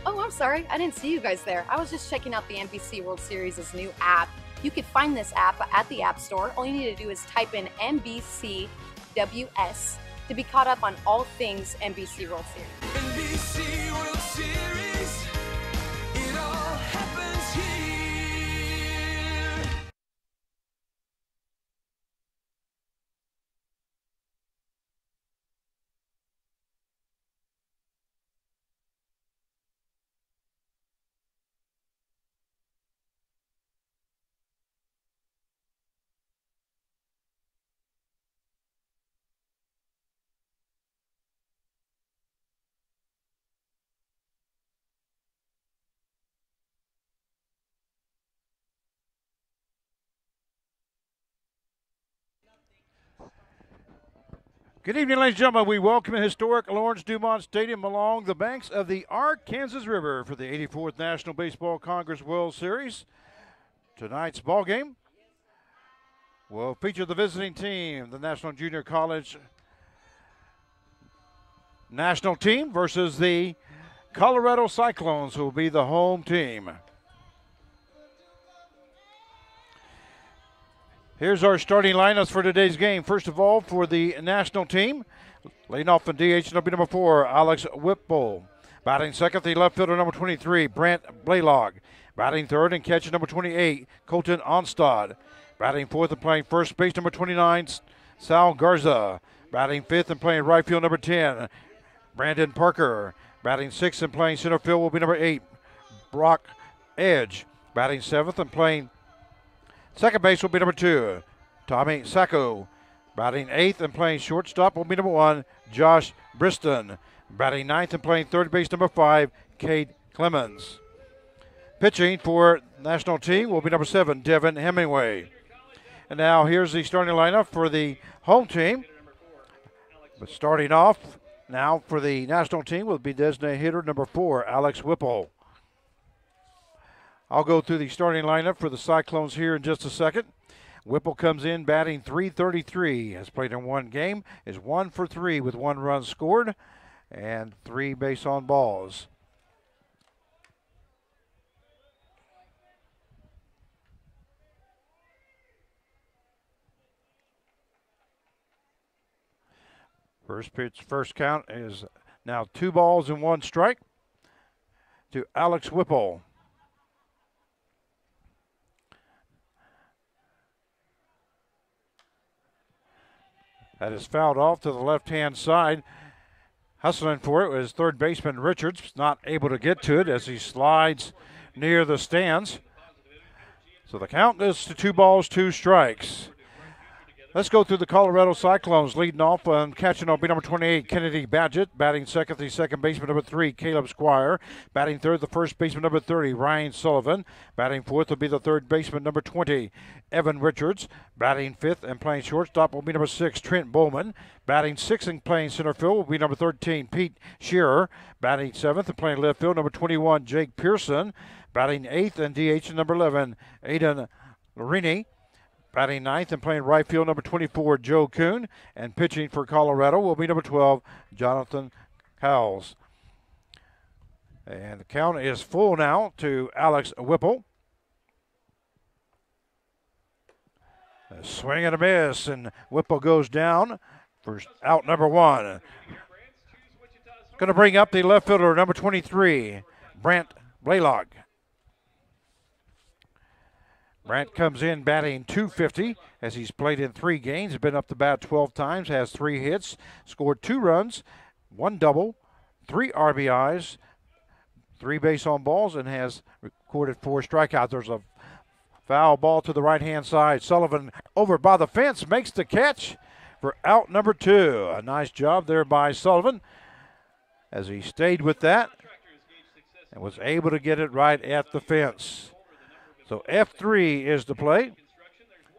Oh, I'm sorry. I didn't see you guys there. I was just checking out the NBC World Series' new app. You can find this app at the App Store. All you need to do is type in NBCWS to be caught up on all things NBC World Series. NBC World Series, it all happens here. Good evening, ladies and gentlemen. We welcome in historic Lawrence Dumont Stadium along the banks of the Arkansas River for the 84th National Baseball Congress World Series. Tonight's ball game will feature the visiting team, the National Junior College national team versus the Colorado Cyclones, who will be the home team. Here's our starting lineups for today's game. First of all, for the national team, leading off in DH, number 4, Alex Whipple. Batting second, the left fielder, number 23, Brant Blaylock. Batting third and catching, number 28, Colton Onstad. Batting fourth and playing first base, number 29, Sal Garza. Batting fifth and playing right field, number 10, Brandon Parker. Batting sixth and playing center field will be number 8, Brock Edge. Batting seventh and playing second base will be number 2, Tommy Sacco. Batting eighth and playing shortstop will be number 1, Josh Briston. Batting ninth and playing third base, number 5, Cade Clemens. Pitching for national team will be number 7, Devin Hemingway. And now here's the starting lineup for the home team. But starting off now for the national team will be designated hitter number 4, Alex Whipple. I'll go through the starting lineup for the Cyclones here in just a second. Whipple comes in batting .333, has played in one game, is 1 for 3 with 1 run scored and 3 base on balls. First pitch, first count is now 2 balls and 1 strike to Alex Whipple. That is fouled off to the left-hand side. Hustling for it was third baseman Richards, not able to get to it as he slides near the stands. So the count is to 2 balls, 2 strikes. Let's go through the Colorado Cyclones. Leading off and catching will be number 28, Kennedy Badgett. Batting second, the second baseman, number 3, Caleb Squire. Batting third, the first baseman, number 30, Ryan Sullivan. Batting fourth will be the third baseman, number 20, Evan Richards. Batting fifth and playing shortstop will be number 6, Trent Bowman. Batting sixth and playing center field will be number 13, Pete Shearer. Batting seventh and playing left field, number 21, Jake Pearson. Batting eighth and DH, number 11, Aiden Larini. Batting ninth and playing right field, number 24, Joe Kuhn. And pitching for Colorado will be number 12, Jonathan Cowles. And the count is full now to Alex Whipple. A swing and a miss, and Whipple goes down for out number 1. Going to bring up the left fielder, number 23, Brant Blaylock. Brant comes in batting .250 as he's played in 3 games, been up the bat 12 times, has 3 hits, scored 2 runs, 1 double, 3 RBIs, 3 base on balls, and has recorded 4 strikeouts. There's a Foul ball to the right-hand side. Sullivan over by the fence makes the catch for out number 2. A nice job there by Sullivan as he stayed with that and was able to get it right at the fence. So F3 is the play.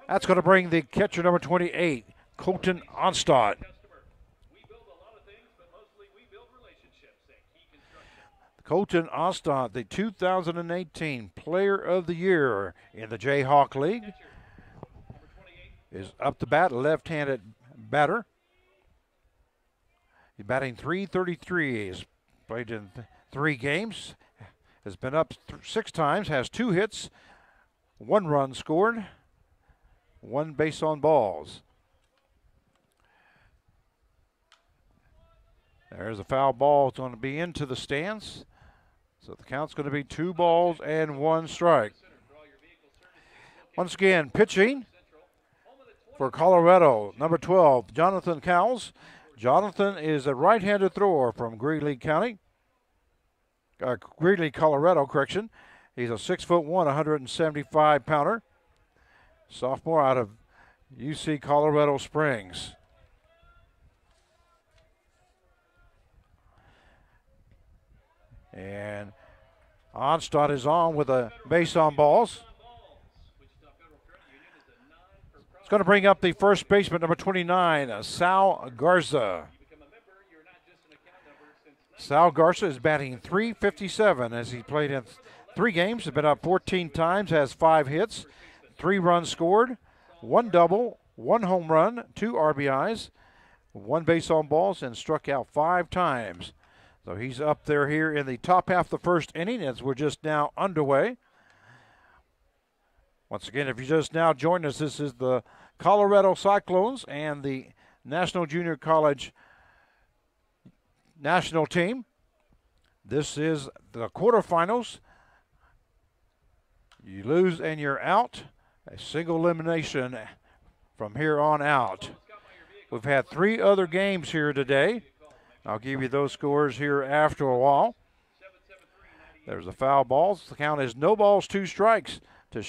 That's going to bring the catcher number 28, Colton Onstad. Colton Onstad, the 2018 Player of the Year in the Jayhawk League, is up to bat, left-handed batter. He's batting .333. He's played in 3 games, has been up 6 times, has 2 hits, 1 run scored, 1 base on balls. There's a foul ball. It's going to be into the stands. So the count's going to be 2 balls and 1 strike. Once again, pitching for Colorado, number 12, Jonathan Cowles. Jonathan is a right-handed thrower from Greeley, Colorado, correction. He's a 6'1", 175-pounder. Sophomore out of UC Colorado Springs. And Onstad is on with a base on balls. It's going to bring up the first baseman, number 29, Sal Garza. Sal Garza is batting .357 as he played in 3 games, has been up 14 times, has 5 hits, 3 runs scored, 1 double, 1 home run, 2 RBIs, 1 base on balls, and struck out 5 times. So he's up there here in the top half of the first inning as we're just now underway. Once again, if you just now joined us, this is the Colorado Cyclones and the National Junior College national team. This is the quarterfinals. You lose and you're out. A single elimination from here on out. We've had 3 other games here today. I'll give you those scores here after a while. There's a foul ball. The count is no balls, 2 strikes to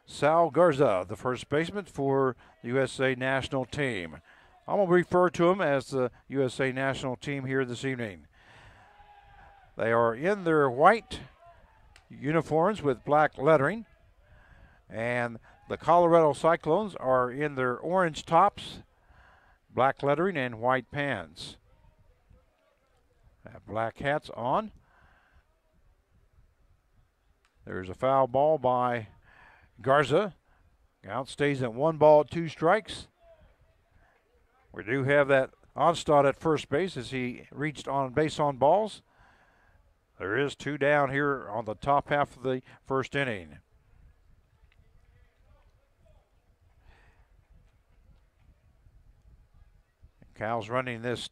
Sal Garza, the first baseman for the USA national team. I'm going to refer to him as the USA national team here this evening. They are in their white uniforms with black lettering, and the Colorado Cyclones are in their orange tops, black lettering, and white pants. Have black hats on. There's a foul ball by Garza. Count stays at 1 ball, 2 strikes. We do have that Onstad at first base as he reached on base on balls. There is 2 down here on the top half of the first inning. Cal's running this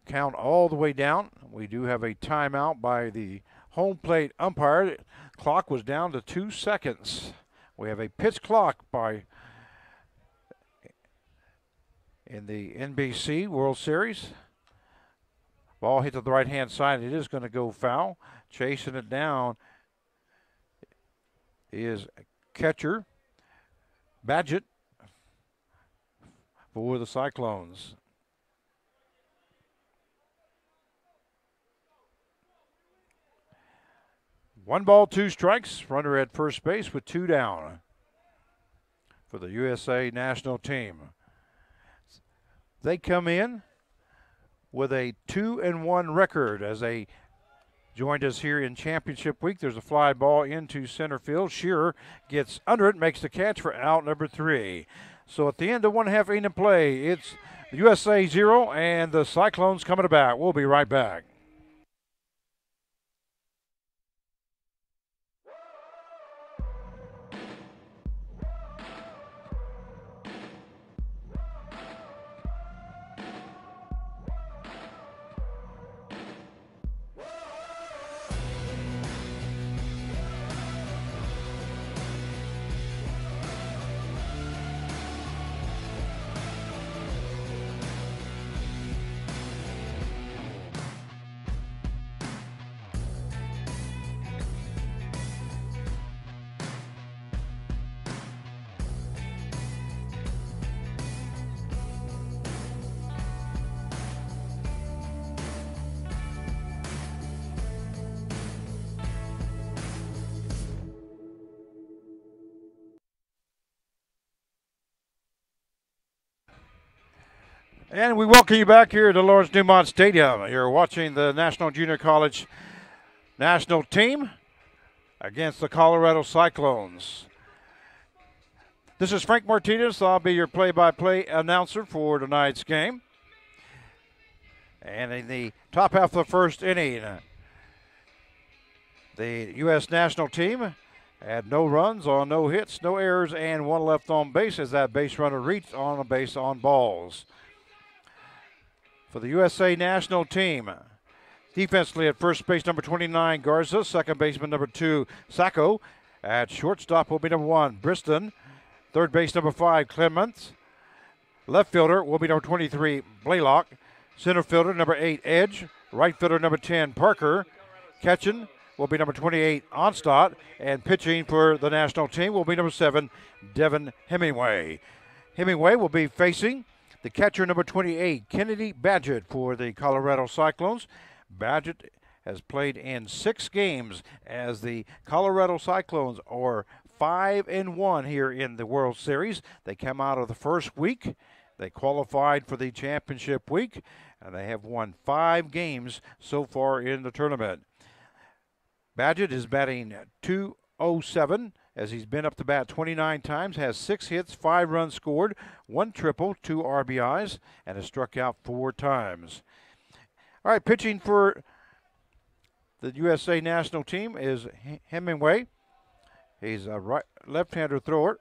count all the way down. We do have a timeout by the home plate umpire. Clock was down to 2 seconds. We have a pitch clock in the NBC World Series. Ball hit to the right-hand side. It is going to go foul. Chasing it down is catcher Badgett for the Cyclones. One ball, 2 strikes. Runner at first base with 2 down for the USA national team. They come in with a 2-1 record as they joined us here in championship week. There's a fly ball into center field. Shearer gets under it, makes the catch for out number 3. So at the end of 1/2 inning play, it's the USA 0 and the Cyclones coming to bat. We'll be right back. And we welcome you back here to Lawrence Dumont Stadium. You're watching the National Junior College national team against the Colorado Cyclones. This is Frank Martinez. I'll be your play-by-play announcer for tonight's game. And in the top half of the first inning, the U.S. national team had no runs on no hits, no errors, and one left on base as that base runner reached on a base on balls. For the USA national team, defensively at first base, number 29, Garza. Second baseman, number 2, Sacco. At shortstop will be number 1, Briston. Third base, number 5, Clements. Left fielder will be number 23, Blaylock. Center fielder, number 8, Edge. Right fielder, number 10, Parker. Catching will be number 28, Onstadt. And pitching for the national team will be number 7, Devin Hemingway. Hemingway will be facing the catcher, number 28, Kennedy Badgett for the Colorado Cyclones. Badgett has played in 6 games as the Colorado Cyclones are 5-1 here in the World Series. They come out of the first week. They qualified for the championship week, and they have won 5 games so far in the tournament. Badgett is batting .207 as he's been up to bat 29 times, has 6 hits, 5 runs scored, 1 triple, 2 RBIs, and has struck out 4 times. All right, pitching for the USA national team is Hemingway. He's a left-hander thrower.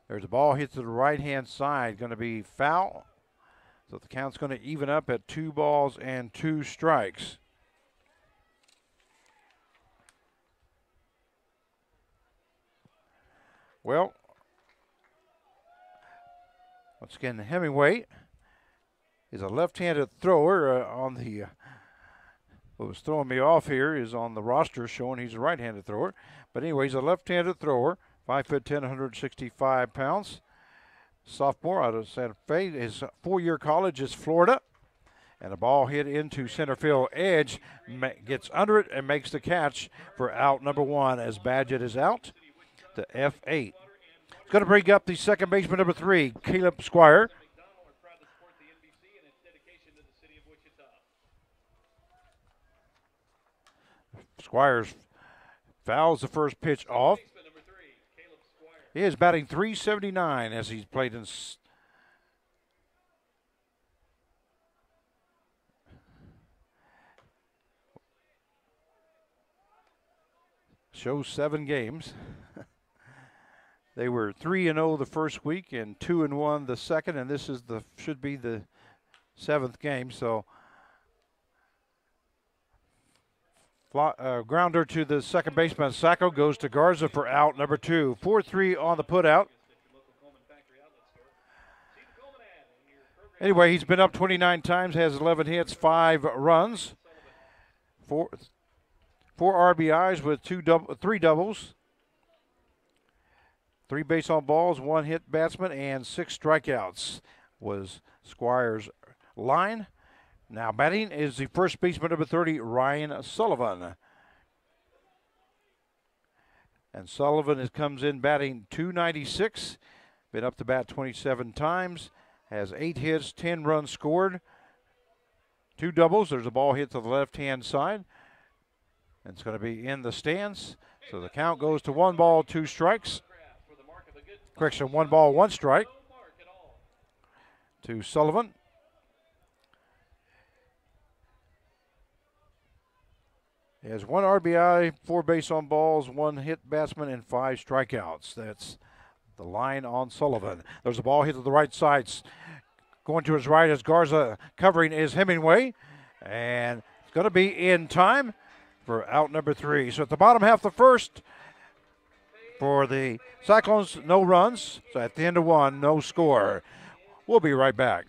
There's a ball hit to the right-hand side, going to be foul. So the count's going to even up at 2 balls and 2 strikes. Well, once again, Hemingway is a left-handed thrower. What was throwing me off here is on the roster showing he's a right-handed thrower. But anyway, he's a left-handed thrower, 5'10", 165 pounds. Sophomore out of Santa Fe. His 4-year college is Florida. And a ball hit into center field. Edge gets under it and makes the catch for out number 1 as Badgett is out to F8. It's going to bring up the second baseman, number 3, Caleb Squire. Squires fouls the first pitch off. He is batting .379 as he's played in shows 7 games. They were 3-0 the first week and 2-1 the second, and this is should be the 7th game. So grounder to the second baseman. Sacco goes to Garza for out number 2. 4-3 on the putout. Anyway, he's been up 29 times, has 11 hits, 5 runs, 4 RBIs with 3 doubles, 3 base on balls, 1 hit batsman, and 6 strikeouts was Squire's line. Now batting is the first baseman, number 30, Ryan Sullivan. And Sullivan comes in batting .296, been up to bat 27 times, has 8 hits, 10 runs scored, 2 doubles. There's a ball hit to the left-hand side. And it's going to be in the stands. So the count goes to 1 ball, 2 strikes. Correction, 1 ball, 1 strike to Sullivan. He has 1 RBI, 4 base on balls, 1 hit batsman, and 5 strikeouts. That's the line on Sullivan. There's a ball hit to the right side. Going to his right as Garza covering is Hemingway. And it's going to be in time for out number 3. So at the bottom half of the first for the Cyclones, no runs. So at the end of 1, no score. We'll be right back.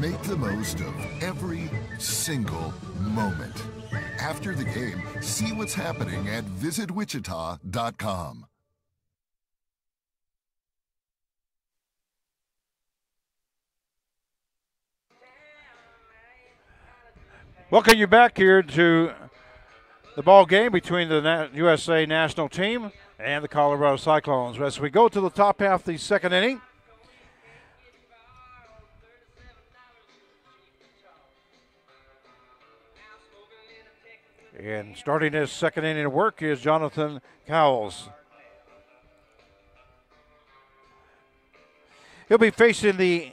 Make the most of every single moment. After the game, see what's happening at visitwichita.com. Welcome you back here to the ball game between the USA national team and the Colorado Cyclones. As we go to the top half of the second inning, and starting his second inning of work is Jonathan Cowles. He'll be facing the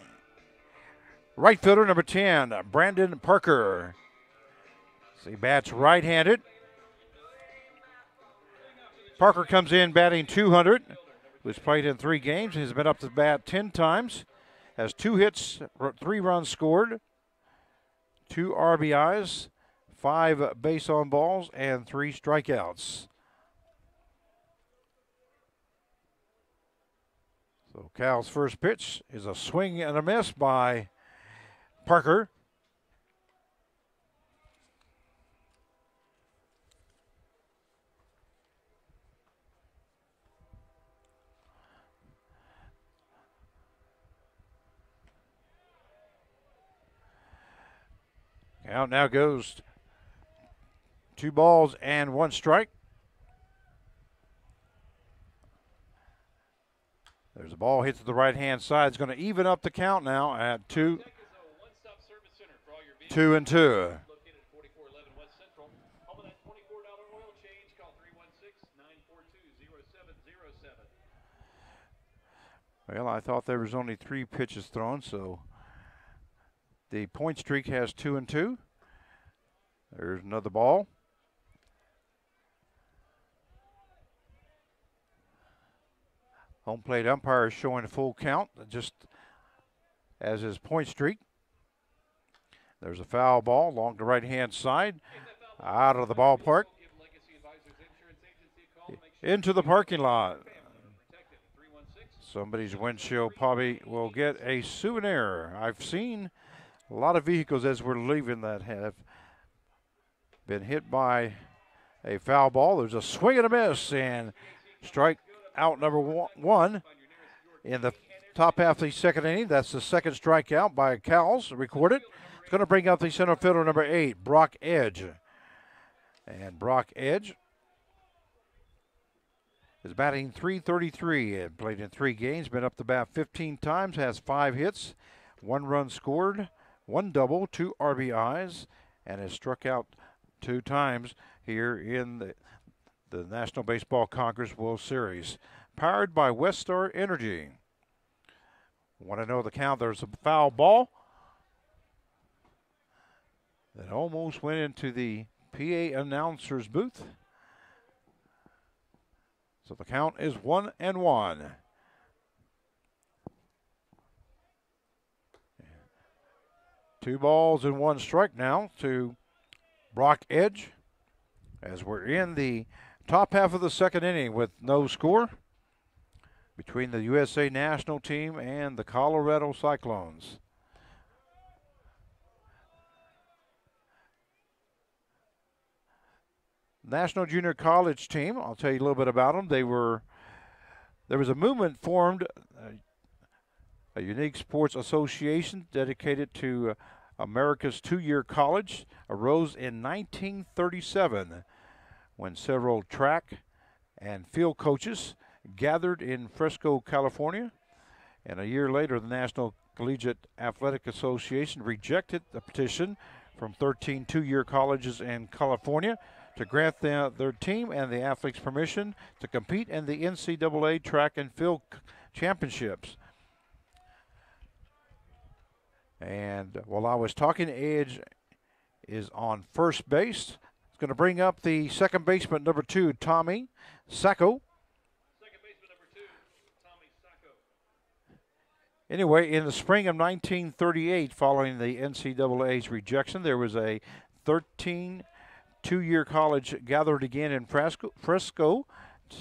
right fielder, number 10, Brandon Parker. He bats right-handed. Parker comes in batting .200. Was played in 3 games. He's been up to bat 10 times. Has 2 hits, 3 runs scored, 2 RBIs, 5 base on balls, and 3 strikeouts. So Cal's first pitch is a swing and a miss by Parker. Count now goes 2 balls and 1 strike. There's a ball hit to the right-hand side. It's going to even up the count now at 2-2. Well, I thought there was only 3 pitches thrown, so the point streak has 2-2. There's another ball. Home plate umpire is showing a full count, just as his point streak. There's a foul ball along the right-hand side, out of the ballpark, into the parking lot. Somebody's windshield probably will get a souvenir. I've seen a lot of vehicles as we're leaving that have been hit by a foul ball. There's a swing and a miss, and strike out number 1 in the top half of the second inning. That's the second strikeout by Cowles, recorded. It's going to bring up the center fielder, number 8, Brock Edge. And Brock Edge is batting .333 and played in 3 games, been up to bat 15 times, has 5 hits, 1 run scored, 1 double, 2 RBIs, and has struck out 2 times here in the National Baseball Congress World Series. Powered by Westar Energy. Want to know the count? There's a foul ball that almost went into the PA announcer's booth. So the count is 1-1. Two balls and 1 strike now to Brock Edge, as we're in the top half of the second inning with no score between the USA national team and the Colorado Cyclones. National Junior College team, I'll tell you a little bit about them. There was a movement formed, a unique sports association dedicated to America's 2-year college, arose in 1937 when several track and field coaches gathered in Fresco, California. And a year later, the National Collegiate Athletic Association rejected the petition from 13 2-year colleges in California to grant their team and the athletes permission to compete in the NCAA track and field championships. And while I was talking, Edge is on first base. It's going to bring up the second baseman, number 2, Tommy Sacco. Second baseman, number 2, Tommy Sacco. Anyway, in the spring of 1938, following the NCAA's rejection, there was a 13 2-year college gathered again in Fresco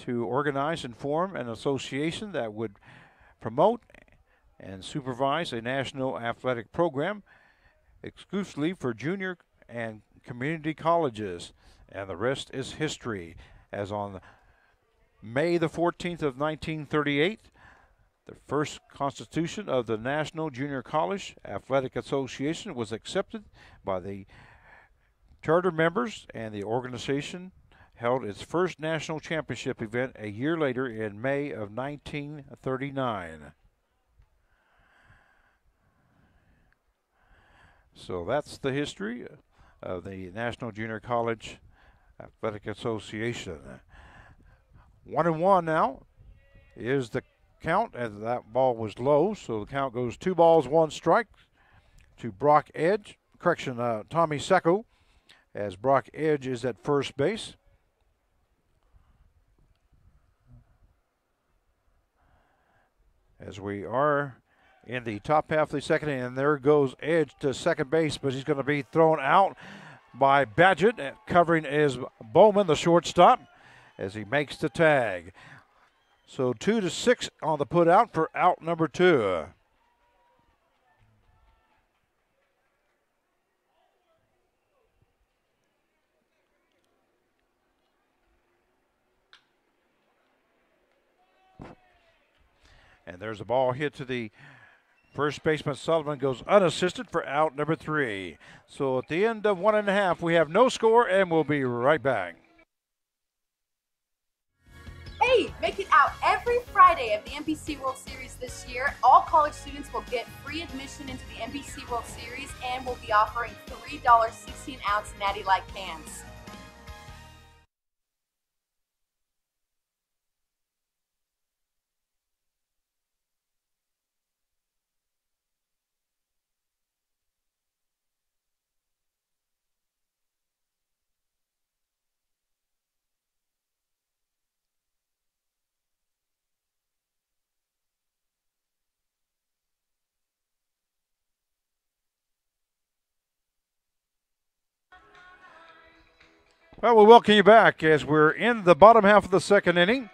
to organize and form an association that would promote and supervise a national athletic program. exclusively for junior and community colleges. And the rest is history, as on May the 14th of 1938, the first constitution of the National Junior College Athletic Association was accepted by the charter members, and the organization held its first national championship event a year later in May of 1939. So that's the history of the National Junior College Athletic Association. 1-1 now is the count, and that ball was low, so the count goes 2 balls, 1 strike to Brock Edge. Tommy Sacco, as Brock Edge is at first base. As we are in the top half of the second inning, and there goes Edge to second base, but he's going to be thrown out by Badgett. Covering is Bowman, the shortstop, as he makes the tag. So 2-6 on the put out for out number 2. And there's a ball hit to the first baseman. Sullivan goes unassisted for out number 3. So at the end of 1.5, we have no score, and we'll be right back. Hey, make it out every Friday of the NBC World Series this year. All college students will get free admission into the NBC World Series, and we'll be offering $3 16-ounce Natty Light cans. Well, we welcome you back as we're in the bottom half of the second inning.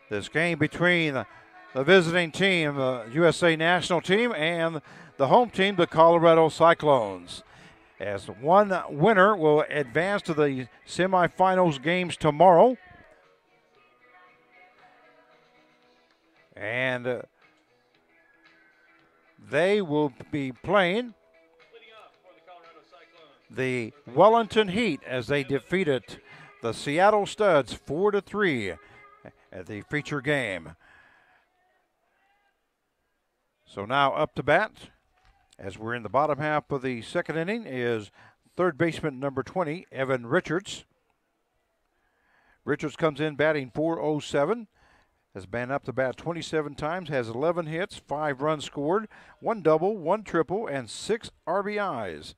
This game between the visiting team, the USA national team, and the home team, the Colorado Cyclones. As one winner will advance to the semifinals games tomorrow. And they will be playing the Wellington Heat as they defeated the Seattle Studs 4-3 at the feature game. So now up to bat, as we're in the bottom half of the second inning, is third baseman number 20, Evan Richards. Richards comes in batting .407, has been up to bat 27 times, has 11 hits, 5 runs scored, 1 double, 1 triple, and 6 RBIs.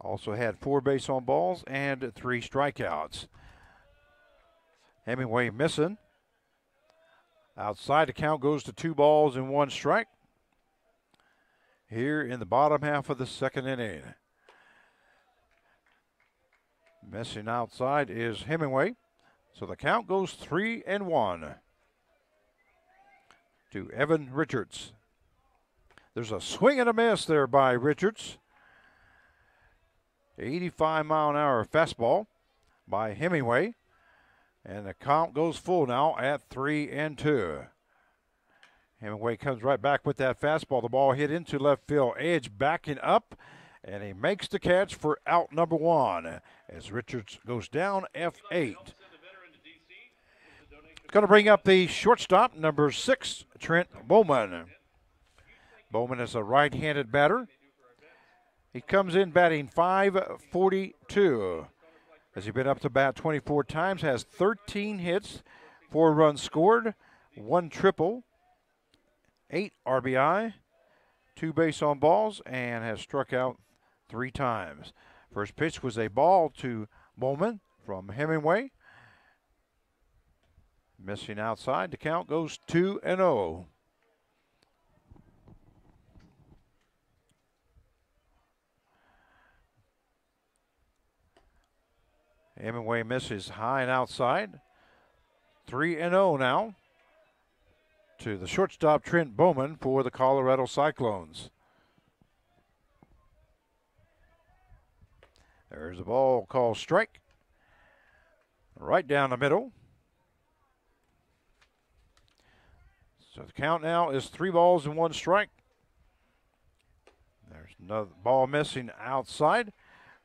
Also had 4 base on balls and 3 strikeouts. Hemingway missing. Outside, the count goes to 2 balls and 1 strike. Here in the bottom half of the second inning. Missing outside is Hemingway. So the count goes 3-1 to Evan Richards. There's a swing and a miss there by Richards. 85-mile-an-hour fastball by Hemingway. And the count goes full now at 3-2. Hemingway comes right back with that fastball. The ball hit into left field. Edge backing up, and he makes the catch for out number 1 as Richards goes down F8. Going to bring up the shortstop, number 6, Trent Bowman. Bowman is a right-handed batter. He comes in batting .542. As he's been up to bat 24 times, has 13 hits, 4 runs scored, 1 triple, 8 RBI, 2 base on balls, and has struck out 3 times. First pitch was a ball to Bowman from Hemingway. Missing outside, the count goes 2-0. Hemingway misses high and outside. 3-0 now. to the shortstop, Trent Bowman, for the Colorado Cyclones. There's a ball called strike. Right down the middle. So the count now is 3 balls and 1 strike. There's another ball missing outside.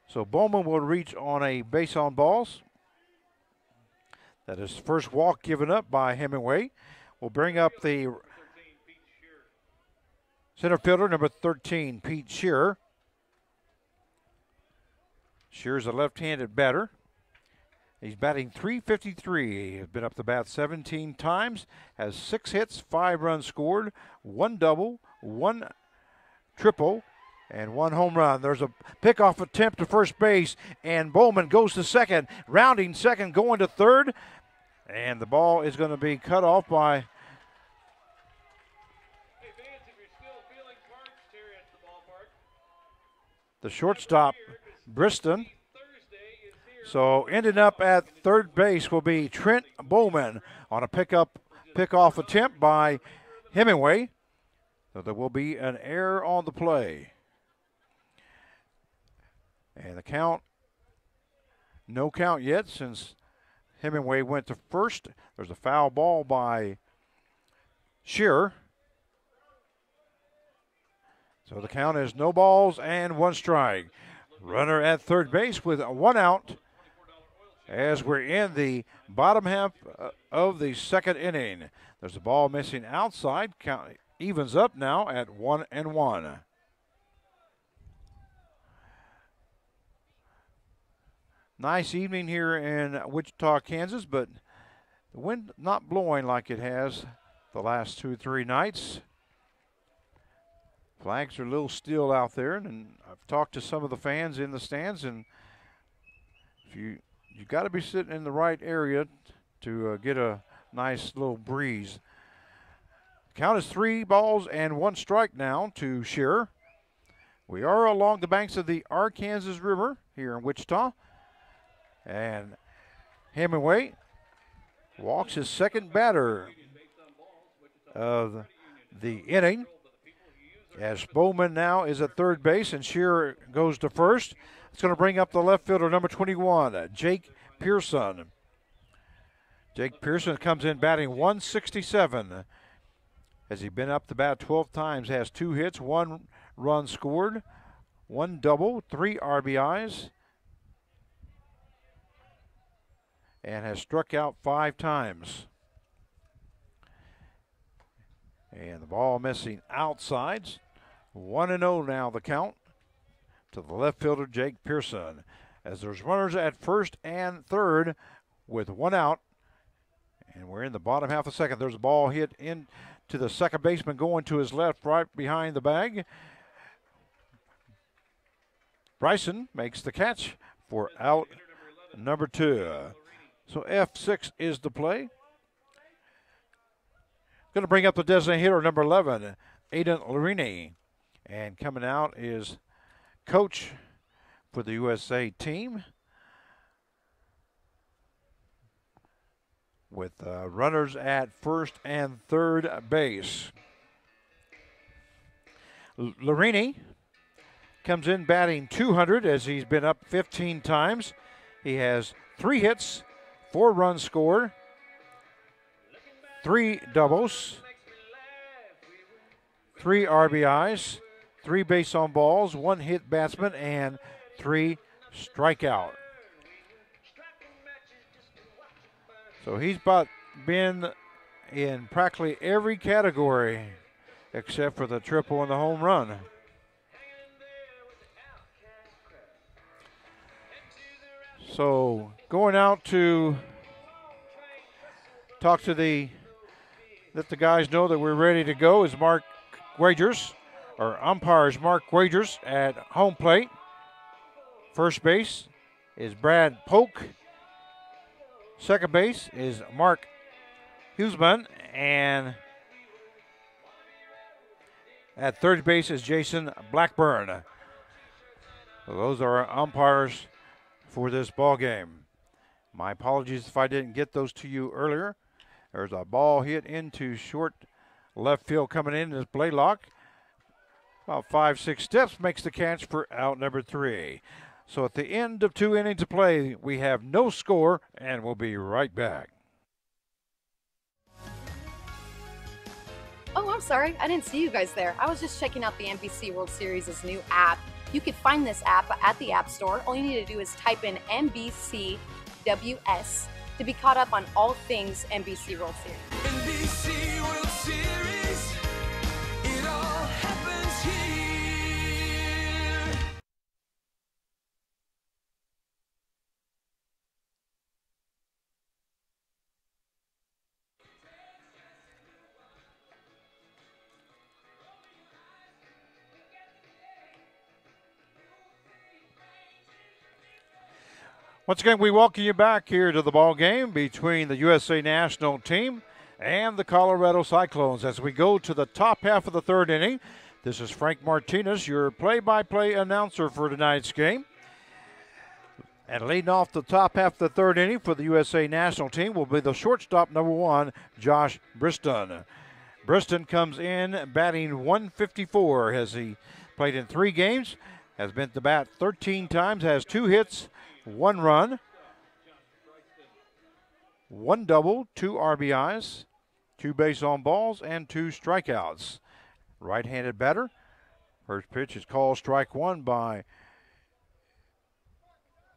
So Bowman will reach on a base on balls. That is first walk given up by Hemingway. Will bring up the center fielder, number 13, Pete Shearer. Shearer's a left-handed batter. He's batting .353. He has been up the bat 17 times, has 6 hits, 5 runs scored, 1 double, 1 triple, and 1 home run. There's a pickoff attempt to first base, and Bowman goes to second, rounding second, going to third, and the ball is going to be cut off by Hey, fans, if you're still feeling parched here at the ballpark, the shortstop, Briston. Thursday is here. So ending up at third base will be Trent Bowman on a pickoff attempt by Hemingway. So there will be an error on the play. And the count, no count yet since Hemingway went to first. There's a foul ball by Shearer. So the count is no balls and 1 strike. Runner at third base with 1 out as we're in the bottom half of the second inning. There's a ball missing outside. Count evens up now at 1-1. Nice evening here in Wichita, Kansas, but the wind not blowing like it has the last 2 or 3 nights. Flags are a little still out there, and I've talked to some of the fans in the stands, and if you got to be sitting in the right area to get a nice little breeze. Count is 3 balls and 1 strike now to Shearer. We are along the banks of the Arkansas River here in Wichita, and Hemingway walks his second batter of the inning. As Bowman now is at third base and Shearer goes to first. It's going to bring up the left fielder, number 21, Jake Pearson. Jake Pearson comes in batting .167. Has he been up the bat 12 times, has 2 hits, 1 run scored, 1 double, 3 RBIs, and has struck out 5 times. And the ball missing outsides. 1-0 now the count to the left fielder, Jake Pearson. As there's runners at first and third with 1 out. And we're in the bottom half of the second. There's a ball hit in to the second baseman going to his left, right behind the bag. Bryson makes the catch for out number 2. So F6 is the play. Going to bring up the designated hitter, number 11, Aiden Larini. And coming out is coach for the USA team with runners at first and third base. Larini comes in batting .200 as he's been up 15 times. He has 3 hits, 4 runs scored, 3 doubles, 3 RBIs, 3 base on balls, 1 hit batsman, and 3 strikeout. So he's been in practically every category except for the triple and the home run. So going out to talk to let the guys know that we're ready to go is Mark Wagers, or umpires Mark Wagers at home plate. First base is Brad Polk. Second base is Mark Huseman, and at third base is Jason Blackburn. So those are our umpires for this ball game. My apologies if I didn't get those to you earlier. There's a ball hit into short Left field coming in is Blaylock. About 5-6 steps, makes the catch for out number 3. So at the end of 2 innings of play, we have no score, and we'll be right back. Oh, I'm sorry. I didn't see you guys there. I was just checking out the NBC World Series' new app. You can find this app at the App Store. All you need to do is type in NBCWS to be caught up on all things NBC World Series. NBC World Series, it all happens here. Once again, we welcome you back here to the ball game between the USA National Team and the Colorado Cyclones as we go to the top half of the 3rd inning. This is Frank Martinez, your play-by-play announcer for tonight's game. And leading off the top half of the 3rd inning for the USA National Team will be the shortstop, number 1, Josh Briston. Briston comes in batting 154 as he played in 3 games, has been to bat 13 times, has 2 hits, 1 run, 1 double, 2 RBIs, 2 base on balls, and 2 strikeouts. Right-handed batter. First pitch is called strike 1 by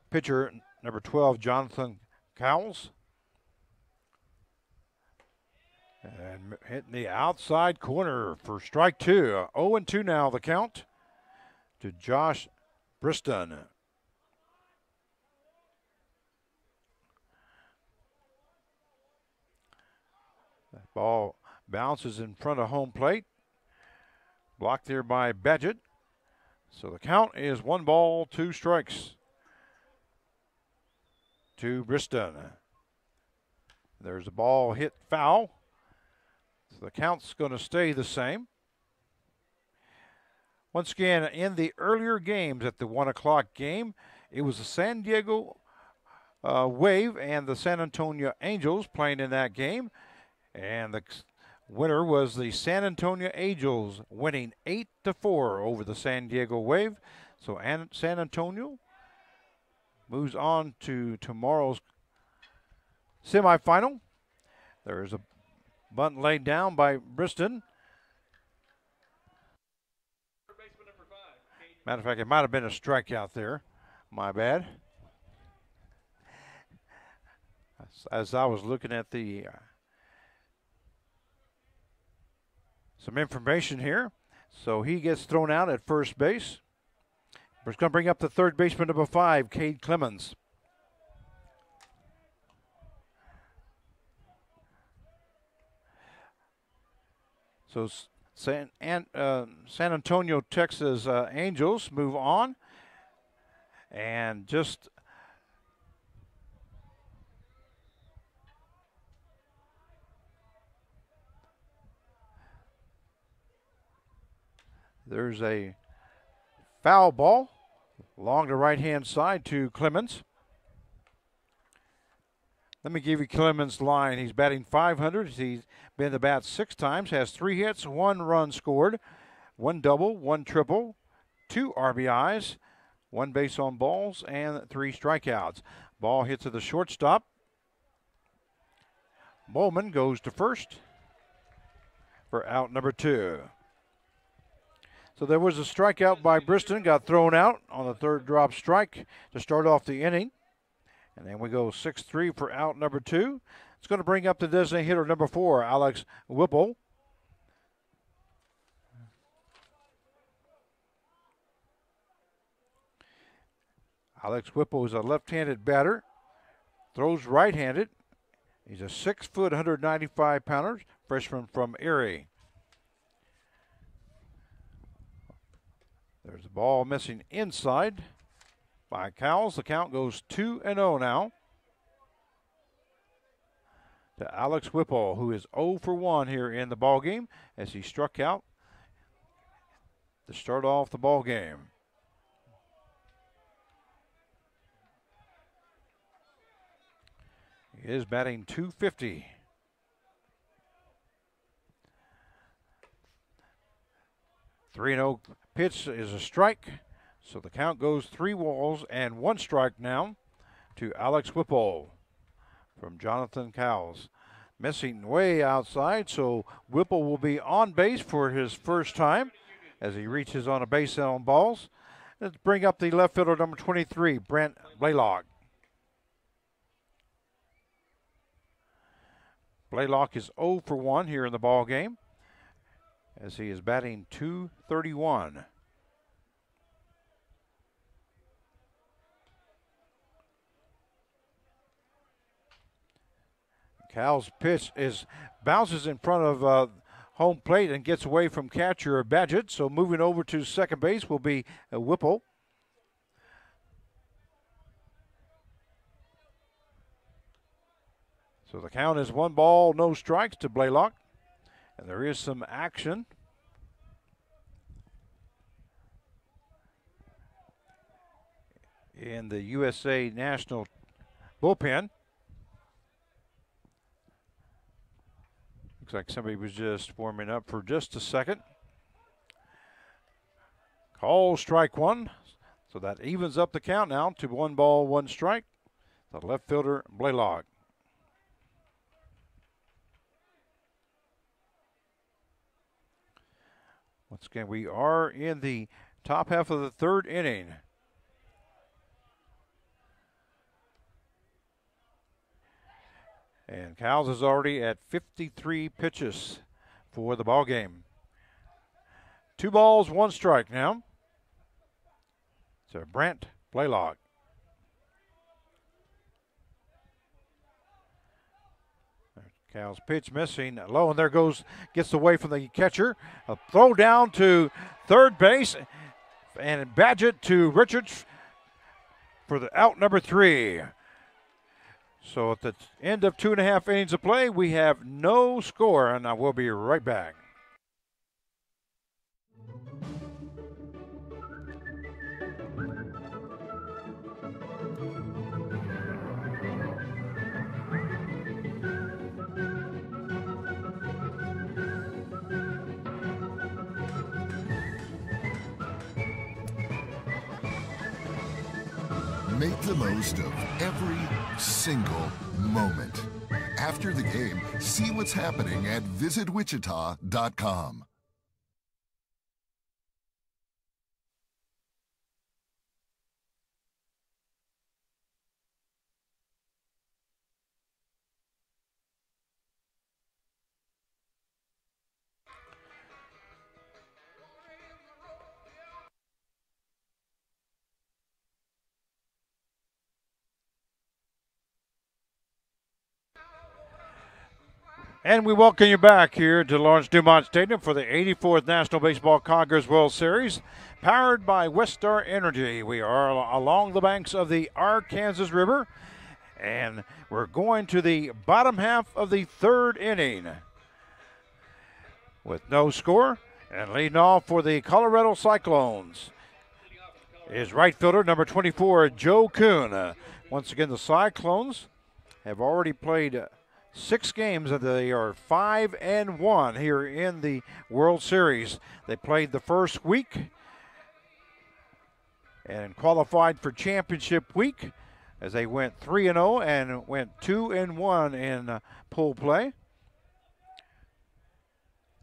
pitcher number 12, Jonathan Cowles. And hitting the outside corner for strike 2. 0-2 now the count to Josh Briston. That ball bounces in front of home plate. Blocked there by Badgett. So the count is 1 ball, 2 strikes to Briston. There's a ball hit foul. So the count's going to stay the same. Once again, in the earlier games at the 1 o'clock game, it was the San Diego Wave and the San Antonio Angels playing in that game. And the winner was the San Antonio Angels, winning 8-4 over the San Diego Wave. So San Antonio moves on to tomorrow's semifinal. There's a bunt laid down by Briston. Matter of fact, it might have been a strikeout there. My bad. As I was looking at the some information here. So he gets thrown out at first base. We're going to bring up the 3rd baseman, number 5, Cade Clemens. So San Antonio, Texas Angels move on. And just there's a foul ball along the right-hand side to Clemens. Let me give you Clemens' line. He's batting .500. He's been to bat 6 times, has 3 hits, 1 run scored, 1 double, 1 triple, 2 RBIs, 1 base on balls, and 3 strikeouts. Ball hits to the shortstop. Bowman goes to first for out number 2. So there was a strikeout by Briston, got thrown out on the 3rd drop strike to start off the inning. And then we go 6-3 for out number 2. It's going to bring up the designated hitter number 4, Alex Whipple. Alex Whipple is a left-handed batter, throws right-handed. He's a 6-foot, 195-pounder, freshman from Erie. There's a ball missing inside by Cowles. The count goes 2-0 now to Alex Whipple, who is 0 for 1 here in the ball game as he struck out to start off the ball game. He is batting .250. 3-0 pitch is a strike. So the count goes 3 balls and 1 strike now to Alex Whipple from Jonathan Cowles. Missing way outside, so Whipple will be on base for his first time as he reaches on a base on balls. Let's bring up the left fielder, number 23, Brent Blaylock. Blaylock is 0 for 1 here in the ball game as he is batting .231. Cowles' pitch bounces in front of home plate and gets away from catcher Badgett. So moving over to second base will be Whipple. So the count is 1 ball, no strikes to Blaylock. And there is some action. In the USA National bullpen. Looks like somebody was just warming up for just a second. Call strike 1. So that evens up the count now to 1 ball, 1 strike. The left fielder, Blaylock. Once again, we are in the top half of the 3rd inning. And Cowles is already at 53 pitches for the ball game. 2 balls, 1 strike now. So Brent Blaylock. Cowles' pitch missing low, and there goes, gets away from the catcher. A throw down to third base, and Badgett to Richards for the out number 3. So at the end of 2.5 innings of play, we have no score, and I will be right back. Make the most of every single moment. After the game, see what's happening at visitwichita.com. And we welcome you back here to Lawrence Dumont Stadium for the 84th National Baseball Congress World Series, powered by Westar Energy. We are along the banks of the Arkansas River, and we're going to the bottom half of the 3rd inning. With no score, and leading off for the Colorado Cyclones is right fielder number 24, Joe Kuhn. Once again, the Cyclones have already played 6 games, and they are 5-1 here in the World Series. They played the first week and qualified for championship week as they went 3-0 and went 2-1 in pool play.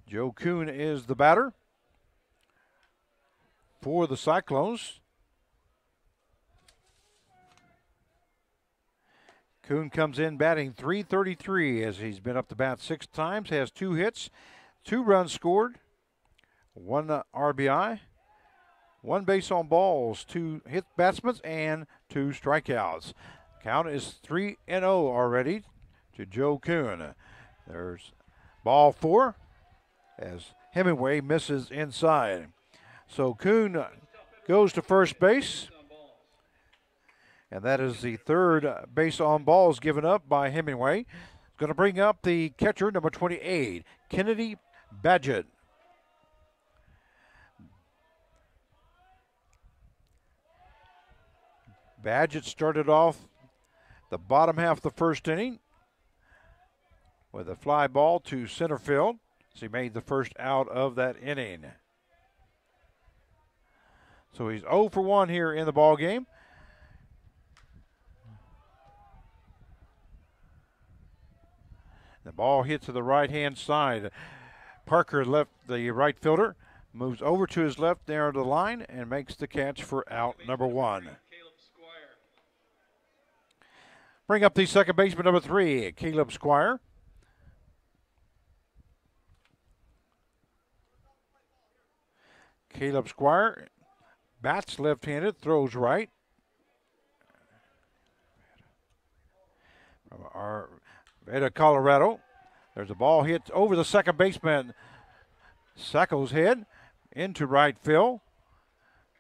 Joe Kuhn is the batter for the Cyclones. Kuhn comes in batting .333 as he's been up the bat 6 times, has 2 hits, 2 runs scored, 1 RBI, 1 base on balls, 2 hit batsmen, and 2 strikeouts. Count is 3-0 already to Joe Kuhn. There's ball 4 as Hemingway misses inside. So Kuhn goes to first base. And that is the 3rd base on balls given up by Hemingway. Going to bring up the catcher, number 28, Kennedy Badgett. Badgett started off the bottom half of the 1st inning with a fly ball to center field. So he made the first out of that inning. So he's 0 for 1 here in the ball game. The ball hits to the right-hand side. Parker left the right fielder, moves over to his left there to the line, and makes the catch for out number 1. Caleb Squire. Bring up the second baseman, number 3, Caleb Squire. Caleb Squire bats left-handed, throws right. From our Colorado. There's a ball hit over the second baseman, Sacco's head, into right field.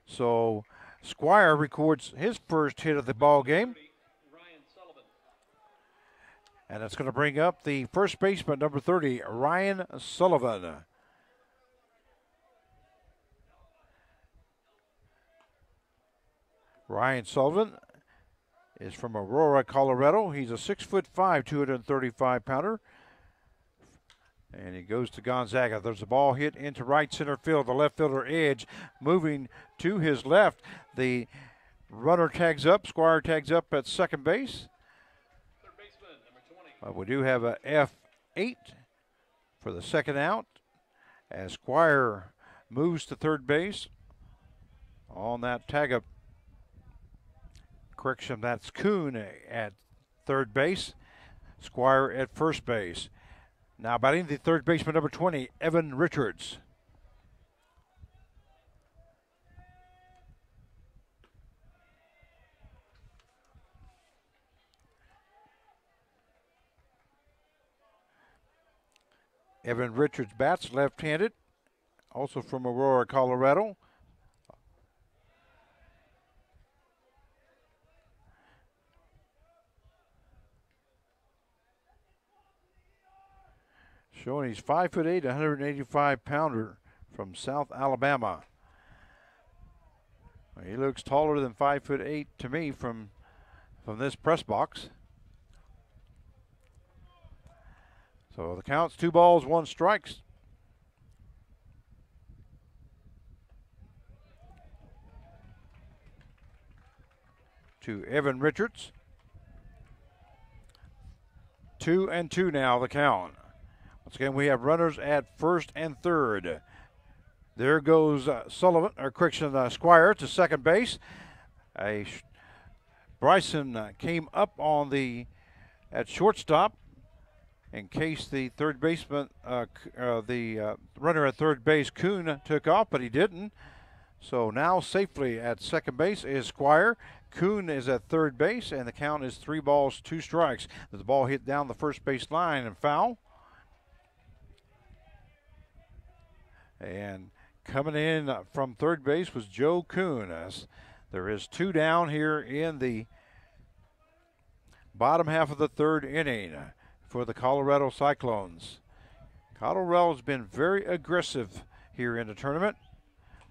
So Squire records his first hit of the ball game. Ryan Sullivan. And that's going to bring up the first baseman, number 30, Ryan Sullivan. Ryan Sullivan is from Aurora, Colorado. He's a 6'5", 235-pounder. And he goes to Gonzaga. There's a ball hit into right center field. The left fielder edge moving to his left. The runner tags up. Squire tags up at second base. Third baseman, number 20. We do have a F8 for the second out as Squire moves to third base on that tag up. Correction, that's Kuhn at third base. Squire at first base. Now batting the third baseman, number 20, Evan Richards. Evan Richards bats left-handed, also from Aurora, Colorado. Showing he's 5'8", 185-pounder from South Alabama. He looks taller than 5'8" to me from this press box. So the count's 2 balls, 1 strikes. To Evan Richards. 2-2 now the count. Once again, we have runners at first and third. There goes Squire to second base. Bryson came up on at shortstop in case the third baseman, the runner at third base, Kuhn, took off, but he didn't. So now safely at second base is Squire. Kuhn is at third base, and the count is 3 balls, 2 strikes. The ball hit down the first base line and foul. And coming in from third base was Joe Kuhn. There is 2 down here in the bottom half of the third inning for the Colorado Cyclones. Colorado's been very aggressive here in the tournament.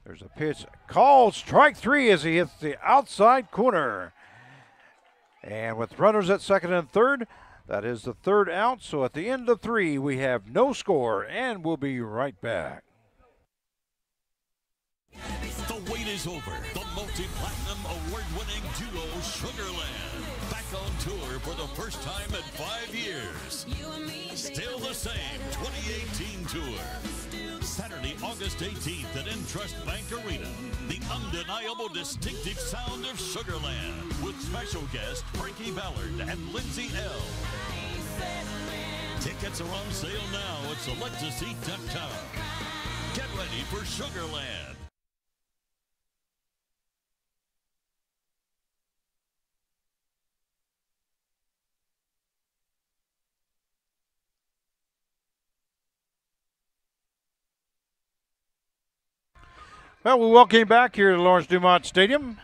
There's a pitch called strike 3 as he hits the outside corner. And with runners at second and third, that is the third out. So at the end of 3, we have no score, and we'll be right back. The wait is over. The multi-platinum award-winning duo Sugarland back on tour for the first time in 5 years. Still the same 2018 tour. Saturday, August 18th at Entrust Bank Arena. The undeniable distinctive sound of Sugarland with special guests Frankie Ballard and Lindsay L. Tickets are on sale now at selectaseat.com. Get ready for Sugarland. Well, we welcome you back here to Lawrence Dumont Stadium.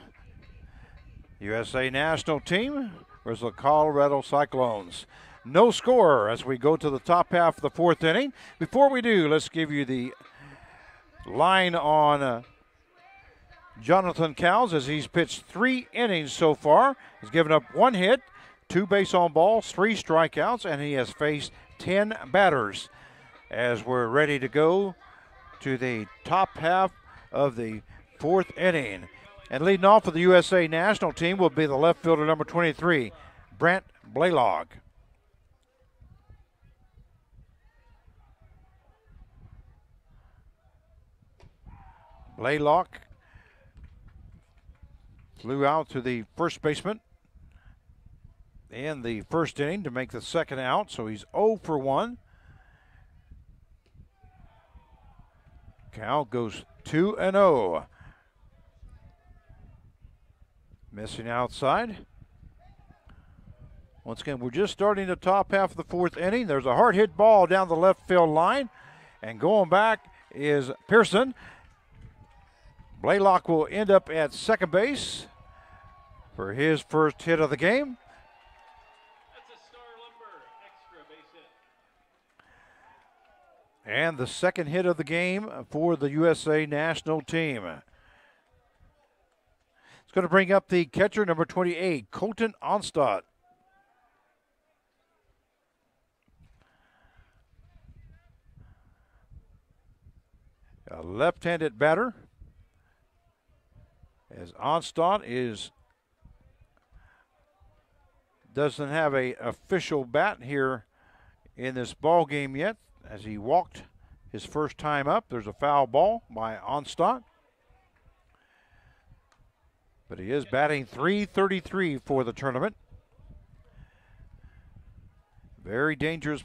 USA national team versus the Colorado Cyclones. No score as we go to the top half of the 4th inning. Before we do, let's give you the line on Jonathan Cowles as he's pitched 3 innings so far. He's given up 1 hit, 2 base on balls, 3 strikeouts, and he has faced 10 batters. As we're ready to go to the top half of the fourth inning. And leading off for the USA national team will be the left fielder number 23, Brant Blaylock. Blaylock flew out to the first baseman in the first inning to make the second out, so he's 0 for 1. Count goes 2-0. Missing outside. Once again, we're just starting the top half of the fourth inning. There's a hard hit ball down the left field line, and going back is Pearson. Blaylock will end up at second base for his first hit of the game. That's a Star Lumber extra base hit. And the second hit of the game for the USA national team. It's going to bring up the catcher, number 28, Colton Onstadt. A left-handed batter, as Onstadt doesn't have a official bat here in this ball game yet, as he walked his first time up. There's a foul ball by Onstadt, but he is batting .333 for the tournament. Very dangerous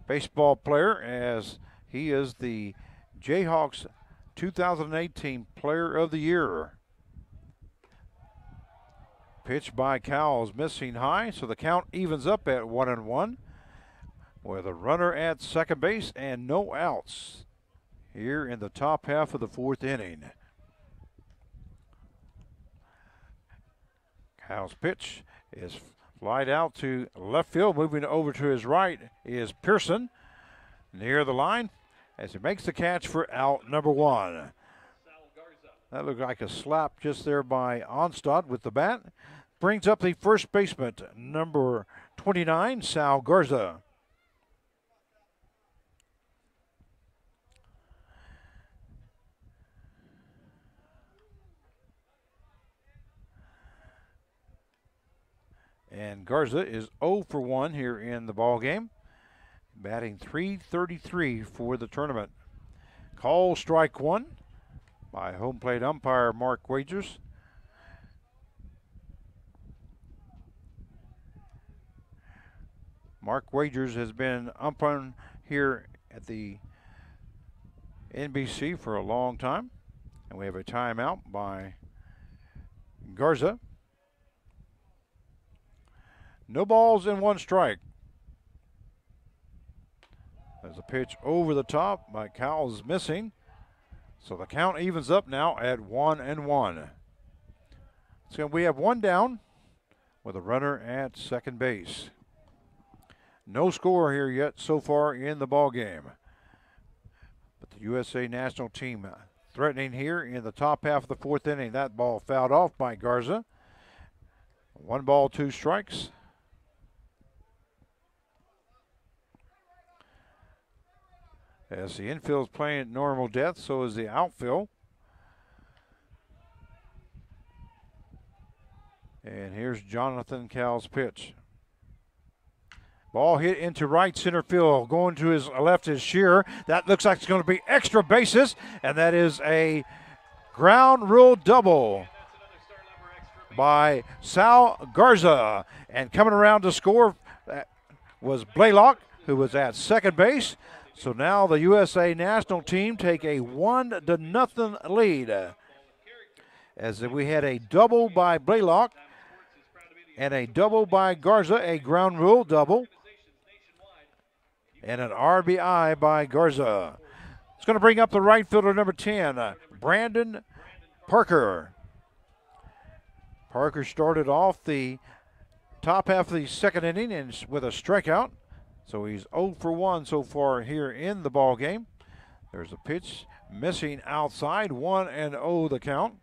baseball player, as he is the Jayhawks 2018 Player of the Year. Pitch by Cowles missing high, so the count evens up at 1-1 with a runner at second base and no outs here in the top half of the fourth inning. Cowles' pitch is flied out to left field. Moving over to his right is Pearson near the line as he makes the catch for out number 1. That looked like a slap just there by Onstadt with the bat. Brings up the first baseman, number 29, Sal Garza. And Garza is 0 for 1 here in the ball game, batting .333 for the tournament. Call strike 1 by home plate umpire Mark Wagers. Mark Wagers has been umpiring here at the NBC for a long time. And we have a timeout by Garza. No balls and 1 strike. There's a pitch over the top by Cowles missing. So the count evens up now at 1-1. So we have 1 down with a runner at second base. No score here yet so far in the ball game. But the USA national team threatening here in the top half of the fourth inning. That ball fouled off by Garza. 1 ball, 2 strikes. As the infield is playing at normal depth, so is the outfield. And here's Jonathan Cowles' pitch. Ball hit into right center field. Going to his left is Shearer. That looks like it's going to be extra bases, and that is a ground rule double by Sal Garza. And coming around to score was Blaylock, who was at second base. So now the USA national team take a 1-0 lead, as we had a double by Blaylock and a double by Garza, a ground rule double, and an RBI by Garza. It's going to bring up the right fielder, number 10, Brandon Parker. Parker started off the top half of the second inning and with a strikeout. So he's 0 for 1 so far here in the ball game. There's a pitch missing outside, 1-0 the count.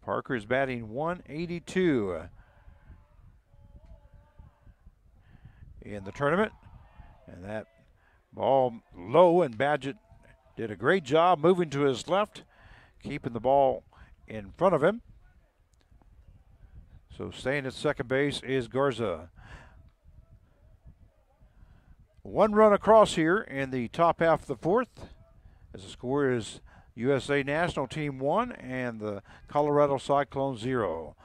Parker is batting .182 in the tournament. And that ball low, and Badgett did a great job moving to his left, keeping the ball in front of him. So staying at second base is Garza. One run across here in the top half of the fourth, as the score is USA National Team 1 and the Colorado Cyclones 0.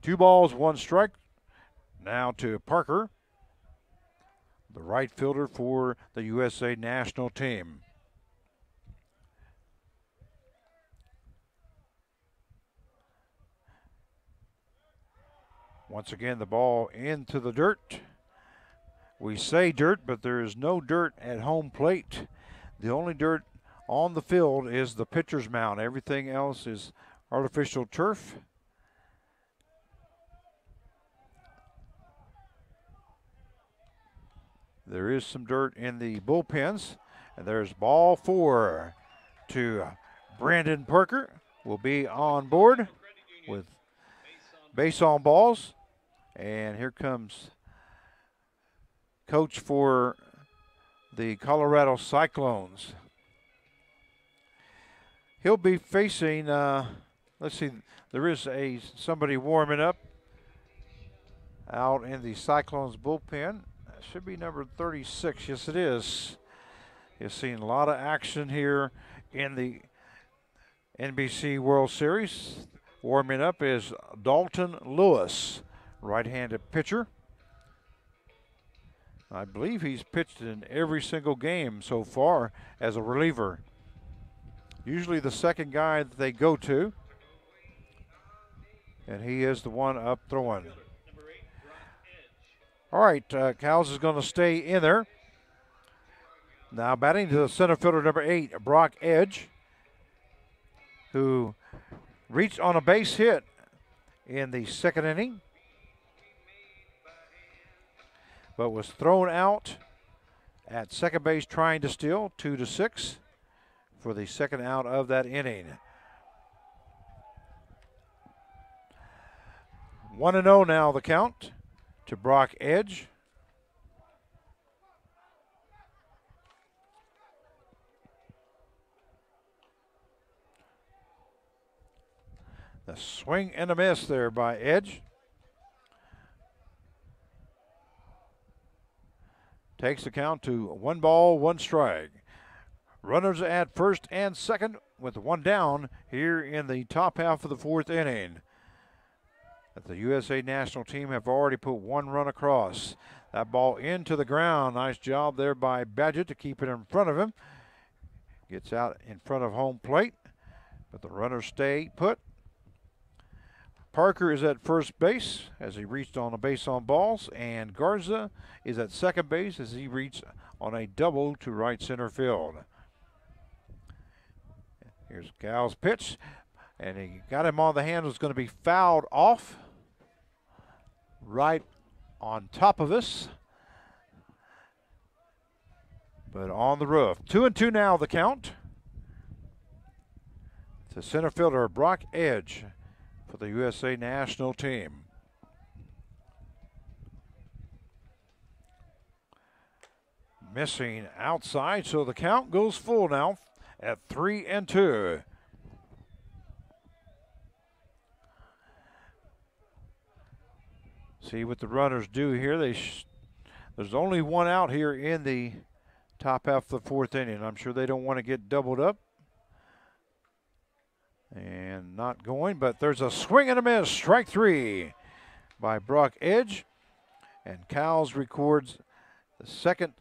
2 balls, 1 strike. Now to Parker, the right fielder for the USA National Team. Once again, the ball into the dirt. We say dirt, but there is no dirt at home plate. The only dirt on the field is the pitcher's mound. Everything else is artificial turf. There is some dirt in the bullpens. And there's ball 4 to Brandon Parker. Will be on board with base on balls. And here comes coach for the Colorado Cyclones. He'll be facing, let's see, there is somebody warming up out in the Cyclones bullpen. That should be number 36. Yes, it is. You've seen a lot of action here in the NBC World Series. Warming up is Dalton Lewis, right-handed pitcher. I believe he's pitched in every single game so far as a reliever. Usually the second guy that they go to. And he is the one up throwing. All right, Cowles is going to stay in there. Now batting to the center fielder, number 8, Brock Edge, who reached on a base hit in the second inning, but was thrown out at second base trying to steal. 2-6 for the second out of that inning. 1-0 now the count to Brock Edge. The swing and a miss there by Edge. Takes the count to 1 ball, 1 strike. Runners at first and second with 1 down here in the top half of the 4th inning. The USA National Team have already put 1 run across. That ball into the ground. Nice job there by Badgett to keep it in front of him. Gets out in front of home plate, but the runners stay put. Parker is at first base as he reached on a base on balls, and Garza is at second base as he reached on a double to right center field. Here's Cal's pitch, and he got him on the hand. It was going to be fouled off right on top of us, but on the roof. 2-2 now the count. To center fielder Brock Edge for the USA National Team. Missing outside, so the count goes full now at 3-2. See what the runners do here. There's only 1 out here in the top half of the 4th inning. I'm sure they don't want to get doubled up. And not going, but there's a swing and a miss. Strike 3 by Brock Edge. And Cowles records the second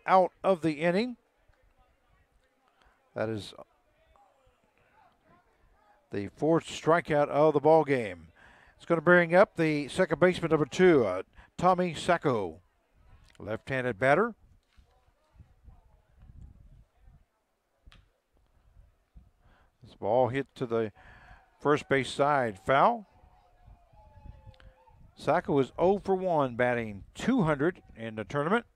out of the inning. That is the 4th strikeout of the ball game. It's going to bring up the second baseman, number 2, Tommy Sacco, left-handed batter. This ball hit to the first base side, foul. Sacco is 0 for 1, batting 200 in the tournament.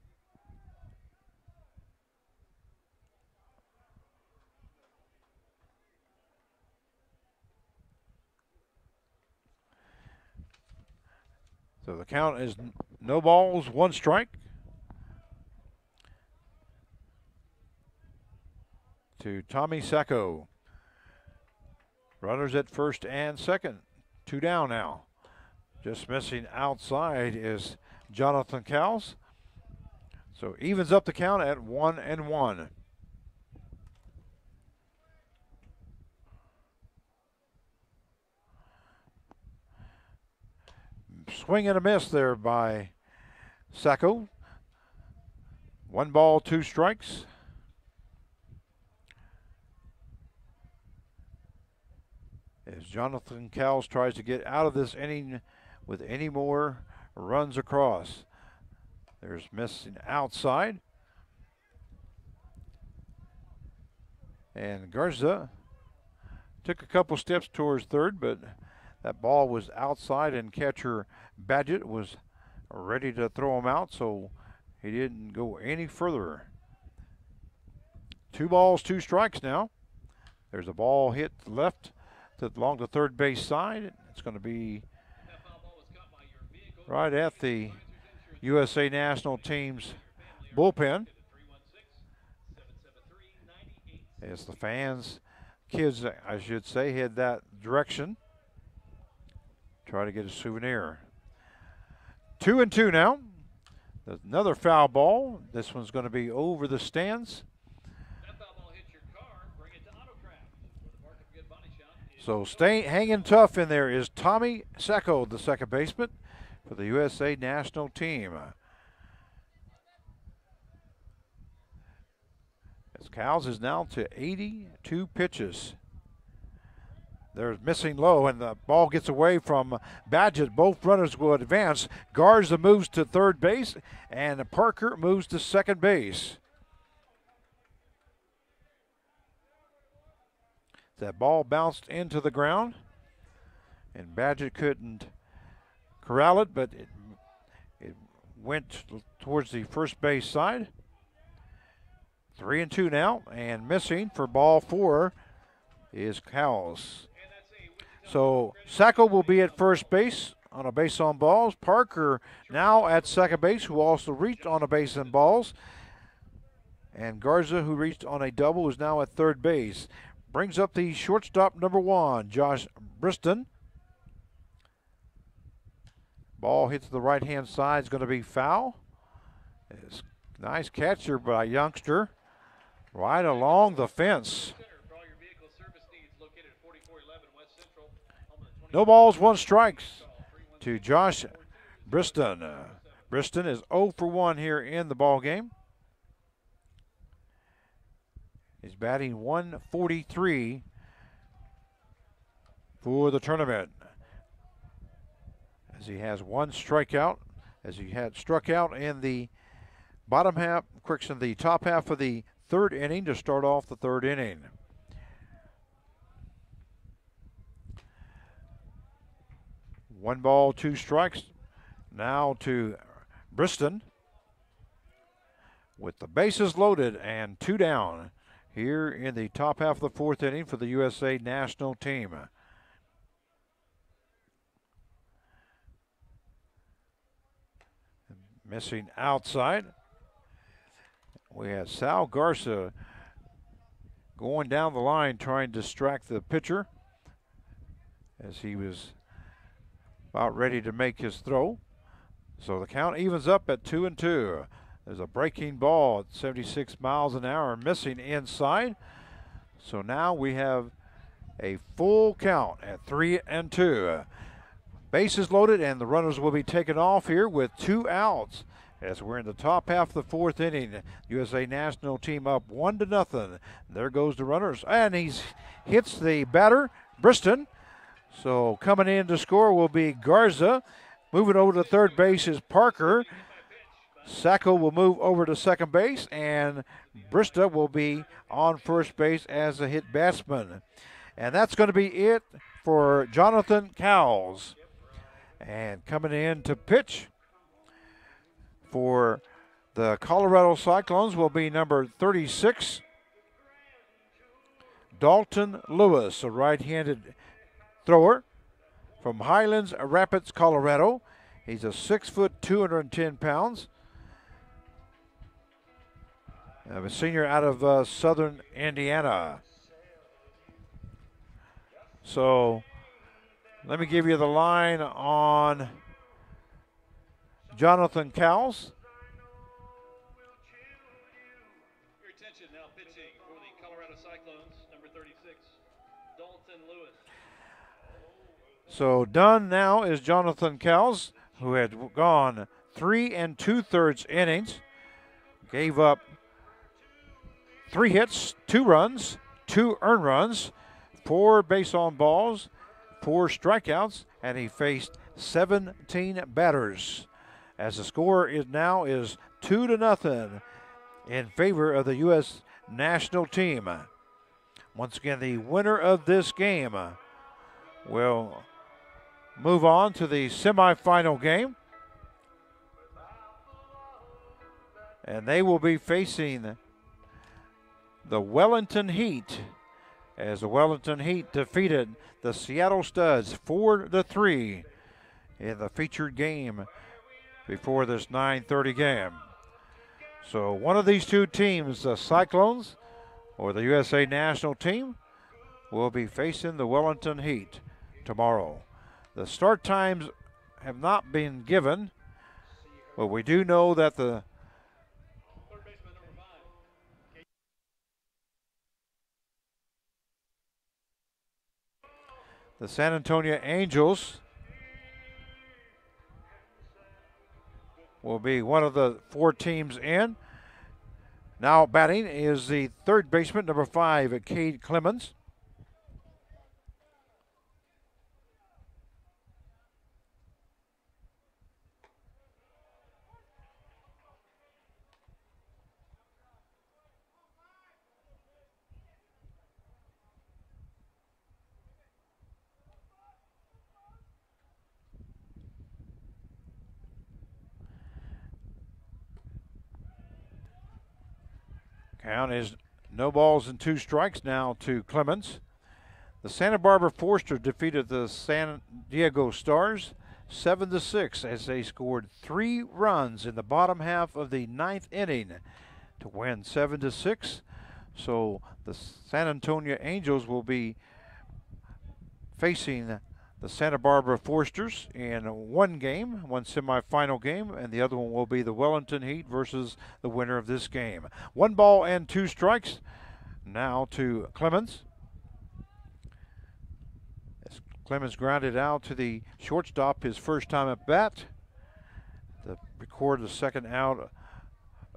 So the count is no balls, 1 strike. to Tommy Sacco. Runners at first and second. 2 down now. Just missing outside is Jonathan Cowles. So evens up the count at 1-1. Swing and a miss there by Sacco. 1 ball, 2 strikes. As Jonathan Cowles tries to get out of this inning with any more runs across. There's missing outside. And Garza took a couple steps towards third, but that ball was outside and catcher Badgett was ready to throw him out, so he didn't go any further. 2 balls, 2 strikes now. There's a ball hit left along the third base side. It's going to be right at the USA National team's bullpen. As the fans, kids I should say, head that direction. Try to get a souvenir. 2-2 now. Another foul ball. This one's going to be over the stands. So hanging tough in there is Tommy Sacco, the second baseman for the USA National team. As Cowles is now to 82 pitches. They're missing low, and the ball gets away from Badgett. Both runners will advance. Garza moves to third base, and Parker moves to second base. That ball bounced into the ground, and Badgett couldn't corral it, but it went towards the first base side. 3-2 now, and missing for ball 4 is Cowles. So Sacco will be at first base on a base on balls. Parker now at second base, who also reached on a base on balls. And Garza, who reached on a double, is now at third base. Brings up the shortstop, number 1, Josh Briston. Ball hits the right-hand side. It's going to be foul. It's nice catcher by a youngster. Right along the fence. No balls, 1 strikes to Josh Briston. Briston is 0 for 1 here in the ball game. He's batting 143 for the tournament, as he has 1 strikeout, as he had struck out in the bottom half, correction, the top half of the 3rd inning to start off the 3rd inning. One ball, 2 strikes. Now to Briston with the bases loaded and 2 down here in the top half of the 4th inning for the USA National team. Missing outside. We have Sal Garza going down the line trying to distract the pitcher as he was about ready to make his throw. So the count evens up at 2-2. There's a breaking ball at 76 miles an hour missing inside. So now we have a full count at 3-2. Bases loaded, and the runners will be taken off here with 2 outs as we're in the top half of the 4th inning. USA National team up 1-0. There goes the runners, and he hits the batter, Briston. So coming in to score will be Garza. Moving over to third base is Parker. Sacco will move over to second base, and Brista will be on first base as a hit batsman. And that's going to be it for Jonathan Cowles. And coming in to pitch for the Colorado Cyclones will be number 36, Dalton Lewis, a right-handed thrower from Highlands Rapids, Colorado. He's a 6 foot, 210 pounds. a senior out of Southern Indiana. So let me give you the line on Jonathan Cowles. Your attention now pitching for the Colorado Cyclones, number 36, Dalton Lewis. So done now is Jonathan Cowles, who had gone 3 2/3 innings, gave up 3 hits, 2 runs, 2 earned runs, 4 base on balls, 4 strikeouts, and he faced 17 batters. As the score is 2-0 in favor of the U.S. national team. Once again, the winner of this game will move on to the semifinal game. And they will be facing the Wellington Heat, as the Wellington Heat defeated the Seattle Studs 4-3 in the featured game before this 9:30 game. So one of these two teams, the Cyclones or the USA national team, will be facing the Wellington Heat tomorrow. The start times have not been given, but we do know that the San Antonio Angels will be one of the 4 teams in. Now batting is the third baseman, number 5, Cade Clemens. Count is no balls and 2 strikes now to Clemens. The Santa Barbara Foresters defeated the San Diego Stars 7-6 as they scored 3 runs in the bottom half of the 9th inning to win 7-6. So the San Antonio Angels will be facing the Santa Barbara Foresters in one semifinal game, and the other one will be the Wellington Heat versus the winner of this game. 1 ball and 2 strikes now to Clemens. As Clemens grounded out to the shortstop his first time at bat to record the second out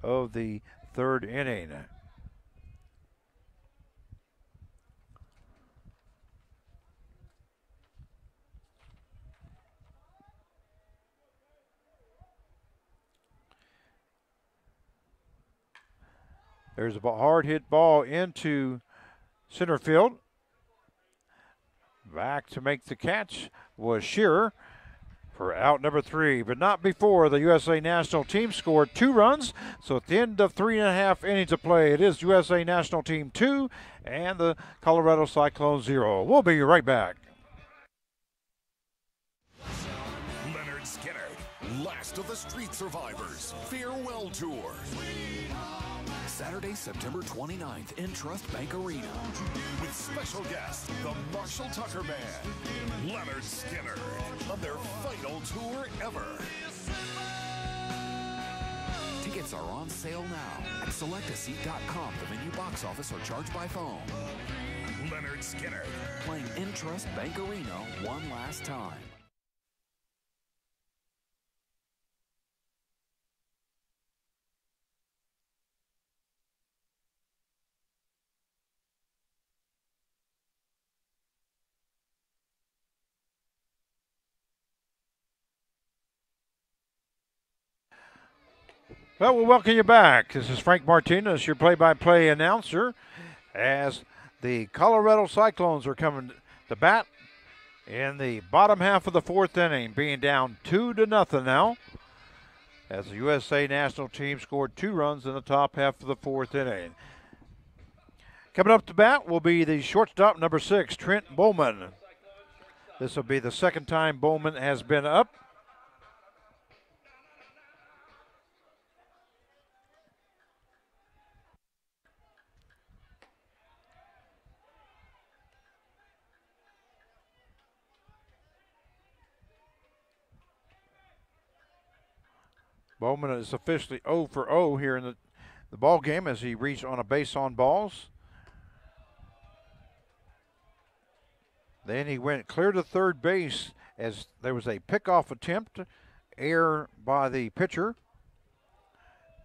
of the 3rd inning. There's a hard hit ball into center field. Back to make the catch was Shearer for out number 3, but not before the USA national team scored 2 runs. So at the end of 3.5 innings of play, it is USA national team 2 and the Colorado Cyclones 0. We'll be right back. Leonard Skinner, last of the street survivors, farewell tour. Saturday, September 29th in Trust Bank Arena. With special guest, the Marshall Tucker Band, Leonard Skinner, on their final tour ever. Tickets are on sale now at selectaseat.com, the venue box office, or charge by phone. Leonard Skinner, playing in Trust Bank Arena one last time. Well, we'll welcome you back. This is Frank Martinez, your play-by-play announcer, as the Colorado Cyclones are coming to bat in the bottom half of the 4th inning, being down 2-0 now, as the USA national team scored 2 runs in the top half of the 4th inning. Coming up to bat will be the shortstop, number 6, Trent Bowman. This will be the second time Bowman has been up. Bowman is officially 0 for 0 here in the ball game as he reached on a base on balls. Then he went clear to third base as there was a pickoff attempt, error by the pitcher.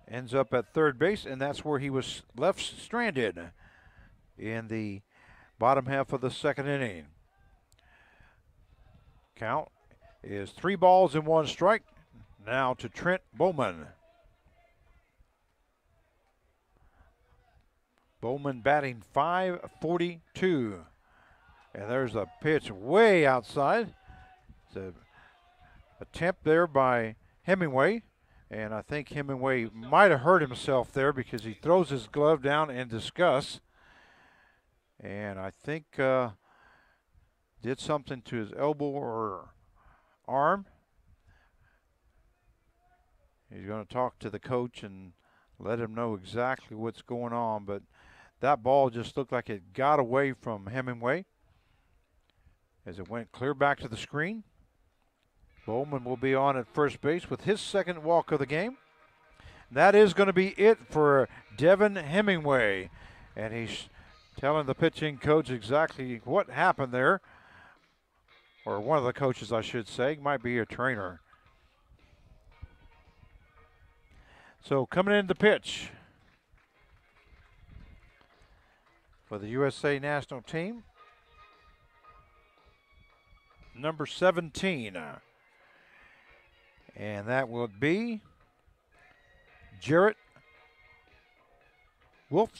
Ends up at third base, and that's where he was left stranded in the bottom half of the second inning. Count is 3 balls and 1 strike. Now to Trent Bowman. Bowman batting .542. And there's a pitch way outside. It's an attempt there by Hemingway. And I think Hemingway might have hurt himself there because he throws his glove down in disgust. And I think did something to his elbow or arm. He's going to talk to the coach and let him know exactly what's going on. But that ball just looked like it got away from Hemingway as it went clear back to the screen. Bowman will be on at first base with his second walk of the game. That is going to be it for Devin Hemingway. And he's telling the pitching coach exactly what happened there. Or one of the coaches, I should say. Might be a trainer. So coming in to pitch for the USA national team, number 17. And that will be Jarrett Wolf.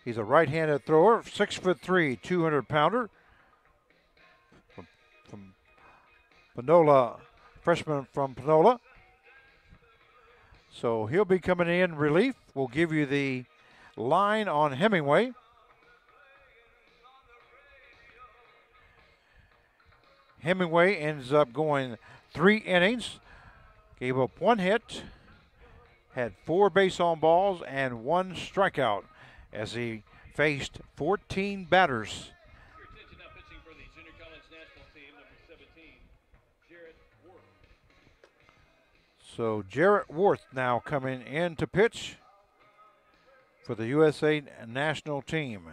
He's a right-handed thrower, 6'3", 200-pounder. From Panola, freshman from Panola. So he'll be coming in relief. We'll give you the line on Hemingway. Hemingway ends up going 3 innings. Gave up 1 hit. Had 4 base on balls and 1 strikeout as he faced 14 batters. Your attention now pitching for the Junior College National Team, number 17, Jarrett Worth. So Jarrett Worth now coming in to pitch for the USA national team.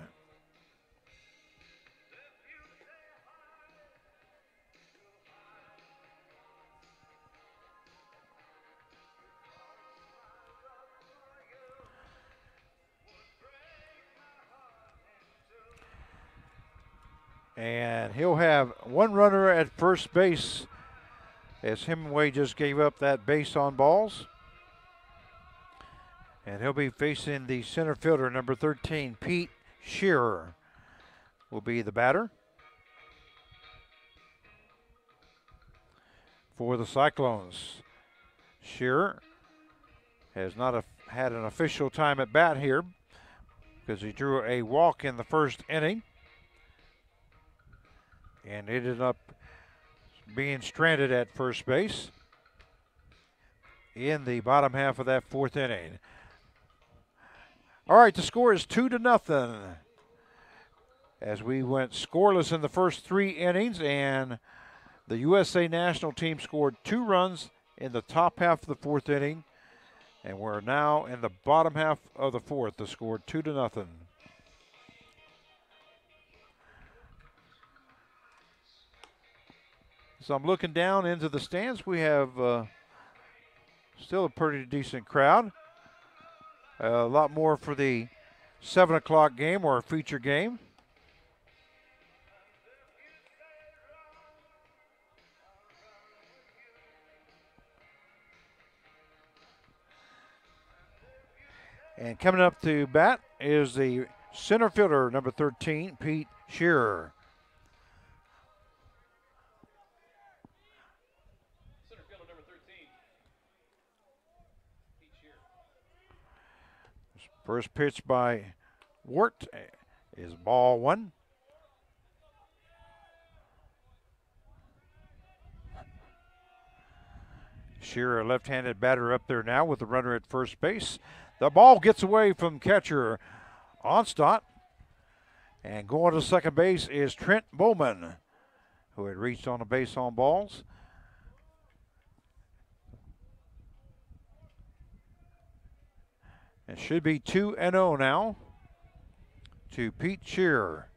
And he'll have 1 runner at first base as Hemingway just gave up that base on balls. And he'll be facing the center fielder, number 13, Pete Shearer, will be the batter for the Cyclones. Shearer has not had an official time at bat here because he drew a walk in the first inning and ended up being stranded at first base in the bottom half of that 4th inning. All right, the score is 2-0 as we went scoreless in the first 3 innings, and the USA national team scored 2 runs in the top half of the 4th inning, and we're now in the bottom half of the 4th. The score 2-0. So I'm looking down into the stands. We have still a pretty decent crowd. A lot more for the 7 o'clock game or feature game. And coming up to bat is the center fielder, number 13, Pete Shearer. Center fielder, number 13, Pete Shearer. First pitch by Wart is ball 1. Shearer, left-handed batter up there now with the runner at first base. The ball gets away from catcher Onstadt. And going to second base is Trent Bowman, who had reached on a base on balls. It should be 2-0 now to Pete Shearer,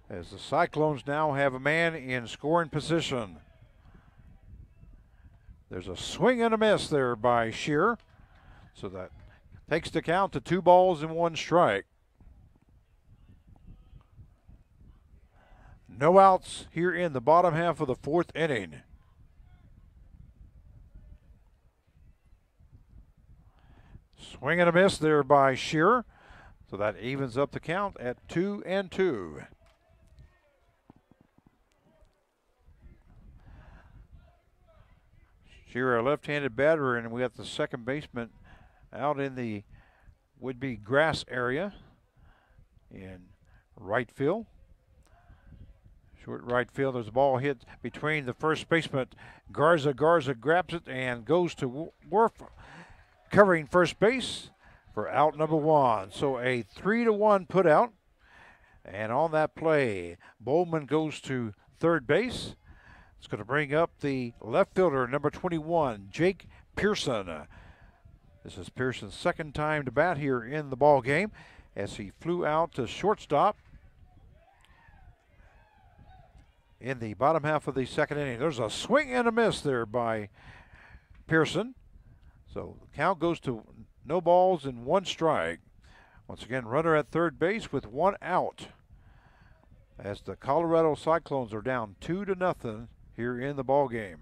as the Cyclones now have a man in scoring position. There's a swing and a miss there by Shearer, so that takes the count to 2 balls and 1 strike. No outs here in the bottom half of the 4th inning. Swing and a miss there by Shearer, so that evens up the count at 2-2. Shearer, a left-handed batter, and we got the second baseman out in the would-be grass area in right field. Short right field. There's a ball hit between the first baseman, Garza. Garza grabs it and goes to Worf, covering first base for out number 1. So a 3-1 put out. And on that play, Bowman goes to third base. It's going to bring up the left fielder, number 21, Jake Pearson. This is Pearson's second time to bat here in the ball game, as he flew out to shortstop in the bottom half of the 2nd inning. There's a swing and a miss there by Pearson. So the count goes to no balls and 1 strike. Once again, runner at third base with 1 out, as the Colorado Cyclones are down 2-0 here in the ball game.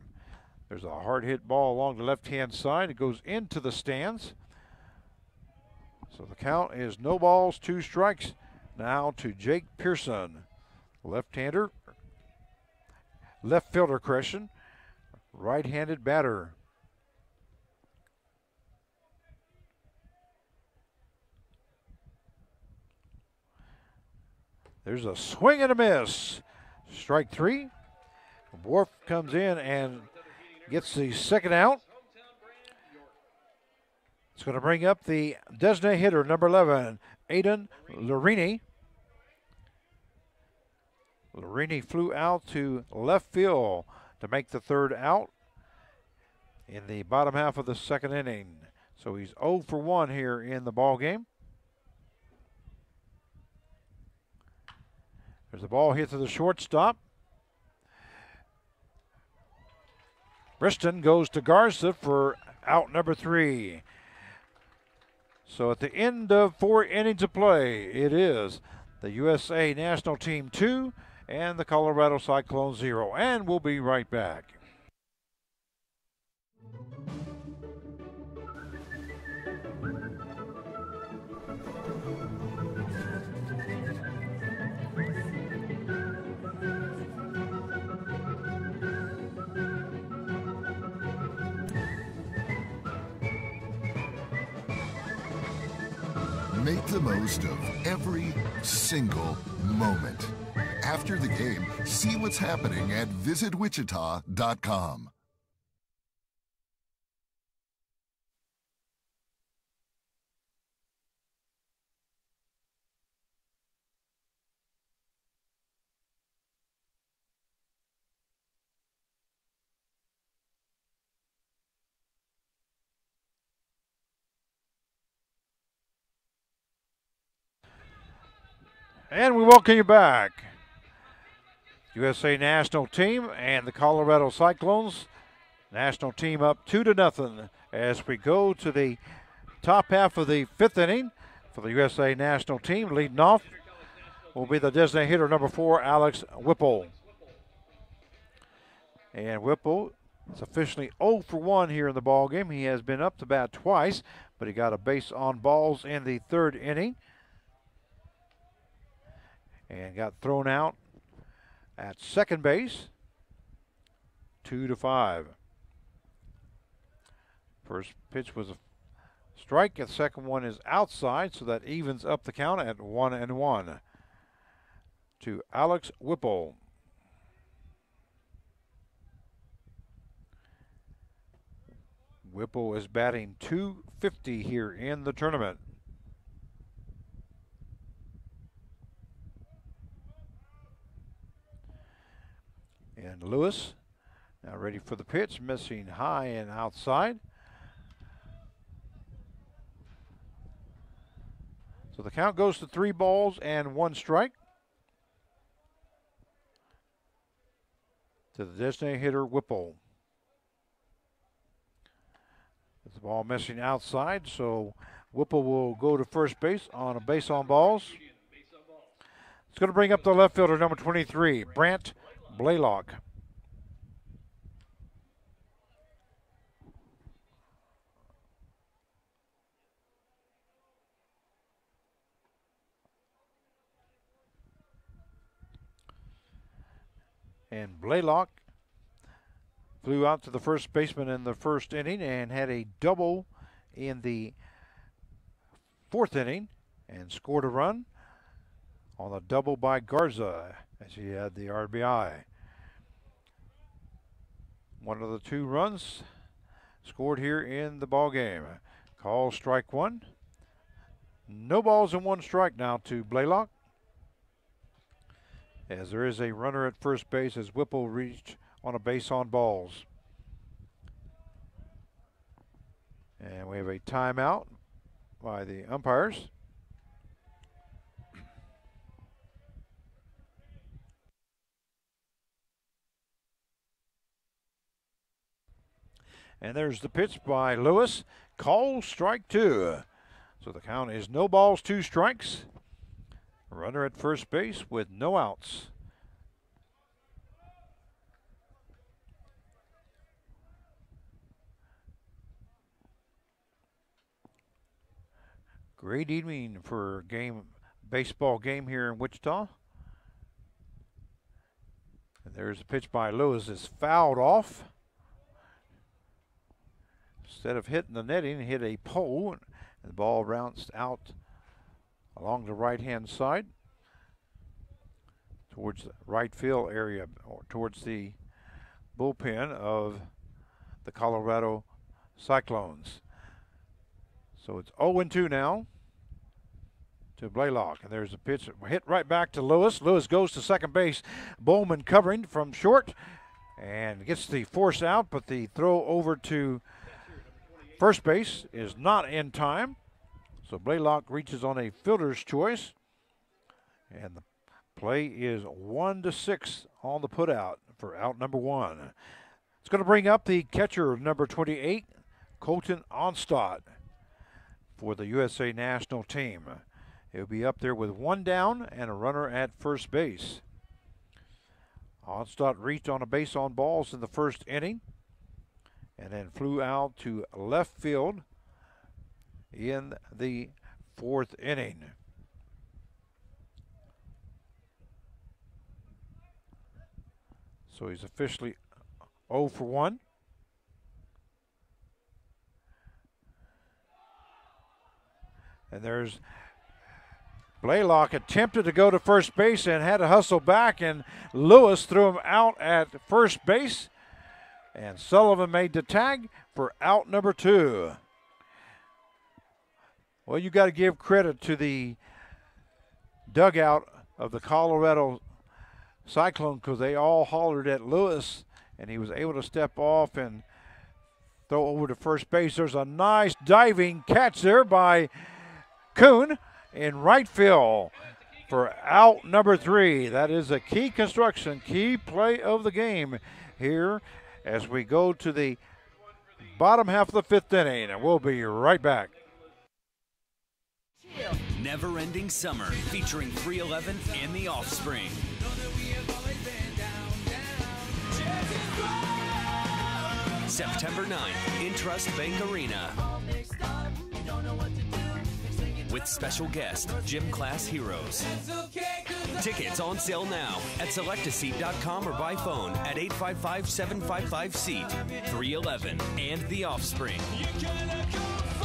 There's a hard hit ball along the left-hand side. It goes into the stands. So the count is no balls, 2 strikes now to Jake Pearson, left-hander. Left fielder correction, right-handed batter. There's a swing and a miss. Strike 3. Worf comes in and gets the second out. It's going to bring up the designated hitter, number 11, Aiden Larini. Larini flew out to left field to make the 3rd out in the bottom half of the 2nd inning. So he's 0 for 1 here in the ball game. There's a ball hit to the shortstop. Briston goes to Garza for out number 3. So at the end of 4 innings of play, it is the USA National Team 2 and the Colorado Cyclones 0. And we'll be right back. Make the most of every single moment. After the game, see what's happening at visitwichita.com. And we welcome you back. USA National Team and the Colorado Cyclones. National team up 2-0 as we go to the top half of the 5th inning for the USA National Team. Leading off will be the designated hitter, number 4, Alex Whipple. And Whipple is officially 0 for 1 here in the ball game. He has been up to bat twice, but he got a base on balls in the 3rd inning and got thrown out at second base, 2-5. First pitch was a strike, and the second one is outside, so that evens up the count at 1-1 to Alex Whipple. Whipple is batting .250 here in the tournament. And Lewis now ready for the pitch, missing high and outside. So the count goes to 3 balls and 1 strike to the designated hitter, Whipple. The ball missing outside, so Whipple will go to first base on a base on balls. It's going to bring up the left fielder, number 23, Brant Blaylock. And Blaylock flew out to the first baseman in the first inning and had a double in the 4th inning and scored a run on a double by Garza as he had the RBI. One of the 2 runs scored here in the ball game. Call strike 1. No balls and 1 strike now to Blaylock, as there is a runner at first base as Whipple reached on a base on balls. And we have a timeout by the umpires. And there's the pitch by Lewis. Call strike 2. So the count is no balls, 2 strikes. Runner at first base with no outs. Great evening for baseball game here in Wichita. And there's a pitch by Lewis. It's fouled off. Instead of hitting the netting, hit a pole, and the ball bounced out along the right-hand side towards the right field area, or towards the bullpen of the Colorado Cyclones. So it's 0-2 now to Blaylock. And there's a pitch hit right back to Lewis. Lewis goes to second base. Bowman covering from short and gets the force out, but the throw over to first base is not in time. So Blaylock reaches on a fielder's choice, and the play is 1-6 on the putout for out number 1. It's going to bring up the catcher, number 28, Colton Onstadt, for the USA national team. He'll be up there with 1 down and a runner at first base. Onstadt reached on a base on balls in the first inning and then flew out to left field in the 4th inning. So he's officially 0 for 1. And there's Blaylock attempted to go to first base and had to hustle back, and Lewis threw him out at first base, and Sullivan made the tag for out number 2. Well, you got to give credit to the dugout of the Colorado Cyclone, because they all hollered at Lewis, and he was able to step off and throw over to first base. There's a nice diving catch there by Kuhn in right field for out number 3. That is a key construction, key play of the game here as we go to the bottom half of the 5th inning, and we'll be right back. Never-ending summer featuring 311 and The Offspring. September 9th in Trust Bank Arena. With special guest Gym Class Heroes. Tickets on sale now at selectaseat.com or by phone at 855-755-SEAT. 311 and The Offspring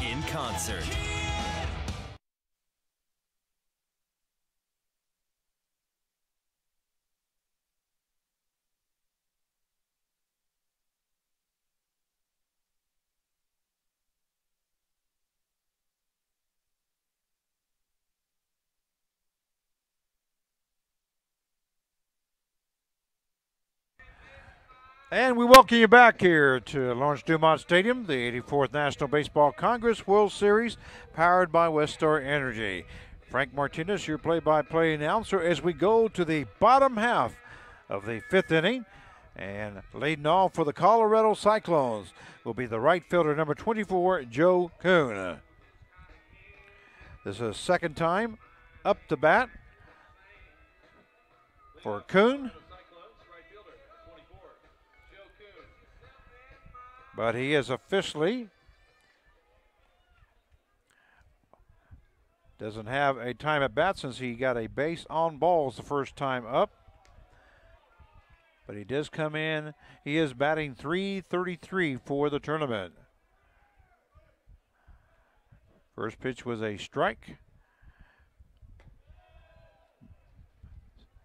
in concert. And we welcome you back here to Lawrence Dumont Stadium, the 84th National Baseball Congress World Series, powered by Westar Energy. Frank Martinez, your play-by-play announcer, as we go to the bottom half of the 5th inning. And leading off for the Colorado Cyclones will be the right fielder, number 24, Joe Kuhn. This is his second time up to bat for Kuhn. But he is officially doesn't have a time at bat since he got a base on balls the first time up. But he does come in. He is batting .333 for the tournament. First pitch was a strike.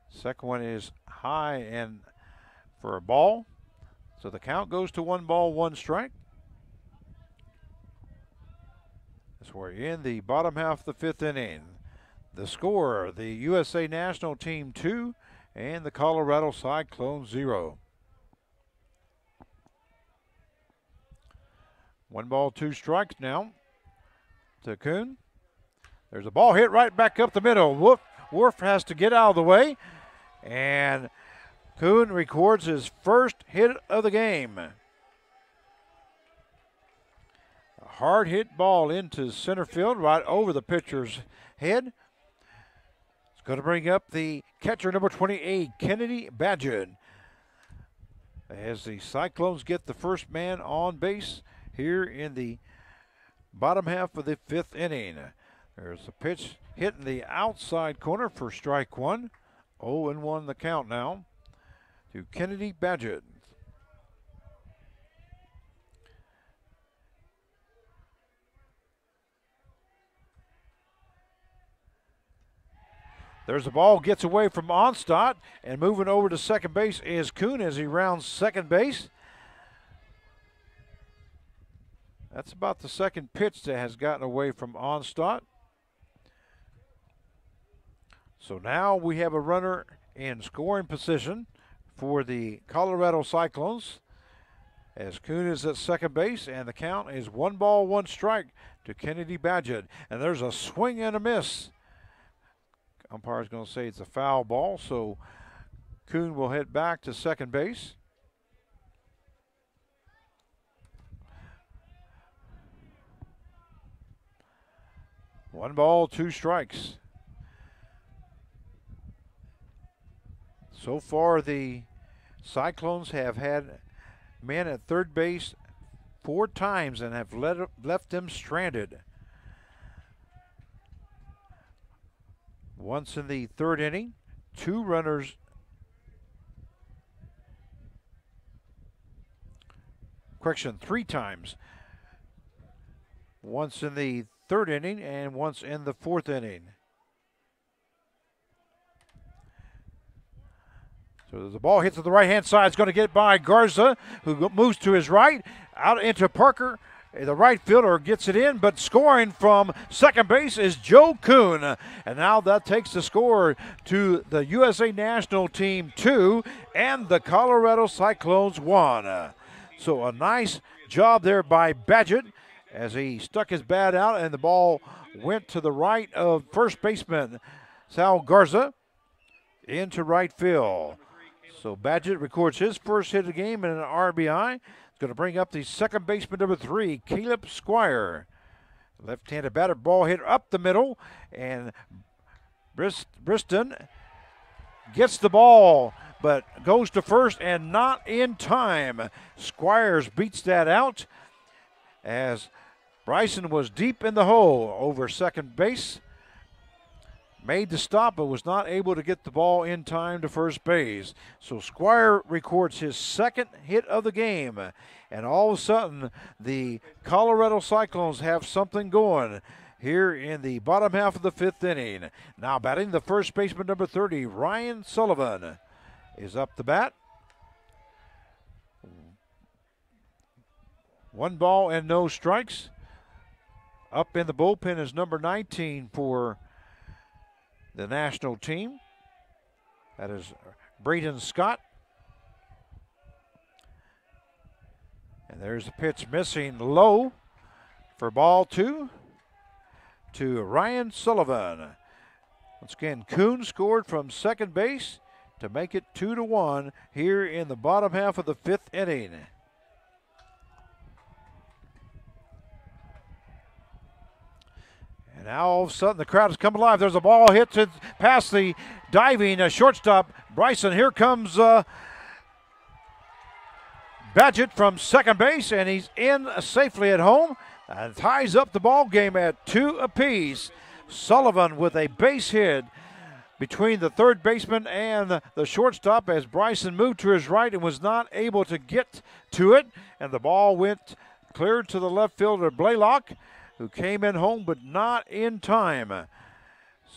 Second one is high and for a ball. So the count goes to 1 ball, 1 strike. As we're in the bottom half of the 5th inning. The score, the USA National Team 2 and the Colorado Cyclones 0. 1 ball, 2 strikes now to Kuhn. There's a ball hit right back up the middle. Wolf has to get out of the way. And Kuhn records his first hit of the game. A hard hit ball into center field right over the pitcher's head. It's going to bring up the catcher, number 28, Kennedy Badgett. As the Cyclones get the first man on base here in the bottom half of the 5th inning. There's a pitch hitting the outside corner for strike 1. 0-1 the count now to Kennedy Badgett. There's the ball, gets away from Onstadt, and moving over to second base is Kuhn as he rounds second base. That's about the second pitch that has gotten away from Onstadt. So now we have a runner in scoring position for the Colorado Cyclones as Kuhn is at second base, and the count is 1 ball, 1 strike to Kennedy Badgett. And there's a swing and a miss. Umpire's going to say it's a foul ball, so Kuhn will head back to second base. One ball, 2 strikes. So far, the Cyclones have had men at third base 4 times and have left them stranded. Once in the 3rd inning, 2 runners. Correction, 3 times. Once in the 3rd inning and once in the 4th inning. So the ball hits to the right-hand side. It's going to get by Garza, who moves to his right, out into Parker. The right fielder gets it in, but scoring from second base is Joe Kuhn. And now that takes the score to the USA National Team 2 and the Colorado Cyclones 1. So a nice job there by Badgett as he stuck his bat out, and the ball went to the right of first baseman Sal Garza into right field. So Badgett records his first hit of the game and an RBI. It's going to bring up the second baseman, number 3, Caleb Squire. Left-handed batter, ball hit up the middle, and Briston gets the ball, but goes to first and not in time. Squires beats that out as Bryson was deep in the hole over second base. Made the stop, but was not able to get the ball in time to first base. So Squire records his second hit of the game. And all of a sudden, the Colorado Cyclones have something going here in the bottom half of the 5th inning. Now batting the first baseman, number 30, Ryan Sullivan, is up the bat. 1 ball and no strikes. Up in the bullpen is number 19 for the national team. That is Braden Scott. And there's the pitch missing low for ball 2 to Ryan Sullivan. Once again, Kuhn scored from second base to make it 2-1 here in the bottom half of the 5th inning. And now all of a sudden the crowd has come alive. There's a ball hit past the diving shortstop Bryson. Here comes Badgett from second base, and he's in safely at home and ties up the ball game at 2 apiece. Sullivan with a base hit between the third baseman and the shortstop as Bryson moved to his right and was not able to get to it, and the ball went clear to the left fielder Blaylock, who came in home but not in time.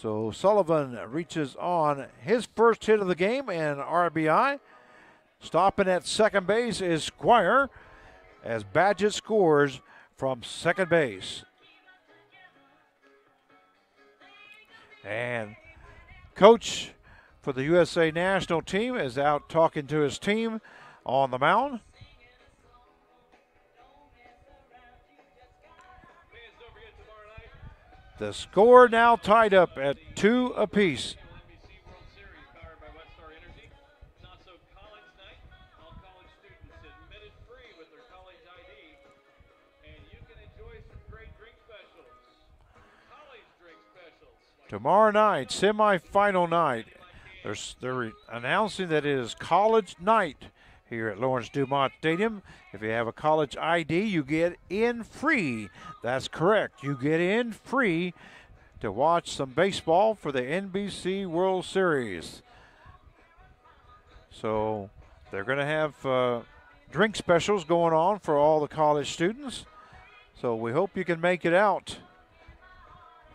So Sullivan reaches on his first hit of the game and RBI. Stopping at second base is Squire as Badgett scores from second base. And coach for the USA national team is out talking to his team on the mound. The score now tied up at 2 apiece. NBC World Series powered by Westar Energy. It's also college night. All college students admitted free with their college ID. And you can enjoy some great drink specials. College drink specials. Tomorrow night, semifinal night, they're announcing that it is college night here at Lawrence Dumont Stadium. If you have a college ID, you get in free. That's correct. You get in free to watch some baseball for the NBC World Series. So they're going to have drink specials going on for all the college students. So we hope you can make it out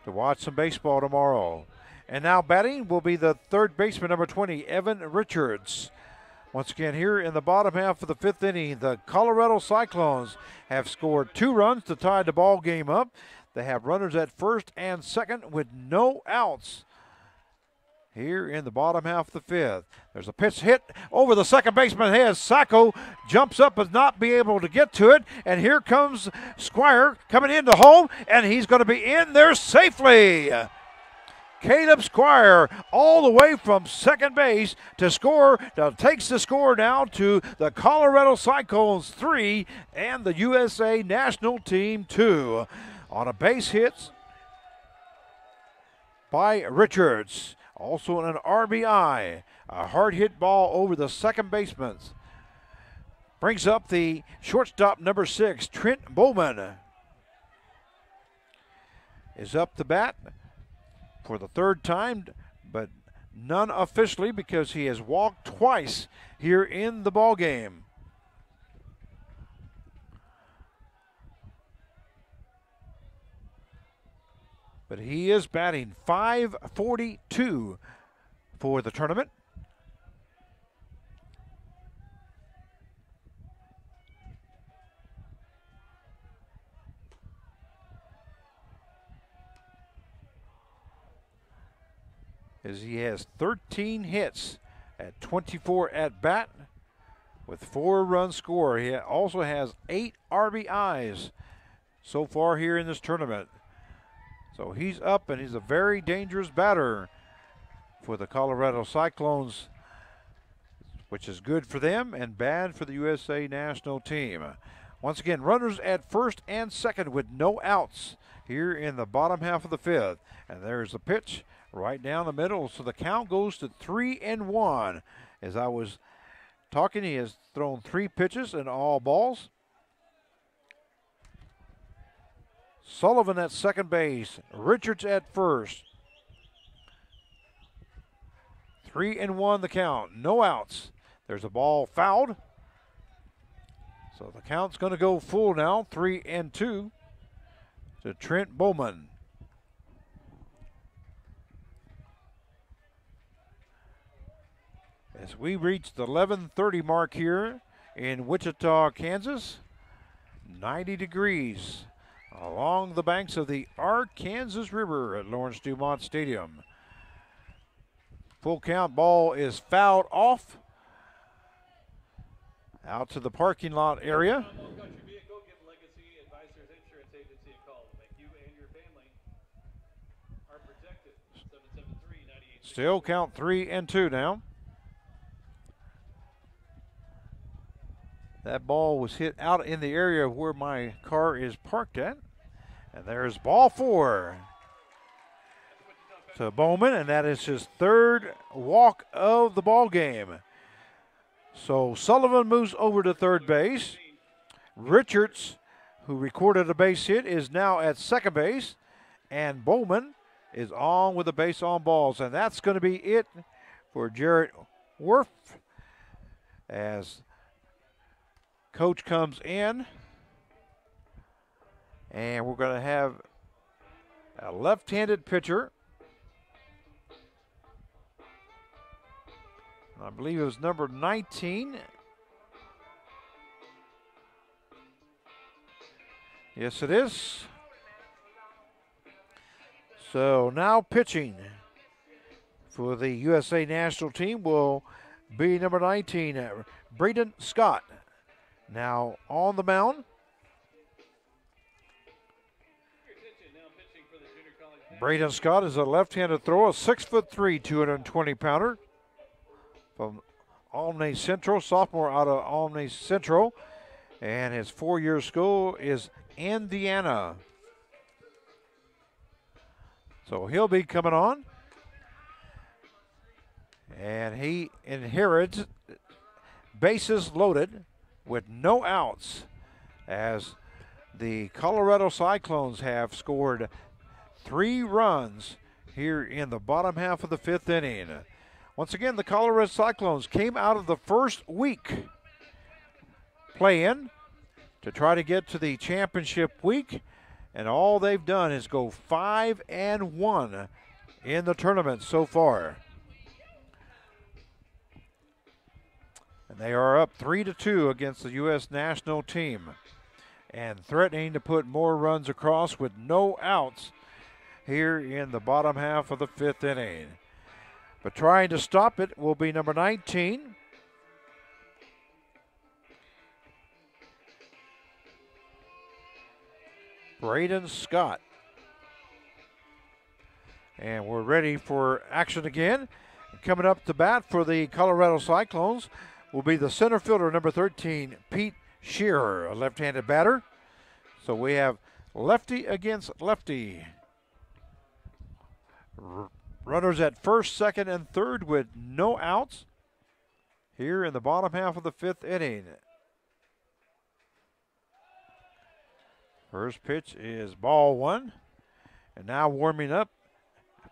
to watch some baseball tomorrow. And now batting will be the third baseman, number 20, Evan Richards. Once again, here in the bottom half of the 5th inning, the Colorado Cyclones have scored 2 runs to tie the ball game up. They have runners at first and second with no outs here in the bottom half of the 5th. There's a pitch hit over the second baseman's head. Sacco jumps up but not be able to get to it. And here comes Squire coming into home, and he's going to be in there safely. Caleb Squire all the way from second base to score. Now takes the score now to the Colorado Cyclones 3 and the USA national team 2. On a base hit by Richards. Also an RBI. A hard hit ball over the second baseman. Brings up the shortstop number 6, Trent Bowman. Is up to bat for the third time, but none officially because he has walked twice here in the ball game. But he is batting .542 for the tournament. As he has 13 hits at 24 at bat with 4 runs scored. He also has 8 RBIs so far here in this tournament. So he's up, and he's a very dangerous batter for the Colorado Cyclones, which is good for them and bad for the USA national team. Once again, runners at first and second with no outs here in the bottom half of the 5th. And there's the pitch right down the middle. So the count goes to 3-1. As I was talking, he has thrown 3 pitches and all balls. Sullivan at second base. Richards at first. 3-1 the count. No outs. There's a ball fouled. So the count's going to go full now. 3-2 to Trent Bowman. As we reach the 11:30 mark here in Wichita, Kansas, 90 degrees along the banks of the Arkansas River at Lawrence Dumont Stadium. Full count, ball is fouled off out to the parking lot area. Still count 3-2 now. That ball was hit out in the area of where my car is parked at. And there's ball 4 to Bowman, and that is his 3rd walk of the ball game. So Sullivan moves over to third base. Richards, who recorded a base hit, is now at second base. And Bowman is on with the base on balls. And that's going to be it for Jarrett Worf as coach comes in. And we're going to have a left-handed pitcher. I believe it was number 19. Yes, it is. So now pitching for the USA national team will be number 19, Braden Scott. Now on the mound. Braden Scott is a left-handed thrower, a 6'3", 220-pounder from Olney Central, sophomore out of Olney Central, and his 4-year school is Indiana. So he'll be coming on, and he inherits bases loaded with no outs as the Colorado Cyclones have scored 3 runs here in the bottom half of the 5th inning. Once again, the Colorado Cyclones came out of the first week play-in to try to get to the championship week, and all they've done is go 5-1 in the tournament so far. And they are up 3-2 against the U.S. national team and threatening to put more runs across with no outs here in the bottom half of the 5th inning. But trying to stop it will be number 19. Braden Scott. And we're ready for action again. Coming up to bat for the Colorado Cyclones will be the center fielder, number 13, Pete Shearer, a left-handed batter. So we have lefty against lefty. Runners at first, second, and third with no outs here in the bottom half of the 5th inning. First pitch is ball 1. And now warming up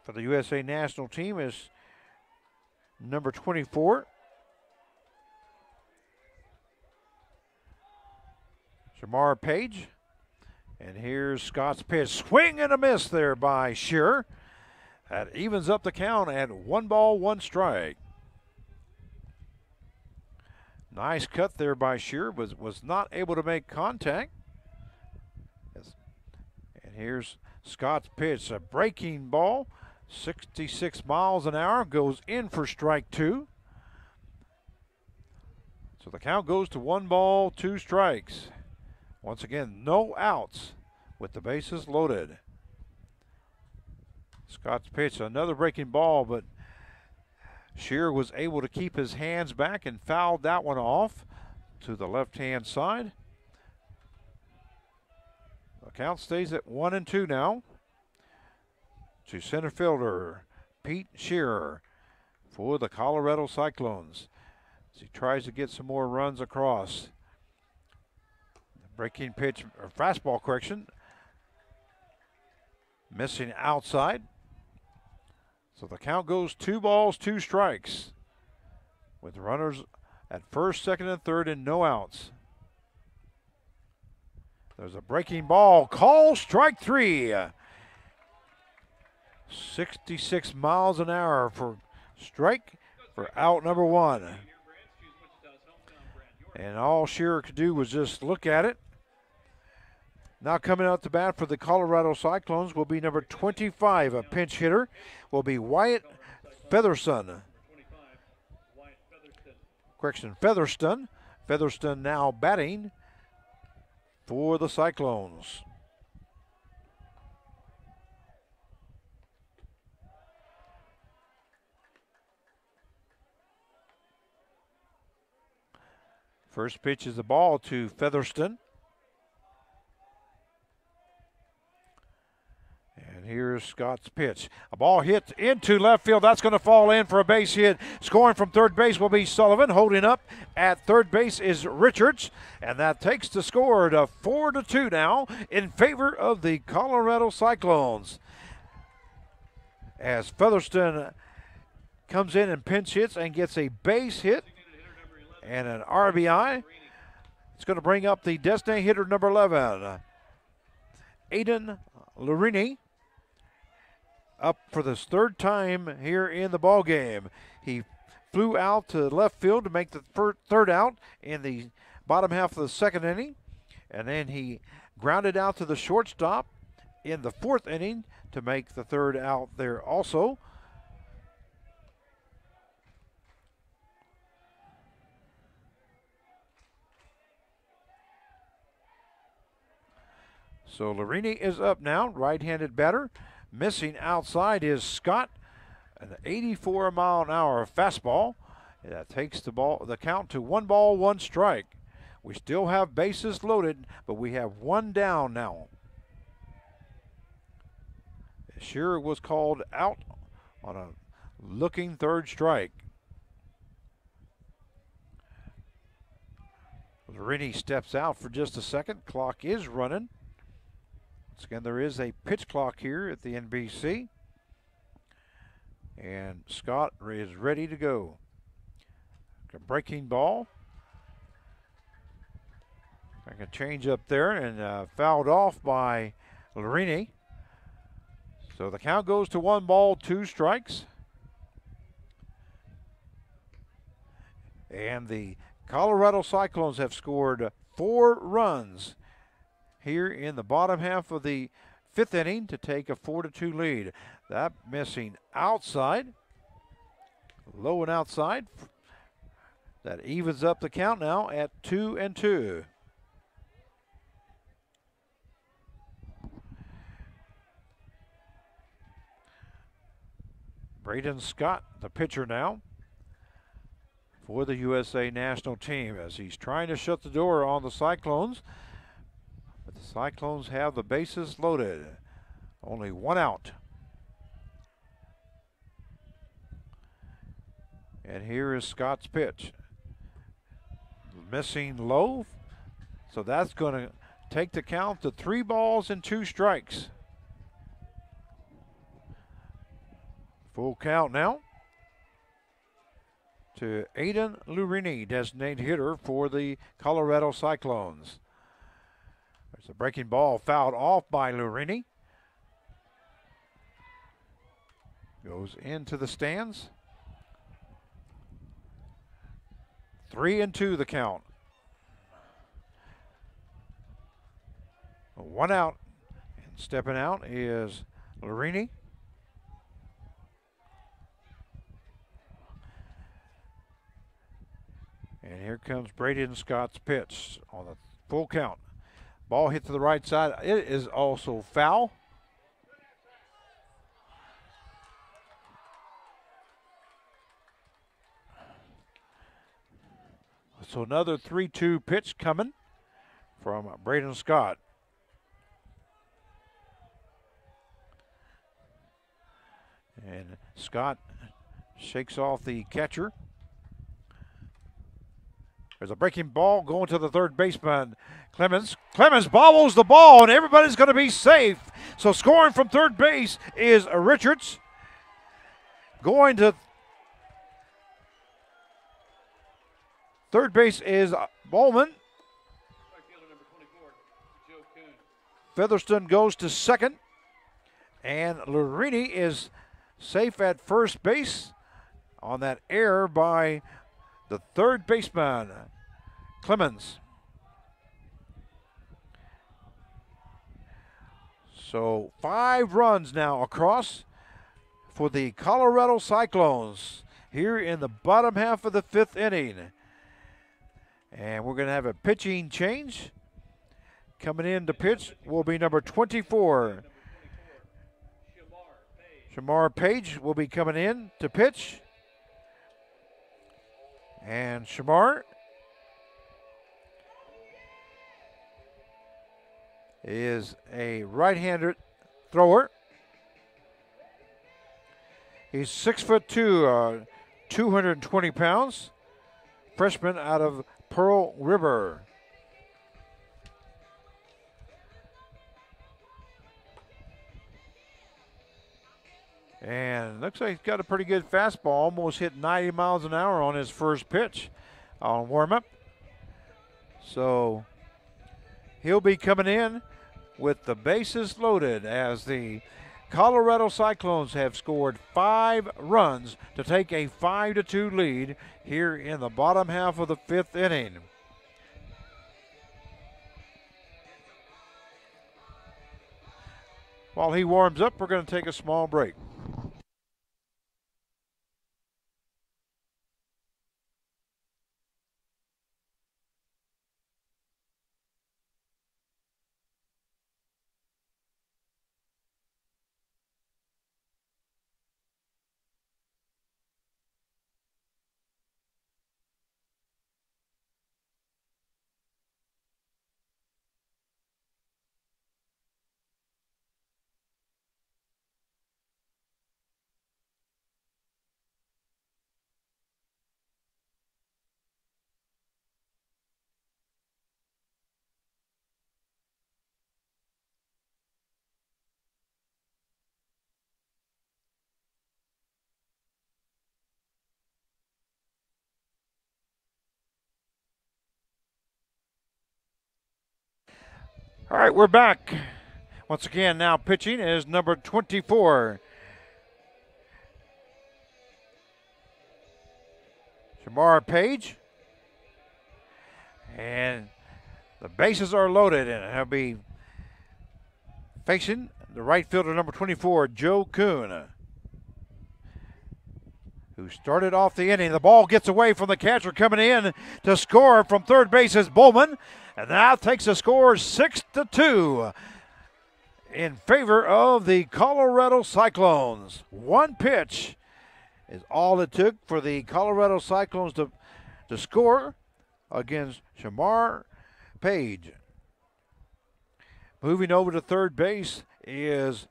for the USA national team is number 24. Shamar Page. And here's Scott's pitch. Swing and a miss there by Shearer. That evens up the count at 1-1 Nice cut there by Shearer, was not able to make contact. And here's Scott's pitch, a breaking ball, 66 miles an hour, goes in for strike 2. So the count goes to 1-2. Once again, no outs with the bases loaded. Scott's pitch, another breaking ball, but Shearer was able to keep his hands back and fouled that one off to the left-hand side. The count stays at 1-2 now. To center fielder Pete Shearer for the Colorado Cyclones as he tries to get some more runs across. Breaking pitch, or fastball correction, missing outside. So the count goes 2-2 with runners at first, second, and third and no outs. There's a breaking ball, call strike 3. 66 miles an hour for strike for out number 1. And all Shearer could do was just look at it. Now coming out to bat for the Colorado Cyclones will be number 25, a pinch hitter, will be Wyatt Featherston. Featherston. Featherston now batting for the Cyclones. First pitch is the ball to Featherston. And here's Scott's pitch. A ball hit into left field. That's going to fall in for a base hit. Scoring from third base will be Sullivan. Holding up at third base is Richards. And that takes the score to 4-2 now in favor of the Colorado Cyclones. As Featherston comes in and pinch hits and gets a base hit and an RBI. It's going to bring up the designated hitter number 11, Aiden Lurini, up for this third time here in the ball game. He flew out to left field to make the third out in the bottom half of the second inning, and then he grounded out to the shortstop in the fourth inning to make the third out there also. So Larini is up now, right-handed batter. Missing outside is Scott, an 84-mile-an-hour fastball. That takes the count to 1 ball, 1 strike. We still have bases loaded, but we have 1 down now. Shearer was called out on a looking third strike. Larini steps out for just a second. Clock is running. Again, there is a pitch clock here at the NBC. And Scott is ready to go. A breaking ball. Like a change up there and fouled off by Larini. So the count goes to 1 ball, 2 strikes. And the Colorado Cyclones have scored 4 runs here in the bottom half of the 5th inning to take a 4-2 lead. That missing outside, low and outside. That evens up the count now at 2-2. Braden Scott, the pitcher now for the USA national team, as he's trying to shut the door on the Cyclones. But the Cyclones have the bases loaded. Only 1 out. And here is Scott's pitch. Missing low. So that's going to take the count to 3 balls and 2 strikes. Full count now to Aiden Lurini, designated hitter for the Colorado Cyclones. There's a breaking ball fouled off by Lurini. Goes into the stands. 3-2 the count. 1 out. And stepping out is Lurini. And here comes Braden Scott's pitch on the full count. Ball hit to the right side. It is also foul. So another 3-2 pitch coming from Braden Scott. And Scott shakes off the catcher. There's a breaking ball going to the third baseman, Clemens. Clemens bobbles the ball, and everybody's going to be safe. So scoring from third base is Richards. Going to third base is Bowman. Featherston goes to second. And Lurini is safe at first base on that error by the third baseman, Clemens. So 5 runs now across for the Colorado Cyclones here in the bottom half of the 5th inning. And we're going to have a pitching change. Coming in to pitch will be number 24. Shamar Page will be coming in to pitch. And Shamar is a right-handed thrower. He's 6'2", 220 pounds. Freshman out of Pearl River. And looks like he's got a pretty good fastball. Almost hit 90 miles an hour on his first pitch on warm-up. So he'll be coming in with the bases loaded as the Colorado Cyclones have scored 5 runs to take a 5-2 lead here in the bottom half of the 5th inning. While he warms up, we're going to take a small break. All right, we're back. Once again, now pitching is number 24. Shamar Page. And the bases are loaded, and he'll be facing the right fielder, number 24, Joe Kuhn, who started off the inning. The ball gets away from the catcher. Coming in to score from third base is Bowman, and now takes the score 6-2 in favor of the Colorado Cyclones. One pitch is all it took for the Colorado Cyclones to score against Shamar Page. Moving over to third base is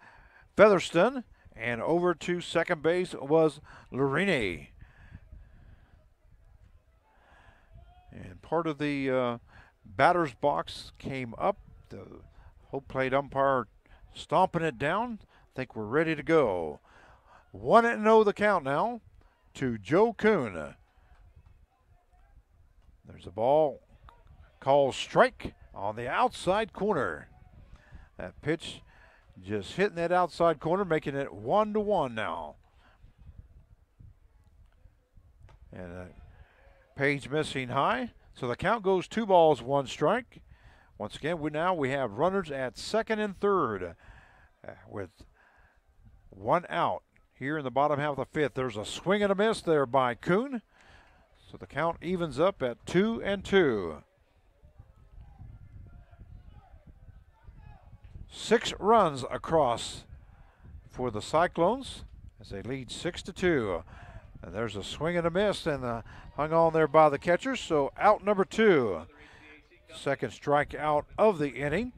Featherston, and over to second base was Lurini. And part of the batter's box came up. The home plate umpire stomping it down. I think we're ready to go. 1-0 the count now to Joe Kuhn. There's a ball called strike on the outside corner. That pitch just hitting that outside corner, making it 1-1 now. And Page missing high. So the count goes 2 balls, 1 strike. Once again, we have runners at second and third with 1 out here in the bottom half of the 5th. There's a swing and a miss there by Kuhn. So the count evens up at 2-2. 6 runs across for the Cyclones as they lead 6-2. And there's a swing and a miss, and hung on there by the catchers. So out number 2. Second strikeout of the inning.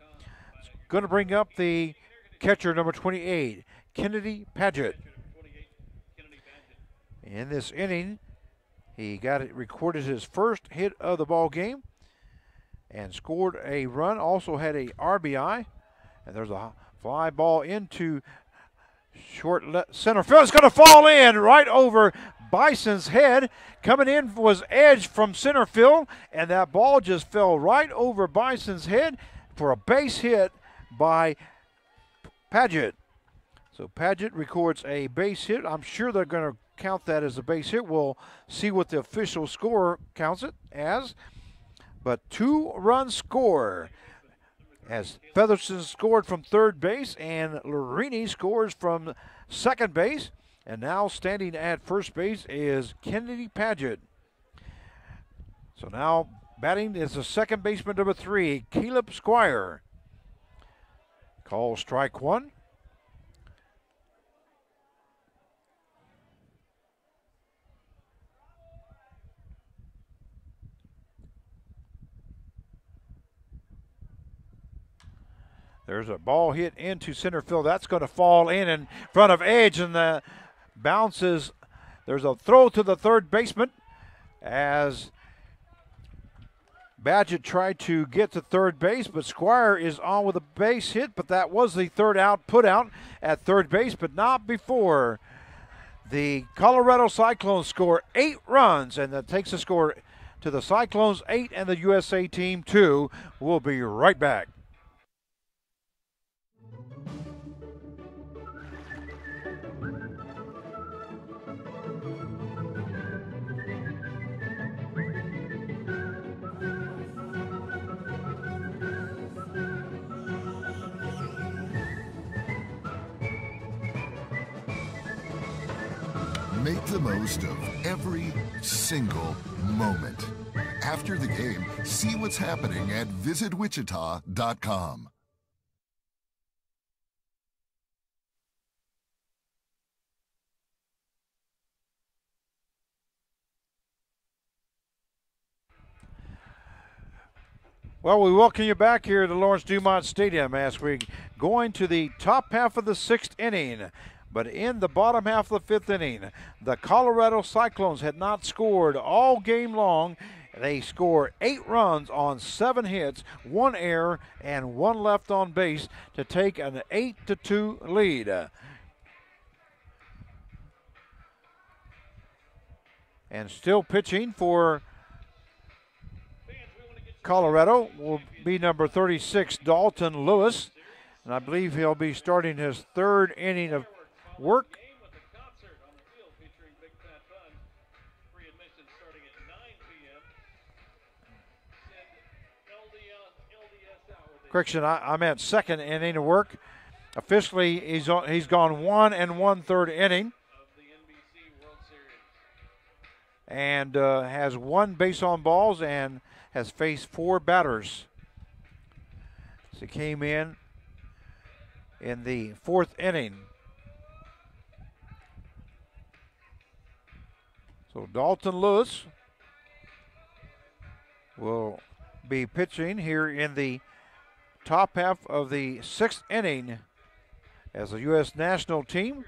It's going to bring up the catcher, number 28, Kennedy Paget. In this inning, he recorded his first hit of the ball game and scored a run. Also had a RBI. And there's a fly ball into short center field. It's going to fall in right over Bison's head. Coming in was Edge from center field, and that ball just fell right over Bison's head for a base hit by Paget. So Paget records a base hit. I'm sure they're going to count that as a base hit. We'll see what the official score counts it as. But 2-run score as Featherston scored from third base and Lurini scores from second base. And now standing at first base is Kennedy Paget. So now batting is the second baseman, number 3, Caleb Squire. Call strike 1. There's a ball hit into center field. That's going to fall in front of Edge, and the bounces. There's a throw to the third baseman as Badgett tried to get to third base, but Squire is on with a base hit, but that was the third out, put out at third base, but not before the Colorado Cyclones score 8 runs, and that takes the score to the Cyclones 8 and the USA team 2. We'll be right back. Make the most of every single moment. After the game, see what's happening at visitwichita.com. Well, we welcome you back here to Lawrence Dumont Stadium as we go into the top half of the 6th inning. But in the bottom half of the 5th inning, the Colorado Cyclones had not scored all game long. They score 8 runs on 7 hits, 1 error, and 1 left on base to take an 8-2 lead. And still pitching for Colorado will be number 36, Dalton Lewis. And I believe he'll be starting his 3rd inning of work. Correction, I meant 2nd inning of work. Officially, he's gone 1 1/3 inning, and has 1 base on balls and has faced 4 batters. So he came in the 4th inning. So Dalton Lewis will be pitching here in the top half of the 6th inning as the U.S. national team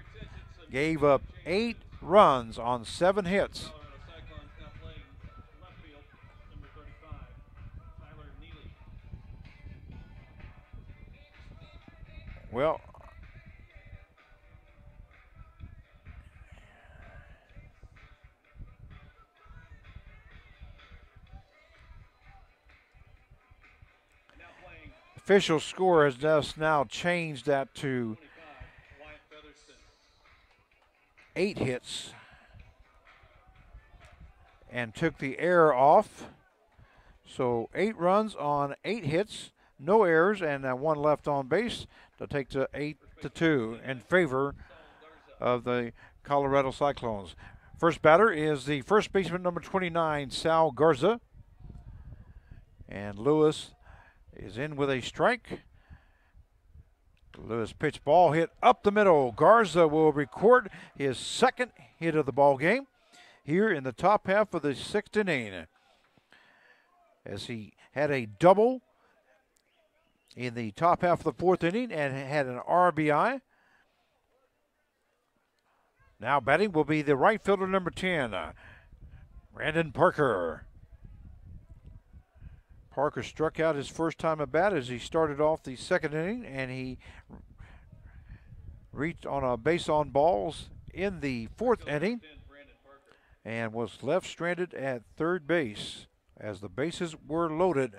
gave up 8 runs on 7 hits. Well, official score has just now changed that to 8 hits and took the error off. So 8 runs on 8 hits, no errors, and 1 left on base to take to 8-2 in favor of the Colorado Cyclones. First batter is the first baseman, number 29, Sal Garza. And Lewis is in with a strike. Lewis pitch ball hit up the middle. Garza will record his 2nd hit of the ball game here in the top half of the 6th inning, as he had a double in the top half of the 4th inning and had an RBI. Now batting will be the right fielder, number 10, Brandon Parker. Parker struck out his first time at bat as he started off the 2nd inning, and he reached on a base on balls in the 4th inning and was left stranded at third base as the bases were loaded.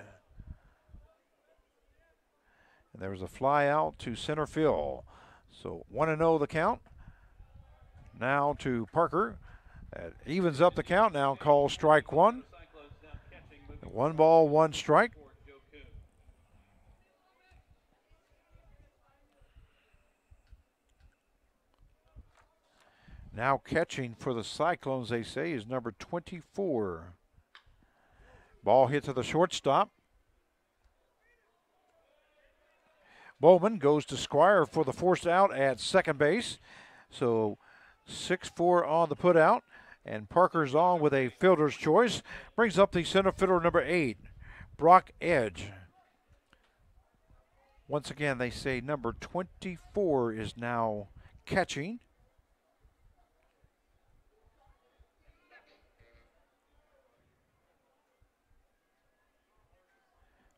And there was a fly out to center field. So 1-0 the count. Now to Parker. That evens up the count. Now call strike 1. 1 ball, 1 strike. Now catching for the Cyclones, they say, is number 24. Ball hit to the shortstop. Bowman goes to Squire for the forced out at second base. So 6-4 on the put out. And Parker's on with a fielder's choice. Brings up the center fielder, number 8, Brock Edge. Once again, they say number 24 is now catching.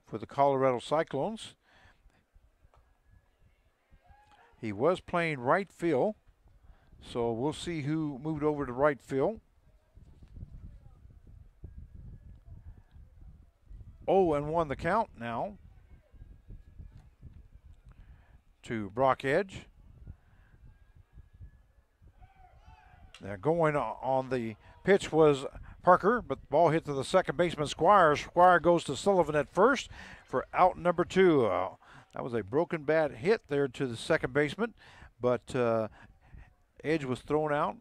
For the Colorado Cyclones. He was playing right field, so we'll see who moved over to right field. 0-1 the count now to Brock Edge. Now going on the pitch was Parker, but the ball hit to the second baseman Squire. Squire goes to Sullivan at first for out number 2. That was a broken bat hit there to the second baseman, but Edge was thrown out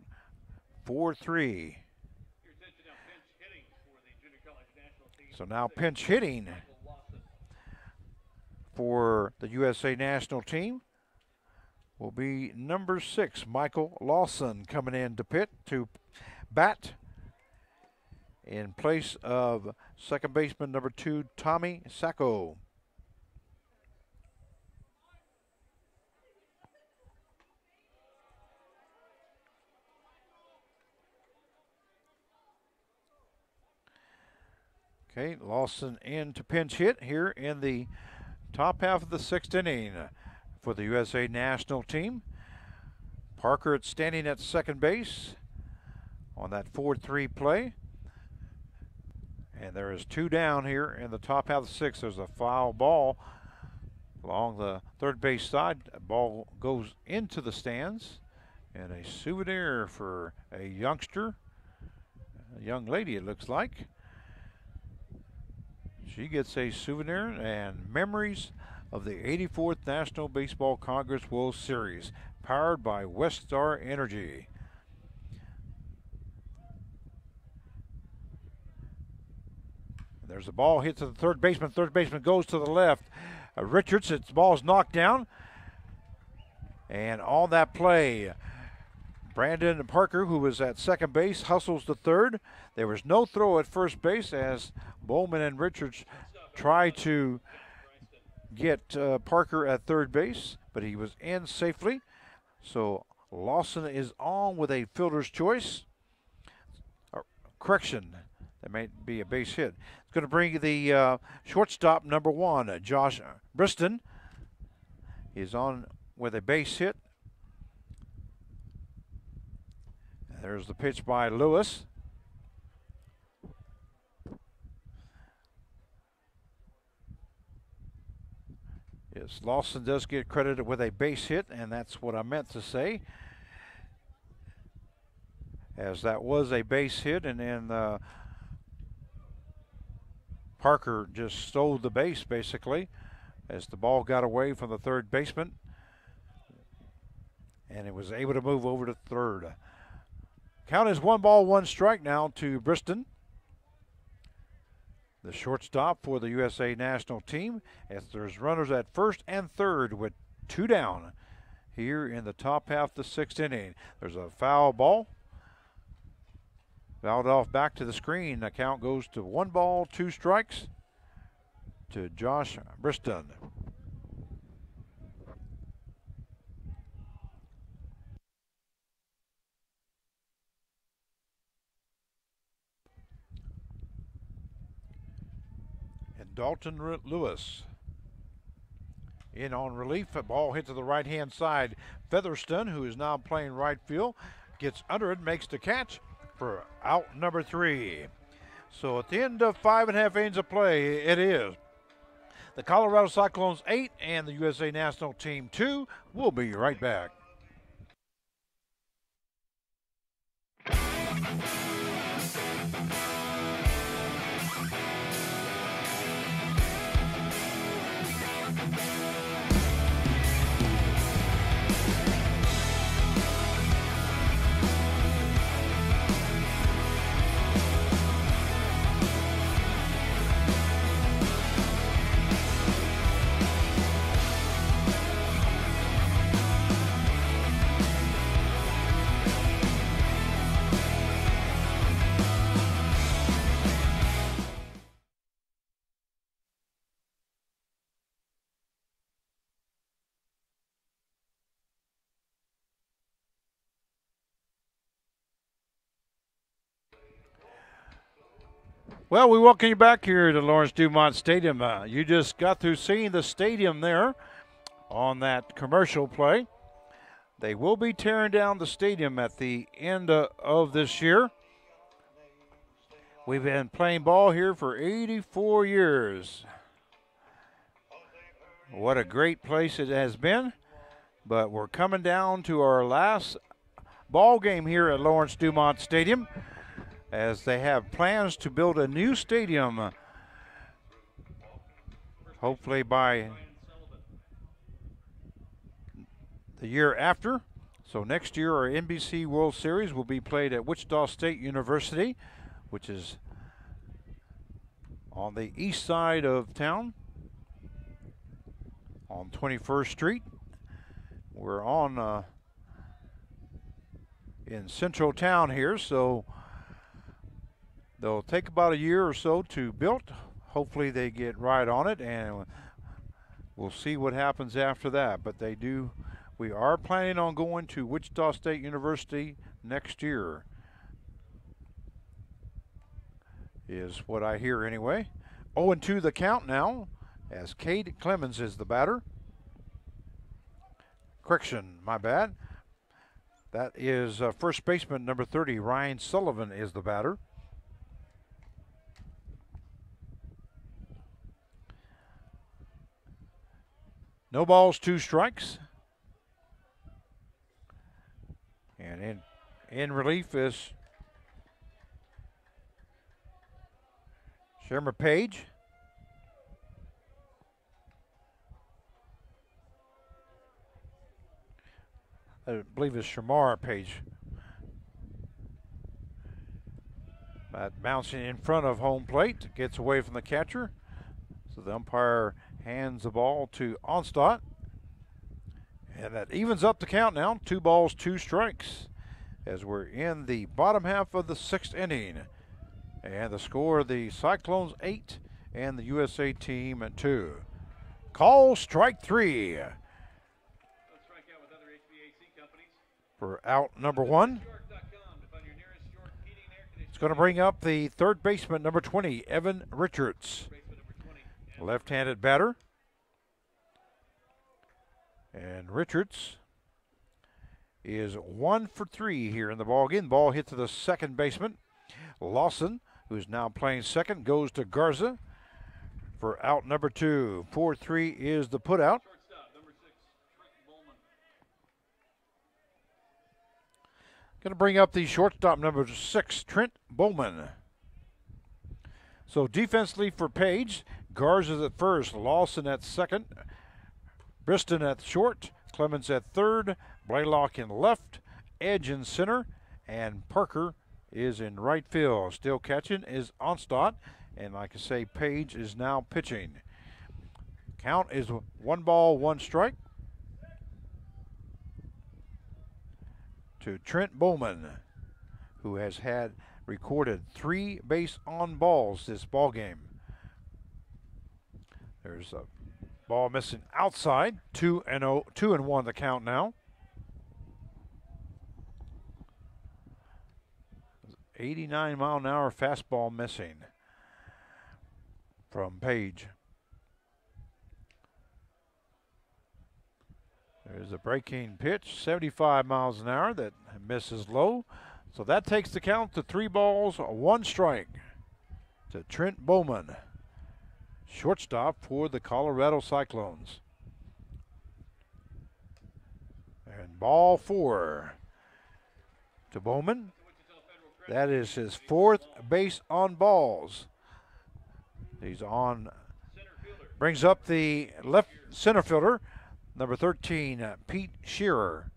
4-3. So now pinch hitting for the USA national team will be number 6, Michael Lawson, coming in to bat in place of second baseman number 2, Tommy Sacco. Okay, Lawson in to pinch hit here in the top half of the 6th inning for the USA national team. Parker standing at second base on that 4-3 play. And there is 2 down here in the top half of the 6th. There's a foul ball along the third base side. The ball goes into the stands. And a souvenir for a youngster, a young lady it looks like. She gets a souvenir and memories of the 84th National Baseball Congress World Series, powered by Westar Energy. There's a ball hit to the third baseman. Third baseman goes to the left. Richards, its ball's knocked down. And on that play, Brandon Parker, who was at second base, hustles to third. There was no throw at first base as Bowman and Richards try to get Parker at third base, but he was in safely. So Lawson is on with a fielder's choice. Correction, that might be a base hit. It's going to bring the shortstop, number 1, Josh Briston. He's on with a base hit. There's the pitch by Lewis. Yes, Lawson does get credited with a base hit, and that's what I meant to say, as that was a base hit, and then Parker just stole the base, basically, as the ball got away from the third baseman, and it was able to move over to third. Count is 1 ball, 1 strike now to Briston, the shortstop for the USA national team, as there's runners at first and third with 2 down here in the top half of the 6th inning. There's a foul ball. Fouled off back to the screen. The count goes to 1 ball, 2 strikes to Josh Briston. Dalton Lewis in on relief. A ball hit to the right-hand side. Featherston, who is now playing right field, gets under it, makes the catch for out number 3. So at the end of 5.5 innings of play, it is the Colorado Cyclones 8 and the USA national team 2. We'll be right back. Well, we welcome you back here to Lawrence Dumont Stadium. You just got through seeing the stadium there on that commercial play. They will be tearing down the stadium at the end of this year. We've been playing ball here for 84 years. What a great place it has been. But we're coming down to our last ball game here at Lawrence Dumont Stadium, as they have plans to build a new stadium, hopefully by the year after. So next year our NBC World Series will be played at Wichita State University, which is on the east side of town on 21st Street. We're on in central town here, so they'll take about a year or so to build. Hopefully they get right on it, and we'll see what happens after that. But we are planning on going to Wichita State University next year, is what I hear anyway. 0-2 the count now, as Cade Clemens is the batter. Correction, my bad. That is first baseman number 30, Ryan Sullivan, is the batter. No balls, 2 strikes. And in relief is Shermer Page. I believe it's Shamar Page. That bouncing in front of home plate, gets away from the catcher. So the umpire hands the ball to Onstadt. And that evens up the count now. 2 balls, 2 strikes, as we're in the bottom half of the 6th inning. And the score, the Cyclones 8 and the USA team at 2. Call strike 3. For out number 1. It's going to bring up the third baseman, number 20, Evan Richards. Left-handed batter. And Richards is 1 for 3 here in the ball game. Ball hit to the second baseman. Lawson, who's now playing second, goes to Garza for out number 2. 4-3 is the putout. Going to bring up the shortstop, number 6, Trent Bowman. So defensively for Page, Garza's at first, Lawson at second, Briston at short, Clemens at third, Blaylock in left, Edge in center, and Parker is in right field. Still catching is Onstadt, and like I say, Page is now pitching. Count is 1 ball, 1 strike to Trent Bowman, who has had recorded 3 base on balls this ball game. There's a ball missing outside. 2-1 the count now. 89-mile-an-hour fastball missing from Page. There's a breaking pitch, 75 miles an hour, that misses low. So that takes the count to 3 balls, 1 strike to Trent Bowman, shortstop for the Colorado Cyclones. And ball 4 to Bowman. That is his 4th base on balls. He's on, brings up the left center fielder, number 13, Pete Shearer.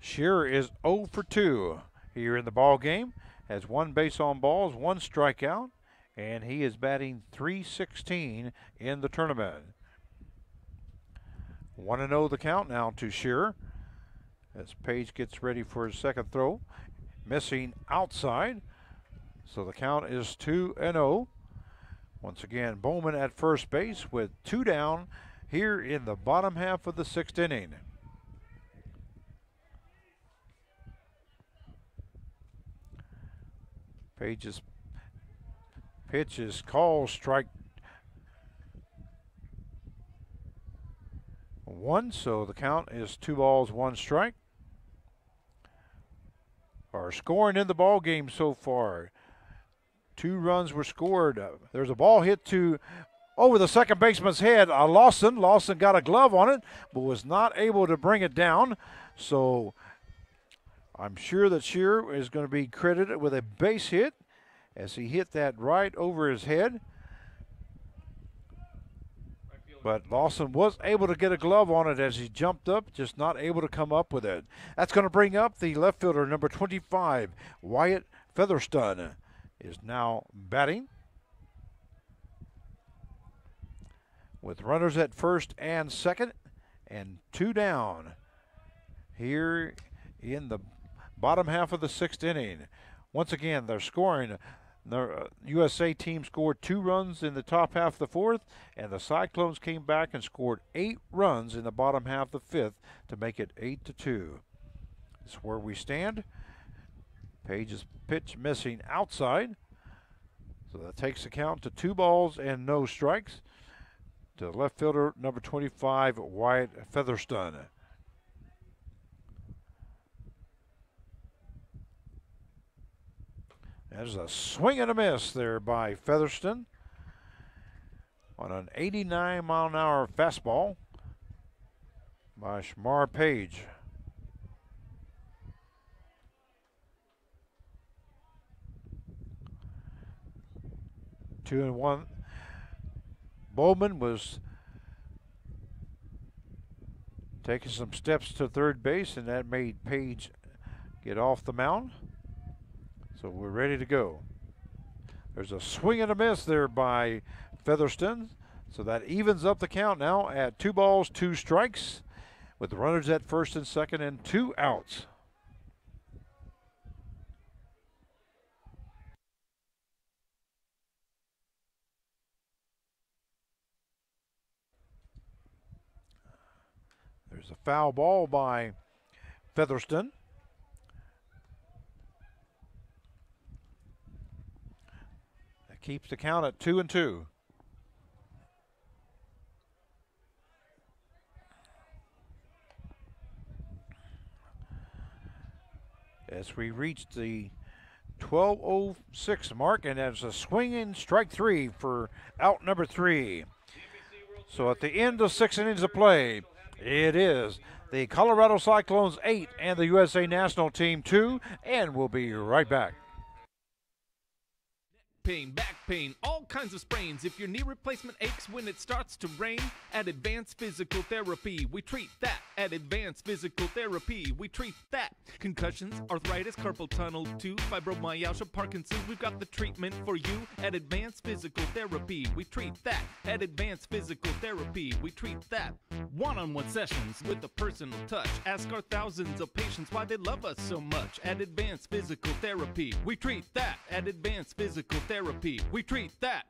Shearer is 0 for 2 here in the ball game. Has 1 base on balls, 1 strikeout, and he is batting .316 in the tournament. 1-0 the count now to Shearer as Page gets ready for his second throw. Missing outside, so the count is 2-0. Once again, Bowman at first base with 2 down, here in the bottom half of the 6th inning. Page's pitch is called strike one, so the count is 2 balls, 1 strike. Our scoring in the ball game so far: 2 runs were scored. There's a ball hit to over the second baseman's head. Lawson got a glove on it, but was not able to bring it down. So I'm sure that Shearer is going to be credited with a base hit as he hit that right over his head. But Lawson was able to get a glove on it as he jumped up, just not able to come up with it. That's going to bring up the left fielder, number 25, Wyatt Featherstone, is now batting. With runners at first and second and 2 down here in the bottom half of the 6th inning. Once again, they're scoring. The USA team scored 2 runs in the top half of the 4th, and the Cyclones came back and scored 8 runs in the bottom half of the 5th to make it 8-2. That's where we stand. Page's pitch missing outside, so that takes the count to 2 balls and no strikes to left fielder number 25, Wyatt Featherstone. There's a swing and a miss there by Featherstone on an 89-mile-an-hour fastball by Shamar Page. Two and one. Bowman was taking some steps to third base, and that made Page get off the mound. So we're ready to go. There's a swing and a miss there by Featherstone. So that evens up the count now at 2 balls, 2 strikes, with runners at first and second and 2 outs. There's a foul ball by Featherstone. That keeps the count at 2-2. As we reach the 12:06 mark, and that's a swinging strike 3 for out number 3. So at the end of 6 innings of play, it is the Colorado Cyclones 8 and the USA National Team 2, and we'll be right back. Pain, back pain, all kinds of sprains. If your knee replacement aches when it starts to rain, at Advanced Physical Therapy, we treat that. At Advanced Physical Therapy, we treat that. Concussions, arthritis, carpal tunnel, tooth, fibromyalgia, Parkinson's, we've got the treatment for you. At Advanced Physical Therapy, we treat that. At Advanced Physical Therapy, we treat that. One-on-one sessions with a personal touch. Ask our thousands of patients why they love us so much. At Advanced Physical Therapy, we treat that. At Advanced Physical Therapy, we treat that.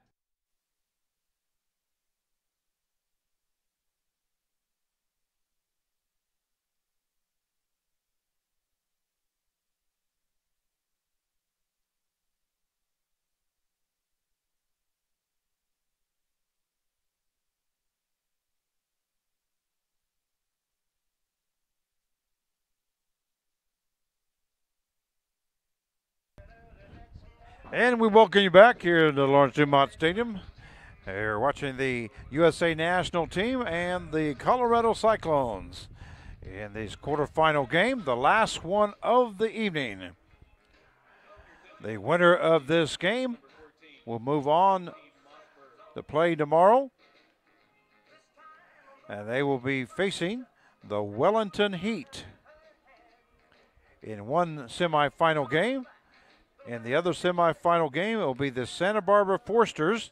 And we welcome you back here at the Lawrence Dumont Stadium. You're watching the USA National Team and the Colorado Cyclones in this quarterfinal game, the last one of the evening. The winner of this game will move on to play tomorrow, and they will be facing the Wellington Heat in one semifinal game. In the other semifinal game, it will be the Santa Barbara Forsters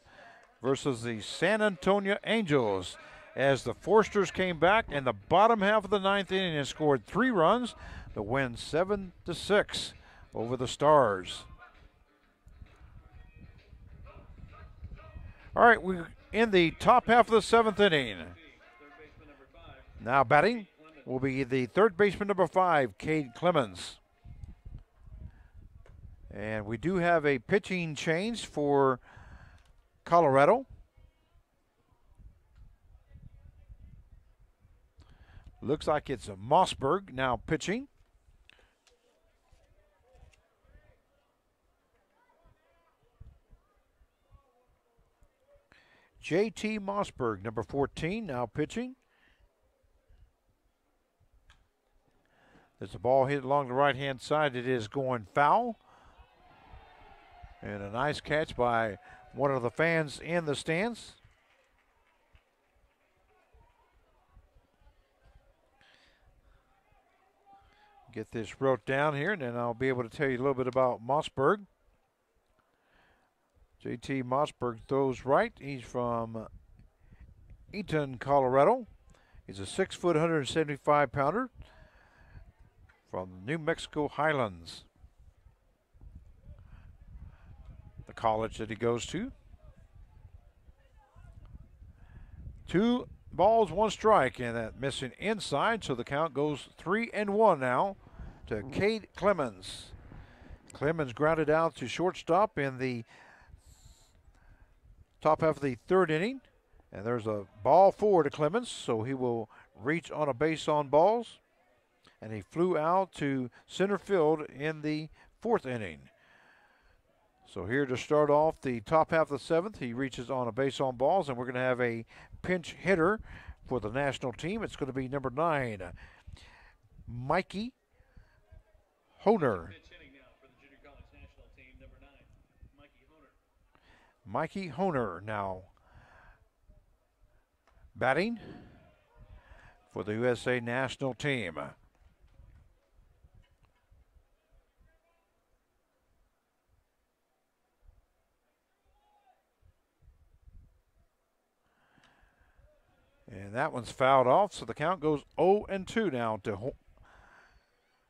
versus the San Antonio Angels, as the Forsters came back in the bottom half of the 9th inning and scored 3 runs to win 7-6 over the Stars. All right, we're in the top half of the 7th inning. Now batting will be the third baseman, number 5, Cade Clemens. And we do have a pitching change for Colorado. Looks like it's Mossberg now pitching. JT Mossberg, number 14, now pitching. There's a ball hit along the right-hand side. It is going foul. And a nice catch by one of the fans in the stands. Get this wrote down here, and then I'll be able to tell you a little bit about Mossberg. JT Mossberg throws right. He's from Eaton, Colorado. He's a 6 foot, 175 pounder from New Mexico Highlands, the college that he goes to. 2 balls, 1 strike, and that missing inside, so the count goes 3-1 now to Cade Clemens. Clemens grounded out to shortstop in the top half of the 3rd inning, and there's a ball forward to Clemens, so he will reach on a base on balls, and he flew out to center field in the 4th inning. So here to start off the top half of the 7th, he reaches on a base on balls, and we're going to have a pinch hitter for the national team. It's going to be number 9, Mikey Honer. Pinch hitting now for the junior college national team, number 9, Mikey Honer. Mikey Honer now batting for the USA national team. And that one's fouled off, so the count goes 0-2 now to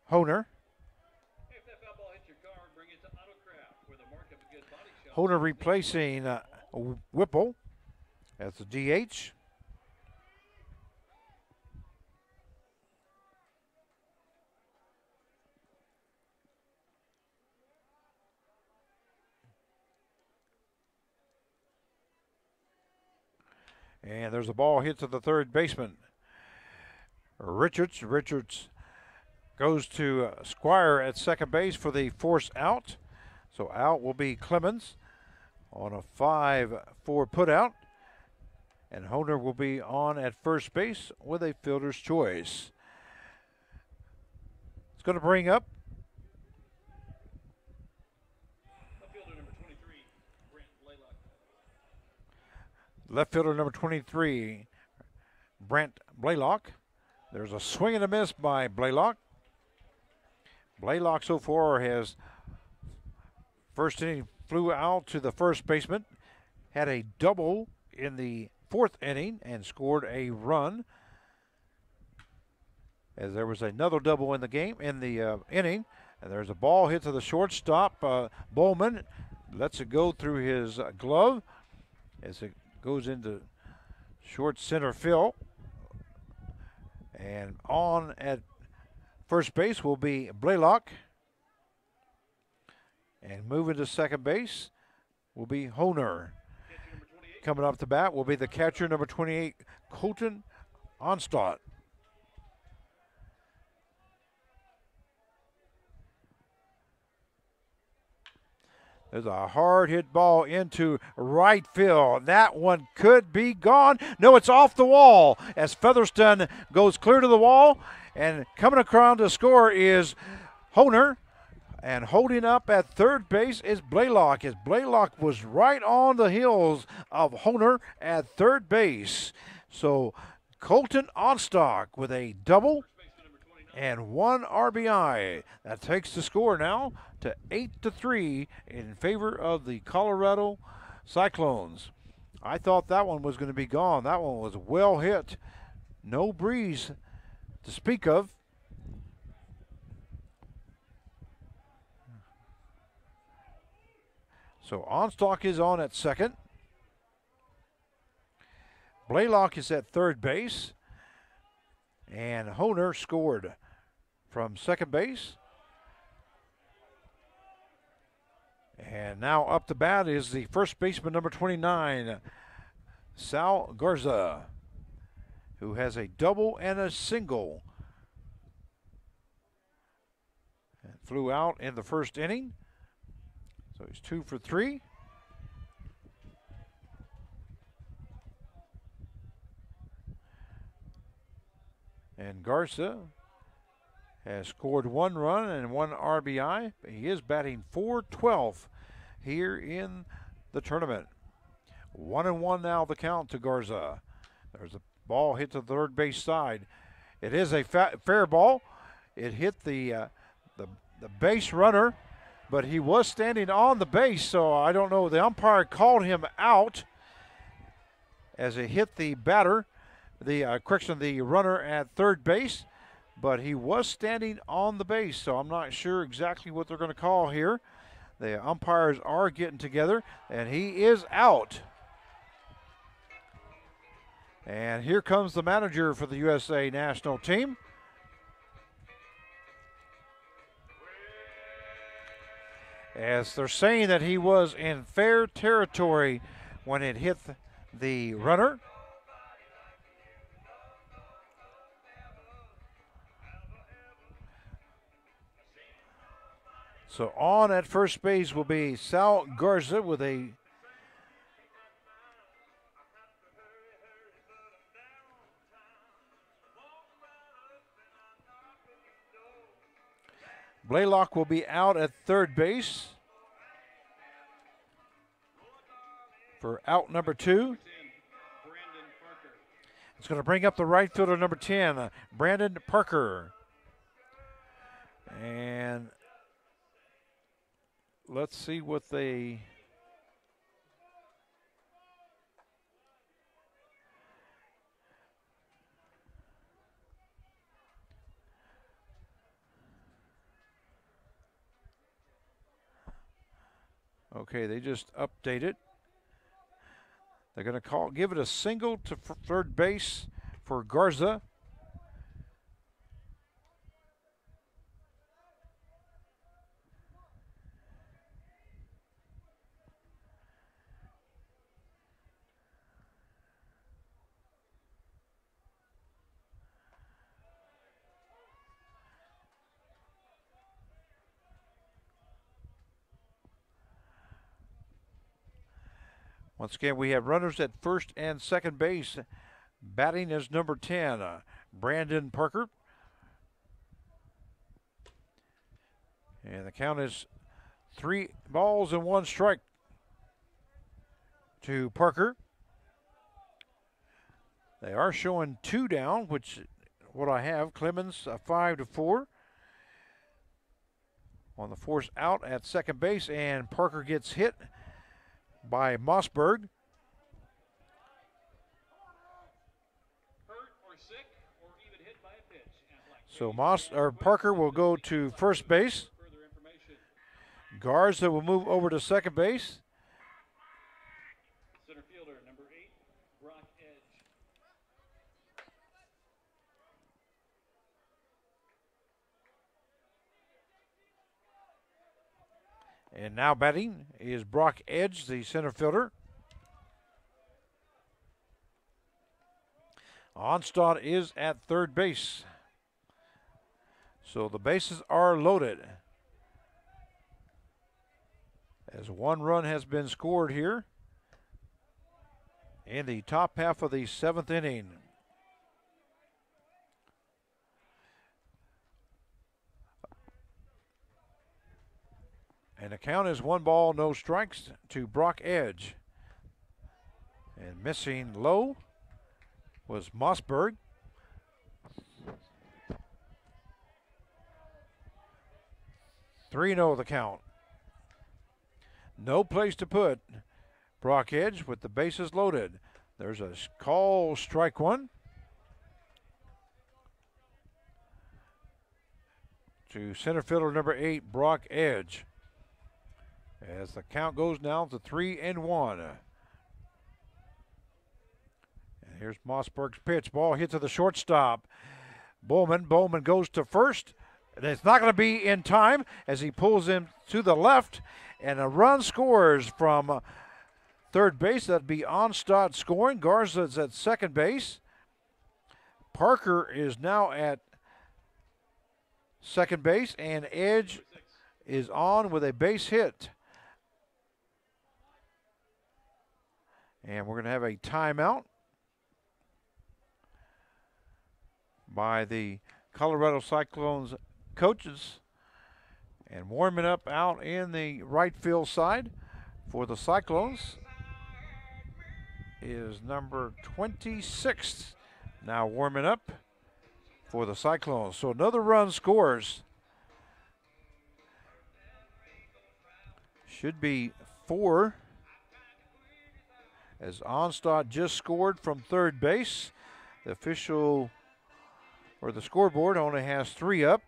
Honer. If that foul ball hits your car, bring it to Autocraft, where the mark of a good body shop. Honer replacing Whipple as the DH. And there's a ball hit to the 3rd baseman, Richards. Richards goes to Squire at 2nd base for the force out. So out will be Clemens on a 5-4 putout. And Honer will be on at 1st base with a fielder's choice. It's going to bring up left fielder number 23, Brent Blaylock. There's a swing and a miss by Blaylock. Blaylock so far has, first inning, flew out to the 1st baseman, had a double in the 4th inning and scored a run. As there was another double in the game, in the inning, and there's a ball hit to the shortstop. Bowman lets it go through his glove as it goes into short center field. And on at 1st base will be Blaylock. And moving to 2nd base will be Honer. Coming up to bat will be the catcher, number 28, Colton Onstadt. There's a hard hit ball into right field. That one could be gone. No, it's off the wall as Featherston goes clear to the wall. And coming across to score is Honer. And holding up at 3rd base is Blaylock, as Blaylock was right on the heels of Honer at 3rd base. So Colton Onstock with a double and 1 RBI. That takes the score now to 8-3 in favor of the Colorado Cyclones. I thought that one was going to be gone. That one was well hit. No breeze to speak of. So Onstock is on at 2nd. Blaylock is at 3rd base. And Honer scored from second base. And now up to bat is the first baseman, number 29, Sal Garza, who has a double and a single. And flew out in the first inning. So he's 2 for 3. And Garza has scored 1 run and 1 RBI. He is batting .412 here in the tournament. 1-1 now the count to Garza. There's a ball hit to the third base side. It is a fair ball. It hit the base runner, but he was standing on the base, so I don't know. The umpire called him out as it hit the batter, the runner at third base, but he was standing on the base, so I'm not sure exactly what they're going to call here. The umpires are getting together, and he is out. And here comes the manager for the USA national team. As they're saying that he was in fair territory when it hit the runner. So on at first base will be Sal Garza with a Blaylock will be out at third base for out number 2. It's going to bring up the right fielder, number 10, Brandon Parker. And let's see what they... Okay, they just updated. They're going to give it a single to third base for Garza. Once again, we have runners at first and second base. Batting is number 10, Brandon Parker. And the count is 3 balls and 1 strike to Parker. They are showing 2 down, which what I have. Clemens 5-4. On the force out at second base, and Parker gets hit by Mossberg. So Parker will go to first base. Garza will move over to second base. Center fielder, number 8, Brock Edge. And now batting is Brock Edge, the center fielder. Onstad is at third base. So the bases are loaded. As 1 run has been scored here in the top half of the 7th inning. And the count is 1 ball, no strikes to Brock Edge. And missing low was Mossberg. 3-0 the count. No place to put Brock Edge with the bases loaded. There's a call, strike 1. To center fielder number 8, Brock Edge. As the count goes now to 3-1. And here's Mossberg's pitch. Ball hit to the shortstop. Bowman. Bowman goes to first. And it's not going to be in time as he pulls him to the left. And a run scores from third base. That'd be Onstad scoring. Garza's at second base. Parker is now at second base. And Edge is on with a base hit. And we're going to have a timeout by the Colorado Cyclones coaches. And warming up out in the right field side for the Cyclones is number 26. Now warming up for the Cyclones. So another run scores. Should be 4. As Onstad just scored from third base. The official, or the scoreboard, only has 3 up.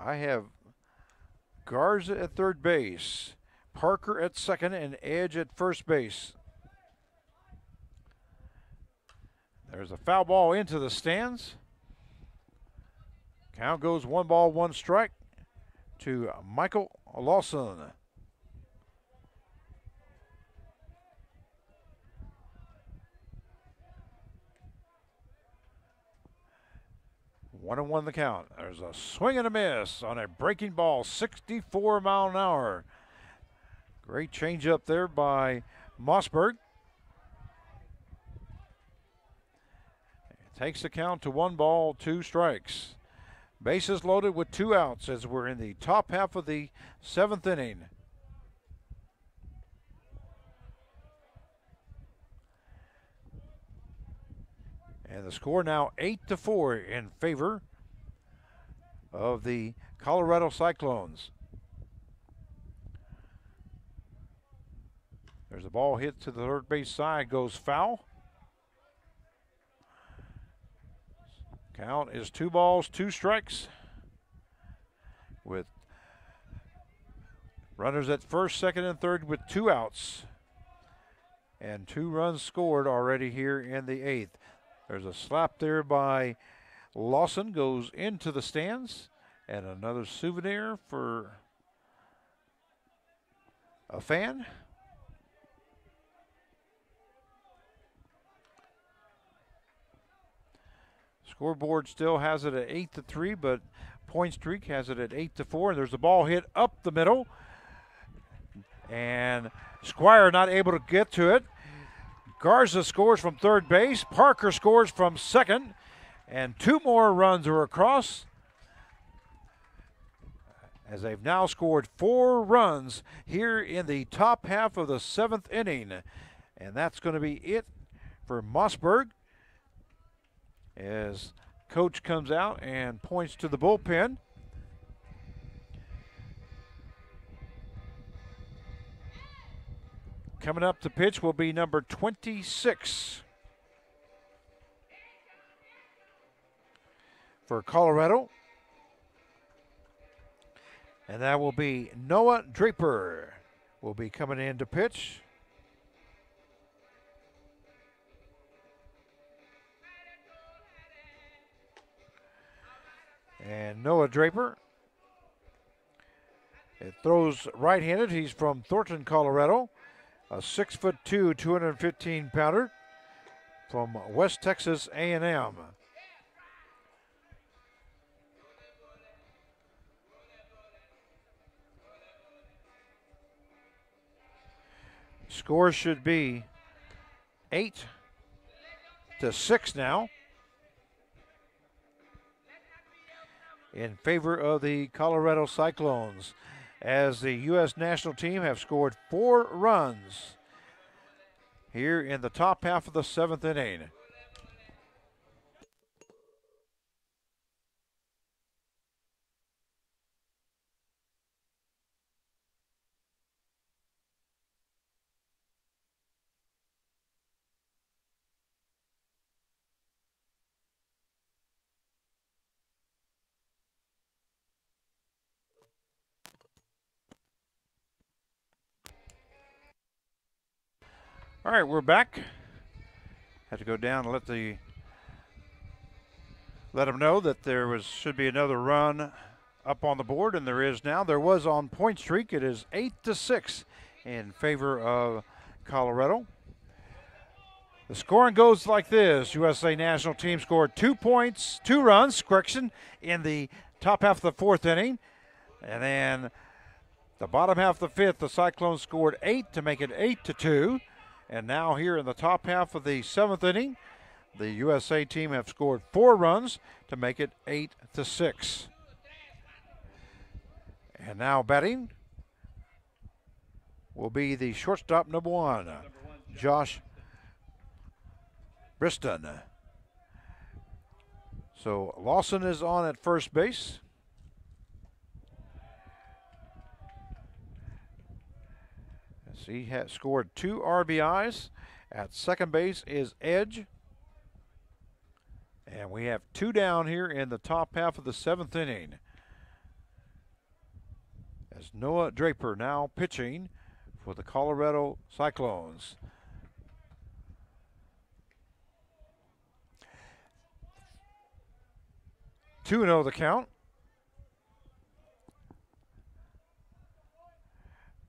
I have Garza at third base, Parker at second, and Edge at first base. There's a foul ball into the stands. Count goes 1 ball, 1 strike to Michael Lawson. One and 1 the count. There's a swing and a miss on a breaking ball, 64 mile an hour. Great change up there by Mossberg. Takes the count to 1 ball, 2 strikes. Bases loaded with 2 outs as we're in the top half of the 7th inning. And the score now 8-4 in favor of the Colorado Cyclones. There's a ball hit to the third base side, goes foul. Count is 2 balls, 2 strikes with runners at first, second, and third with 2 outs. And 2 runs scored already here in the 8th. There's a slap there by Lawson, goes into the stands, and another souvenir for a fan. Scoreboard still has it at 8-3, but Point Streak has it at 8-4. And there's a ball hit up the middle, and Squire not able to get to it. Garza scores from third base. Parker scores from second. And 2 more runs are across, as they've now scored 4 runs here in the top half of the 7th inning. And that's going to be it for Mossberg, as coach comes out and points to the bullpen. Coming up to pitch will be number 26 for Colorado. And that will be Noah Draper will be coming in to pitch. And Noah Draper, it throws right-handed. He's from Thornton, Colorado. A 6'2", 215-pounder from West Texas A&M. Score should be 8-6 now in favor of the Colorado Cyclones, as the U.S. national team have scored 4 runs here in the top half of the 7th inning. right, we're back. Had to go down and let them know that should be another run up on the board, and there is now. There was on point streak. It is 8-6 in favor of Colorado. The scoring goes like this. USA national team scored 2 runs, in the top half of the fourth inning. And then the bottom half of the fifth, the Cyclones scored 8 to make it 8-2. And now here in the top half of the seventh inning, the USA team have scored 4 runs to make it 8-6. And now batting will be the shortstop, number 1, Josh Briston. So Lawson is on at first base. As he has scored 2 RBIs. At second base is Edge. And we have 2 down here in the top half of the seventh inning. As Noah Draper now pitching for the Colorado Cyclones. 2-0 the count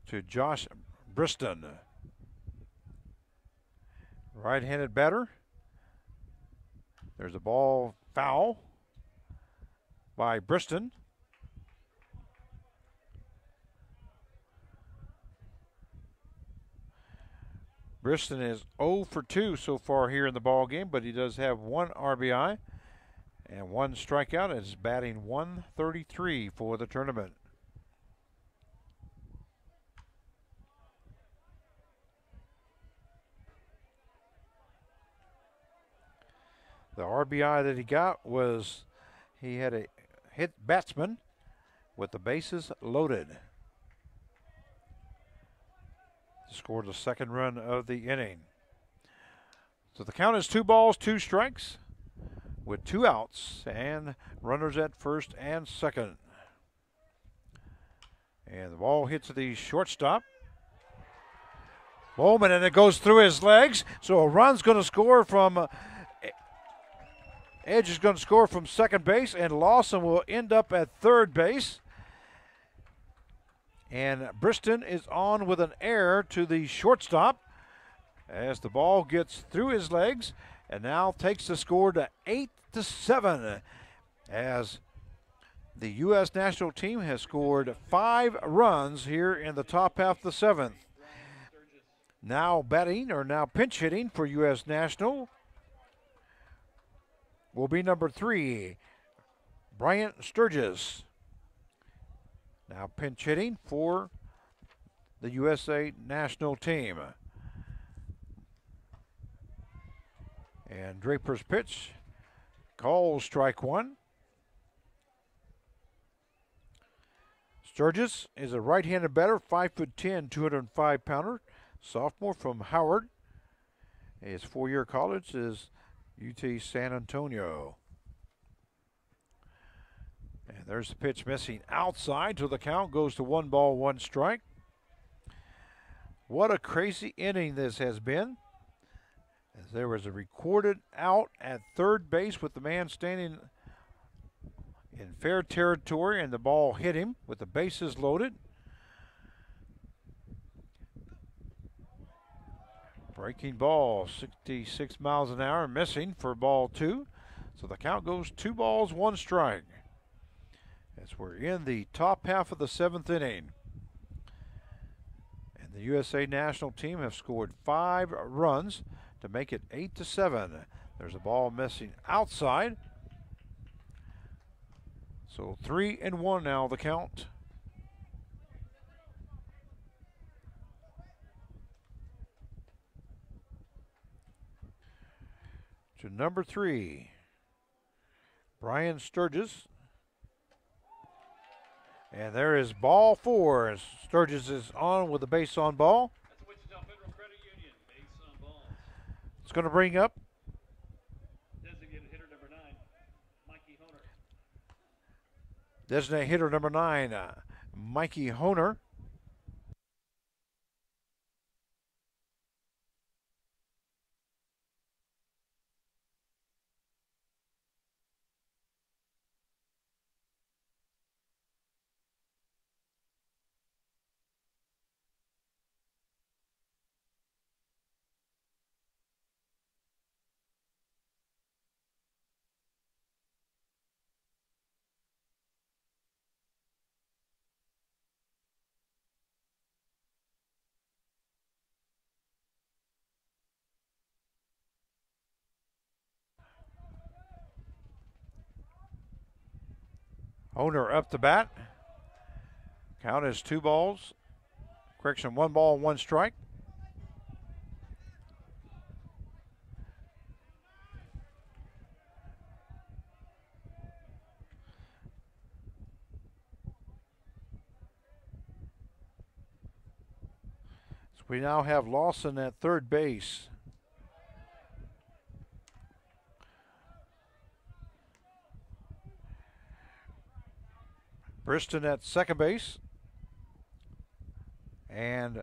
to Josh Briston. Right-handed batter. There's a ball foul by Briston. Briston is 0 for 2 so far here in the ball game, but he does have 1 RBI and 1 strikeout, and is batting 133 for the tournament. The RBI that he got was he had a hit batsman with the bases loaded. Scored the second run of the inning. So the count is 2 balls, 2 strikes with 2 outs and runners at first and second. And the ball hits the shortstop. Bowman, and it goes through his legs. So a run's going to score from Edge is going to score from second base, and Lawson will end up at third base. And Briston is on with an error to the shortstop as the ball gets through his legs and now takes the score to 8-7 as the U.S. national team has scored 5 runs here in the top half of the seventh. Now pinch hitting for U.S. national will be number 3, Bryant Sturgis. Now pinch hitting for the USA national team. And Draper's pitch calls strike 1. Sturgis is a right-handed batter, 5'10", 205-pounder, sophomore from Howard. His 4-year college is UT San Antonio. And there's the pitch missing outside, so the count goes to 1 ball, 1 strike. What a crazy inning this has been. As there was a recorded out at third base with the man standing in fair territory, and the ball hit him with the bases loaded. Breaking ball, 66 miles an hour, missing for ball 2. So the count goes 2 balls, 1 strike. As we're in the top half of the 7th inning. And the USA national team have scored 5 runs to make it 8-7. There's a ball missing outside. So 3-1 now the count. To number 3, Brian Sturgis. And there is ball 4 as Sturgis is on with the base on ball. That's the Wichita Federal Credit Union, base on ball. It's going to bring up Designated hitter number 9, Mikey Honer. designated hitter number 9, Mikey Honer. Honer up the bat. Count is 2 balls. Correction, 1 ball, 1 strike. So we now have Lawson at third base. Briston at second base. And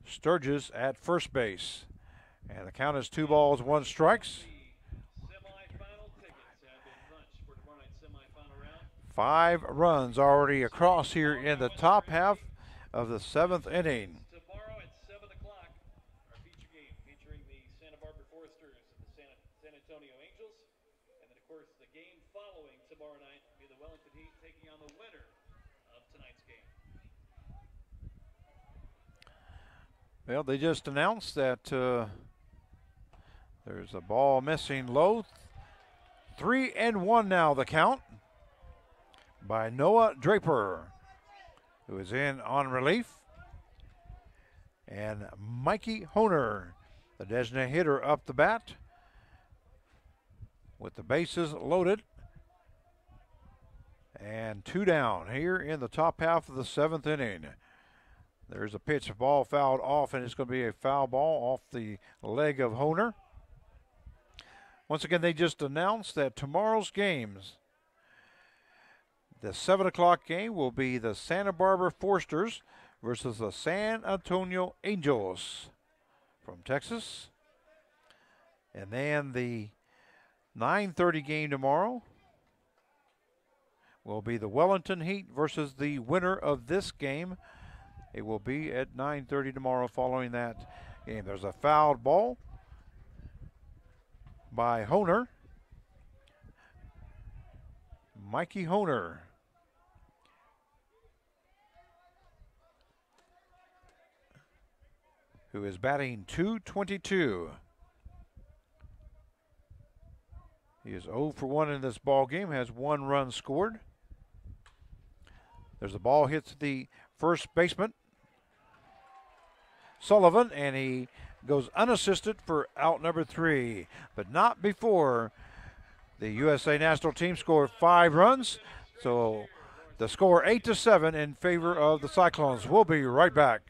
Sturgis at first base. And the count is 2 balls, 1 strikes. Semi-final tickets have been punched for tomorrow night's semi-final round. 5 runs already across here in the top half of the 7th inning. Tomorrow at 7 o'clock, our feature game featuring the Santa Barbara Foresters and the San Antonio Angels. And then, of course, the game following tomorrow night will be the Wellington Heat taking on the winner of tonight's game. Well, they just announced that there's a ball missing low. 3-1 now the count by Noah Draper, who is in on relief. And Mikey Honer, the designated hitter, up the bat with the bases loaded. And 2 down here in the top half of the 7th inning. There's a pitch, ball fouled off, and it's going to be a foul ball off the leg of Honer. Once again, they just announced that tomorrow's games, the 7 o'clock game, will be the Santa Barbara Foresters versus the San Antonio Angels from Texas. And then the 9:30 game tomorrow will be the Wellington Heat versus the winner of this game. It will be at 9:30 tomorrow following that game. There's a fouled ball by Honer. Mikey Honer. Who is batting .222. He is 0 for 1 in this ball game, has 1 run scored. There's a ball hits the first baseman, Sullivan, and he goes unassisted for out number 3, but not before the USA national team scored 5 runs. So the score 8-7 in favor of the Cyclones. We'll be right back.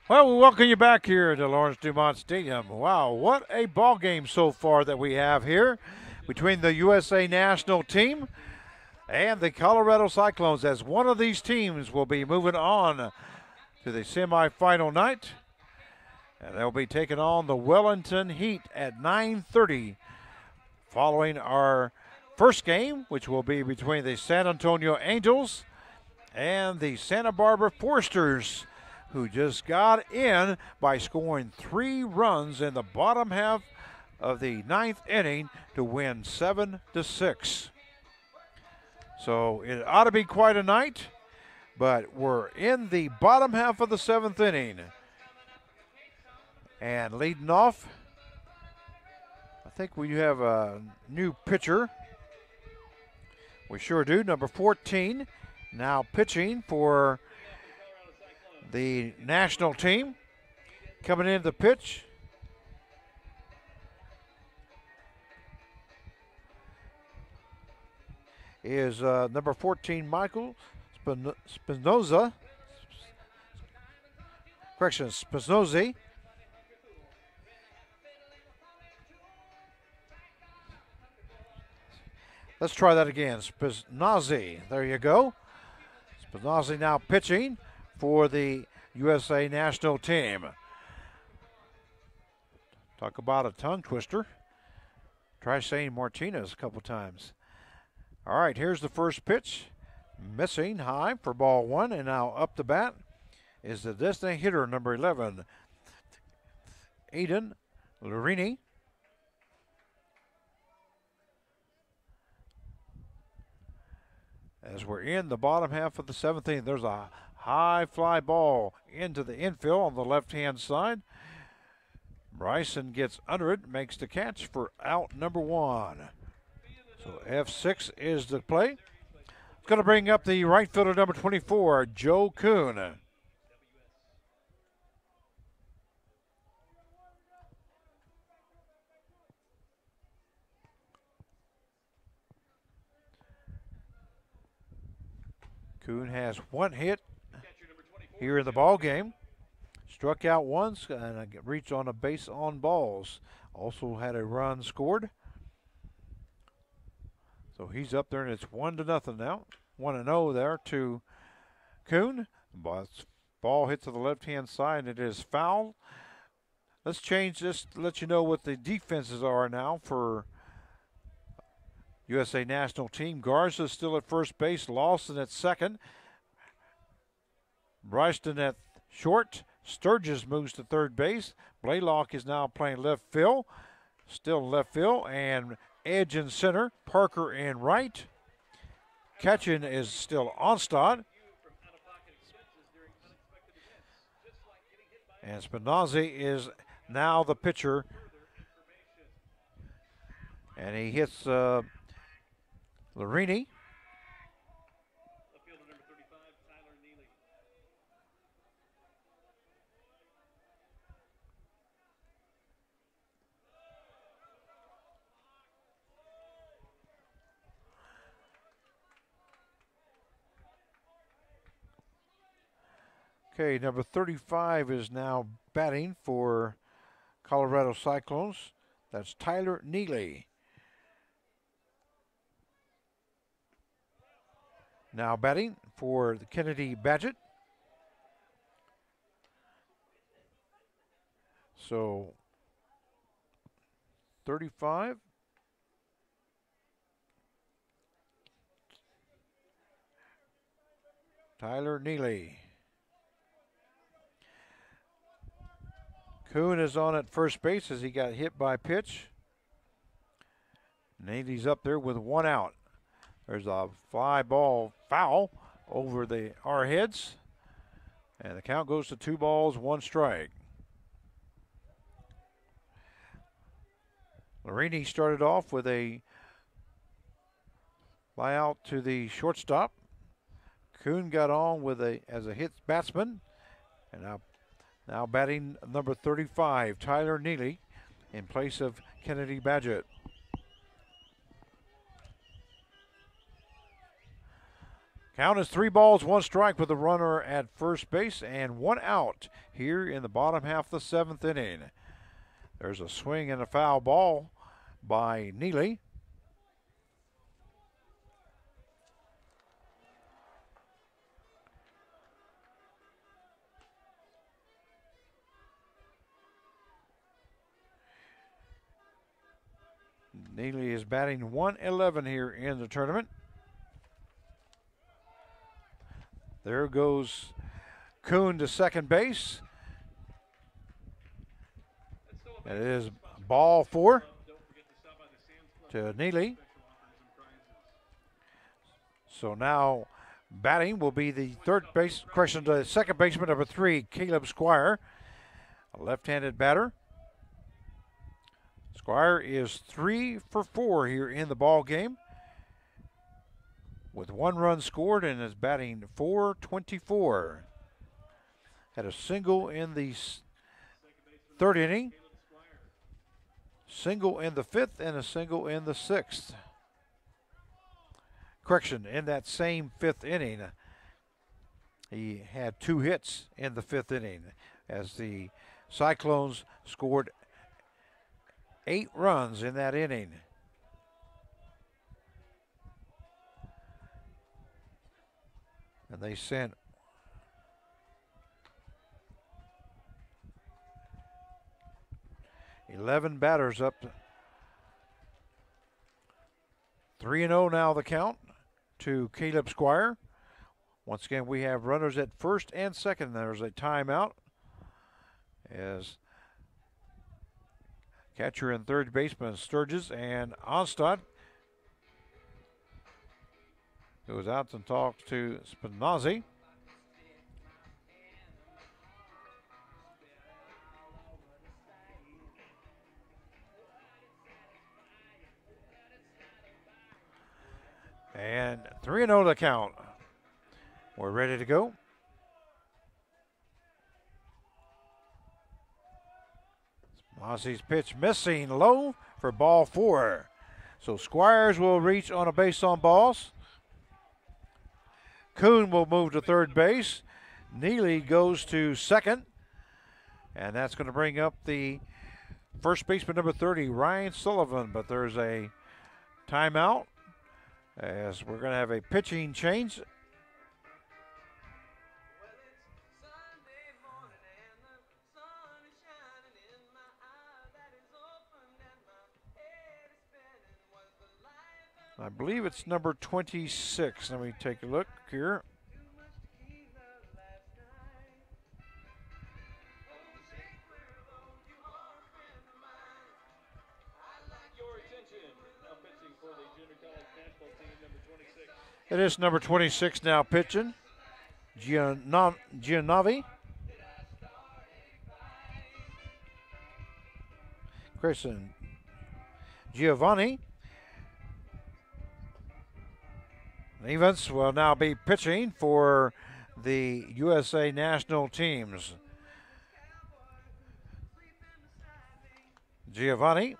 Well, we welcome you back here to Lawrence Dumont Stadium. Wow, what a ball game so far that we have here between the USA national team and the Colorado Cyclones, as one of these teams will be moving on to the semifinal night. And they'll be taking on the Wellington Heat at 9:30 following our first game, which will be between the San Antonio Angels and the Santa Barbara Foresters, who just got in by scoring 3 runs in the bottom half of the 9th inning to win 7-6. So it ought to be quite a night, but we're in the bottom half of the 7th inning. And leading off, I think we have a new pitcher. We sure do. Number 14 now pitching for the national team. Coming into the pitch is number 14, Michael Spinoza. Correction, Spinozzi. Let's try that again. Spinozzi. There you go. Spinozzi now pitching for the USA national team. Talk about a tongue twister. Try saying Martinez a couple times. All right, here's the first pitch. Missing high for ball one, and now up the bat is the designated hitter, number 11, Aiden Lurini. As we're in the bottom half of the 7th inning, there's a high fly ball into the infield on the left-hand side. Bryson gets under it, makes the catch for out number 1. So F6 is the play. It's going to bring up the right fielder, number 24, Joe Kuhn. Kuhn has one hit here in the ball game. Struck out once and reached on a base on balls. Also had a run scored. So he's up there, and it's 1-0 now. 1-0 there to Kuhn. Ball hit to the left-hand side, and it is foul. Let's change this to let you know what the defenses are now for USA national team. Garza still at first base. Lawson at second. Bryston at short. Sturgis moves to third base. Blaylock is now playing left field. Still left field. And Edge in center. Parker in right. Catching is still Onstad. And Spinozzi is now the pitcher. And he hits Lurini. Okay, number 35 is now batting for Colorado Cyclones. That's Tyler Neely. Now batting for the Kennedy Badgett. So 35. Tyler Neely. Kuhn is on at first base as he got hit by pitch. Neely's up there with one out. There's a fly ball foul over our heads. And the count goes to 2 balls, 1 strike. Lurini started off with a fly out to the shortstop. Kuhn got on as a hit batsman. And now batting number 35, Tyler Neely, in place of Kennedy Badgett. Count is 3 balls, 1 strike with a runner at first base and 1 out here in the bottom half of the 7th inning. There's a swing and a foul ball by Neely. Neely is batting 111 here in the tournament. There goes Kuhn to second base. It is ball 4 to Neely. So now batting will be the second baseman, number 3, Caleb Squire, a left-handed batter. Squire is 3 for 4 here in the ball game. with 1 run scored and is batting .424. Had a single in the 3rd inning, single in the 5th, and a single in the 6th. Correction, in that same 5th inning, he had 2 hits in the 5th inning as the Cyclones scored 8 runs in that inning. And they sent 11 batters up. 3-0 now the count to Caleb Squire. Once again, we have runners at first and second. There's a timeout as catcher and third baseman Sturgis and Onstad goes out and talks to Spinazzi. And 3-0 the count. We're ready to go. Spinazzi's pitch missing low for ball 4. So Squires will reach on a base on balls. Kuhn will move to third base. Neely goes to second. And that's going to bring up the first baseman number 30, Ryan Sullivan. But there's a timeout as we're going to have a pitching change. I believe it's number 26. Let me take a look here. It is number 26 now pitching. Giannavi. Grayson Giovanni. Evans will now be pitching for the USA national teams. Giovanni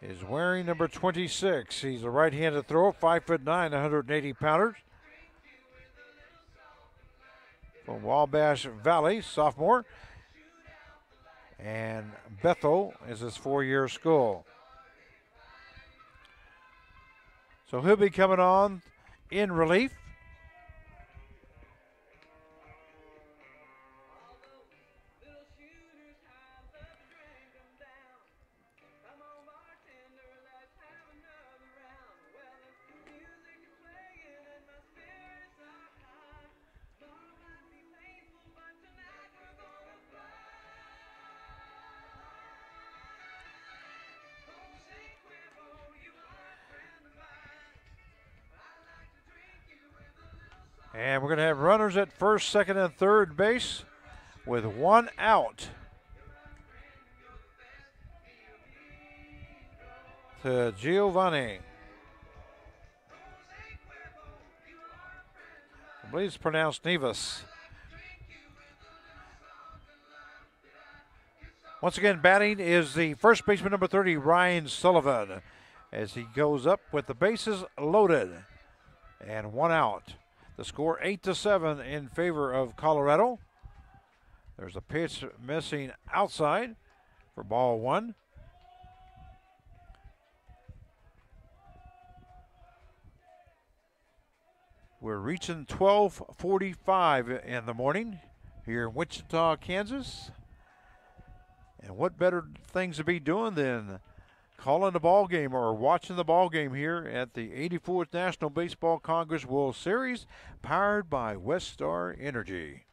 is wearing number 26. He's a right-handed thrower, 5'9", 180-pounder. From Wabash Valley, sophomore. And Bethel is his 4-year school. So he'll be coming on in relief. And we're going to have runners at first, second, and third base with 1 out. To Giovanni. I believe it's pronounced Nevis. Once again, batting is the first baseman number 30, Ryan Sullivan, as he goes up with the bases loaded and 1 out. The score 8-7 in favor of Colorado. There's a pitch missing outside for ball 1. We're reaching 12:45 in the morning here in Wichita, Kansas. And what better things to be doing than calling the ball game or watching the ball game here at the 84th National Baseball Congress World Series, powered by Westar Energy.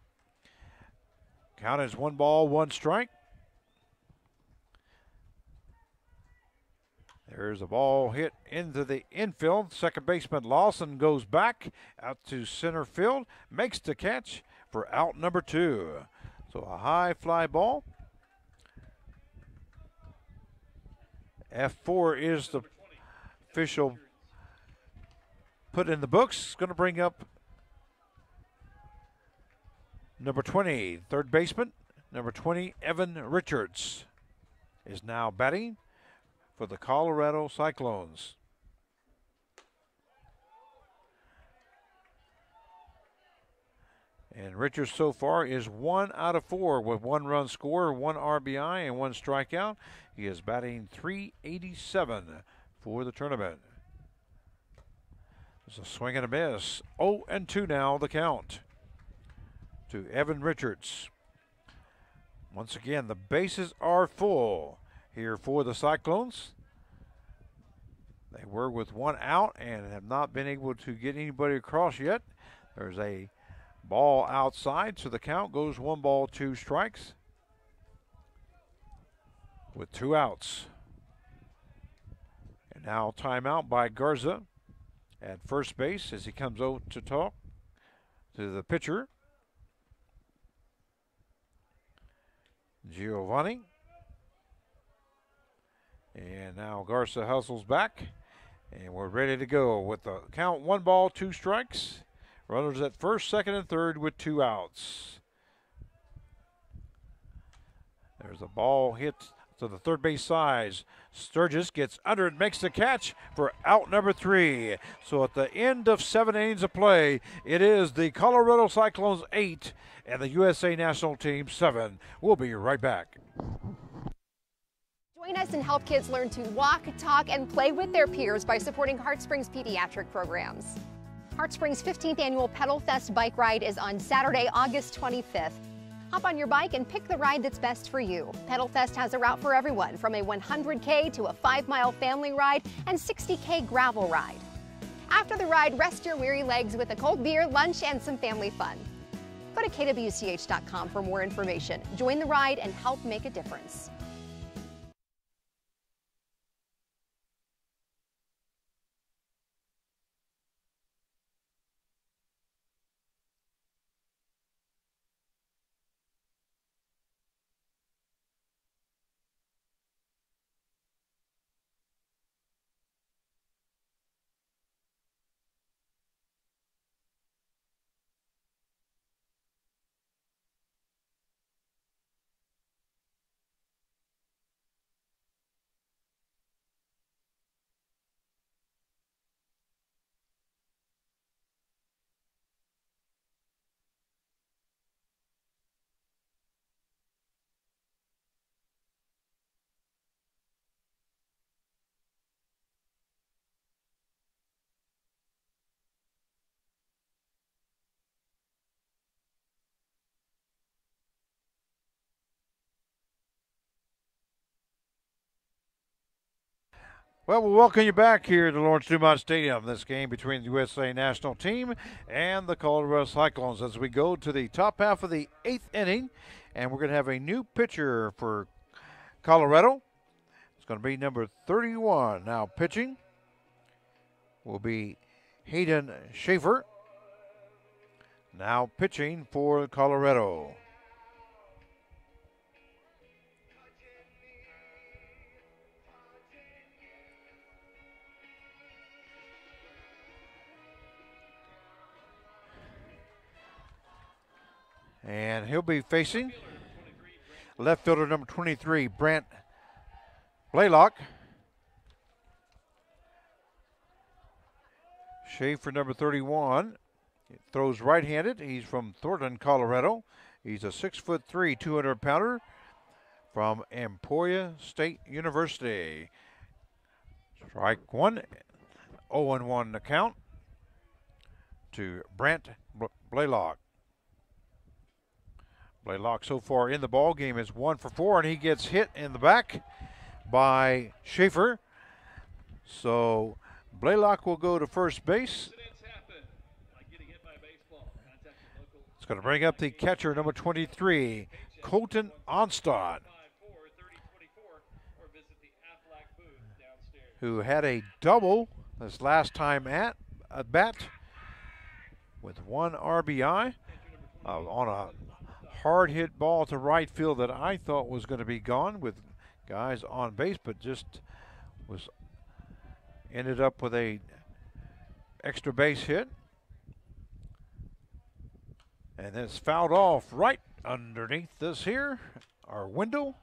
Count is 1 ball, 1 strike. There's a ball hit into the infield. Second baseman Lawson goes back out to center field, makes the catch for out number 2. So a high fly ball. F4 is the official put in the books. Going to bring up number 20, third baseman. Number 20, Evan Richards, is now batting for the Colorado Cyclones. And Richards so far is 1 out of 4 with 1 run scored, 1 RBI, and 1 strikeout. He is batting .387 for the tournament. There's a swing and a miss. 0-2 now the count to Evan Richards. Once again, the bases are full here for the Cyclones. They were with 1 out and have not been able to get anybody across yet. There's a ball outside, so the count goes 1 ball, 2 strikes with 2 outs. And now timeout by Garza at first base as he comes out to talk to the pitcher, Giovanni. And now Garza hustles back, and we're ready to go with the count 1 ball, 2 strikes. Runners at first, second, and third with 2 outs. There's a ball hit to the third base side. Sturgis gets under it, makes the catch for out number 3. So at the end of 7 innings of play, it is the Colorado Cyclones 8 and the USA National Team 7. We'll be right back. Join us and help kids learn to walk, talk, and play with their peers by supporting Heart Springs pediatric programs. Heart Springs' 15th annual Pedal Fest bike ride is on Saturday, August 25th. Hop on your bike and pick the ride that's best for you. Pedal Fest has a route for everyone, from a 100K to a 5-mile family ride and 60K gravel ride. After the ride, rest your weary legs with a cold beer, lunch, and some family fun. Go to kwch.com for more information. Join the ride and help make a difference. Well, we'll welcome you back here to Lawrence Dumont Stadium. This game between the USA National Team and the Colorado Cyclones as we go to the top half of the 8th inning. And we're going to have a new pitcher for Colorado. It's going to be number 31. Now pitching will be Hayden Schaefer. Now pitching for Colorado. And he'll be facing left fielder number 23, Brant Blaylock. Schaefer, number 31, throws right-handed. He's from Thornton, Colorado. He's a 6'3", 200-pounder from Emporia State University. Strike one, 0-1 the count to Brant Blaylock. Blaylock so far in the ball game is 1 for 4, and he gets hit in the back by Schaefer. So Blaylock will go to first base. It's going to bring up the catcher, number 23, Colton Onstad, who had a double this last time at bat with 1 RBI on a hard hit ball to right field that I thought was going to be gone with guys on base, but just was ended up with a extra base hit. And then it's fouled off right underneath this here, our window.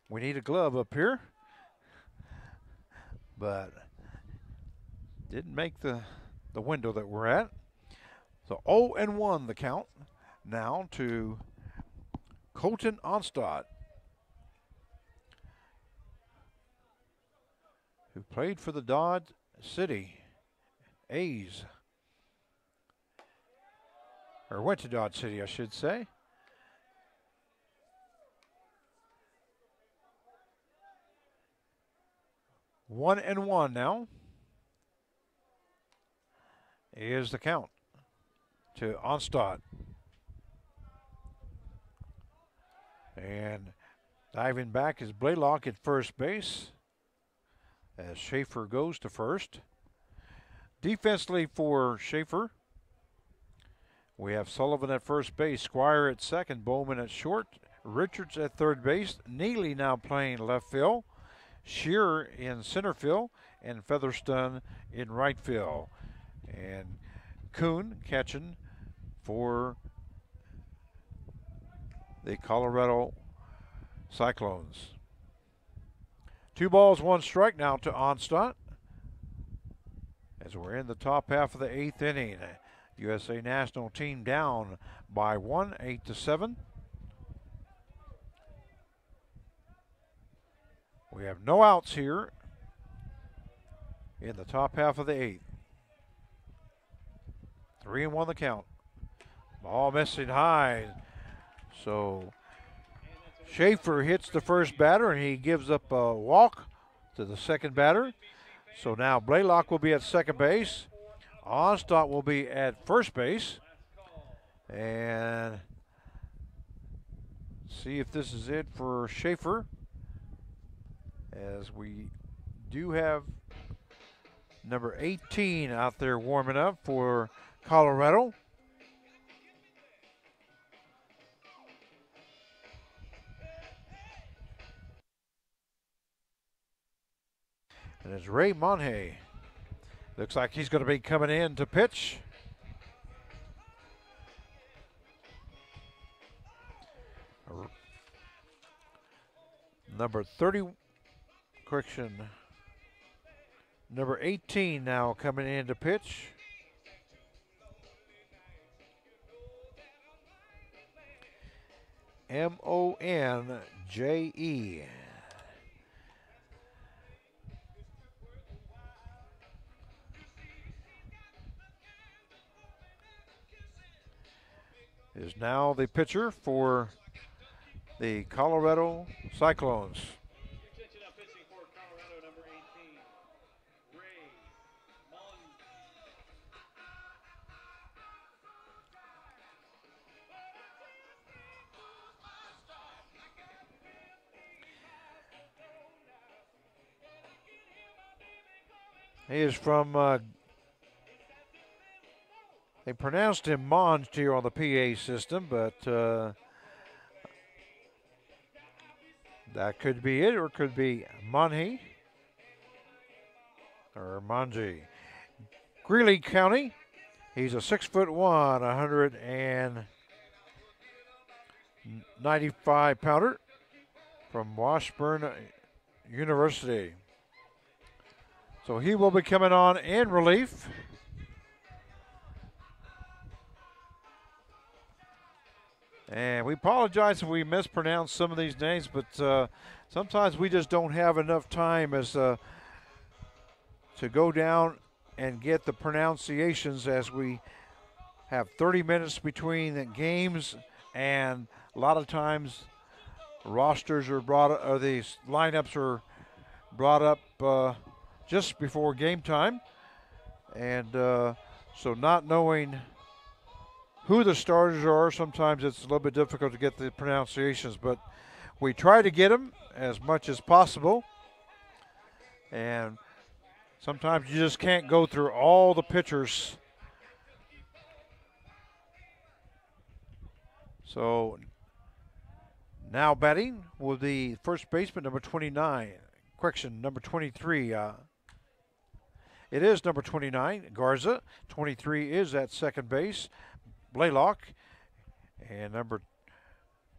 We need a glove up here, but didn't make the window that we're at. So 0-1 the count now to Colton Onstad, who played for the Dodge City A's. Or went to Dodge City, I should say. One and one now is the count to Onstad. And diving back is Blaylock at first base as Schaefer goes to first. Defensively for Schaefer, we have Sullivan at first base, Squire at second, Bowman at short, Richards at third base, Neely now playing left field, Shearer in center field, and Featherstone in right field. And Kuhn catching for the Colorado Cyclones. 2 balls, 1 strike now to Onstad as we're in the top half of the 8th inning. USA national team down by 1, 8-7. We have no outs here in the top half of the 8th. 3-1 the count. Ball missing high. So Schaefer hits the first batter and he gives up a walk to the second batter. So now Blaylock will be at second base. Onstad will be at first base. And see if this is it for Schaefer, as we do have number 18 out there warming up for Colorado. And it's Ray Monhay. Looks like he's going to be coming in to pitch. Number 18 now coming in to pitch. Monje. Is now the pitcher for the Colorado Cyclones. Attention now pitching for Colorado, number 18, Ray He is from, they pronounced him Monge here on the PA system, but that could be it, or it could be Monhe or Manji. Greeley County. He's a 6'1", 195 pounder from Washburn University. So he will be coming on in relief. And we apologize if we mispronounce some of these names, but sometimes we just don't have enough time as to go down and get the pronunciations, as we have 30 minutes between the games, and a lot of times rosters are brought up, or the lineups are brought up just before game time. And so not knowing who the starters are, sometimes it's a little bit difficult to get the pronunciations, but we try to get them as much as possible. And sometimes you just can't go through all the pitchers. So now batting will be first baseman number 29, correction, number 23. It is number 29, Garza. 23 is at second base, Blaylock. And number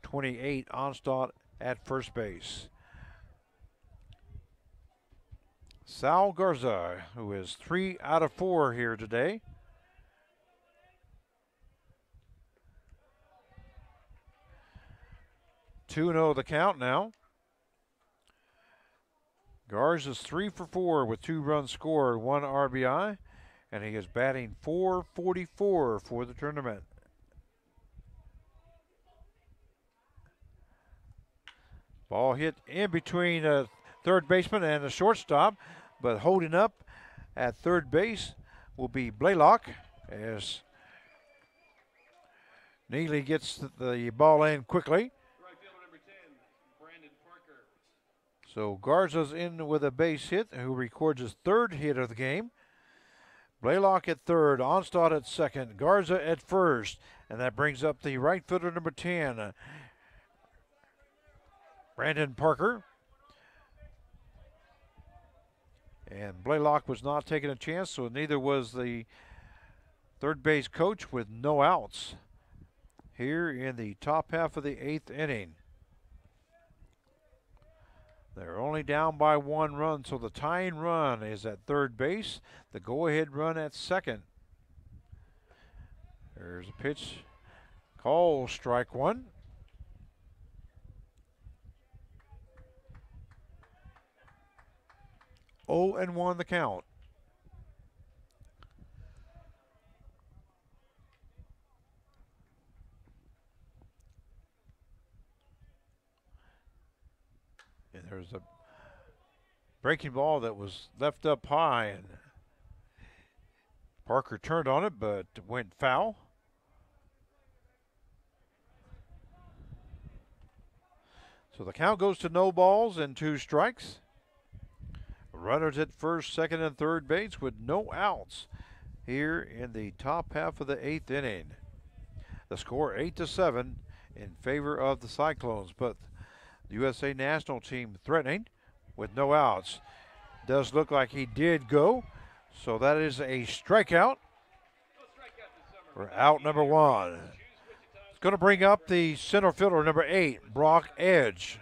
28, Onstad at first base. Sal Garza, who is 3 out of 4 here today. Two 2-0 the count now. Garza's 3 for 4 with 2 runs scored, 1 RBI, and he is batting .444 for the tournament. Ball hit in between third baseman and the shortstop, but holding up at third base will be Blaylock as Neely gets the ball in quickly. So Garza's in with a base hit, who records his 3rd hit of the game. Blaylock at third, Onstad at second, Garza at first, and that brings up the right fielder number 10, Brandon Parker. And Blaylock was not taking a chance, so neither was the third base coach, with no outs here in the top half of the 8th inning. They're only down by 1 run, so the tying run is at third base. The go-ahead run at second. There's a pitch. Call, strike 1. Oh and 1 the count. And there's a breaking ball that was left up high, and Parker turned on it, but went foul. So the count goes to no balls and 2 strikes. Runners at first, second, and third base with no outs here in the top half of the 8th inning. The score 8-7 in favor of the Cyclones, but the USA national team threatening with no outs. Does look like he did go, so that is a strikeout for out number 1. It's going to bring up the center fielder number 8, Brock Edge.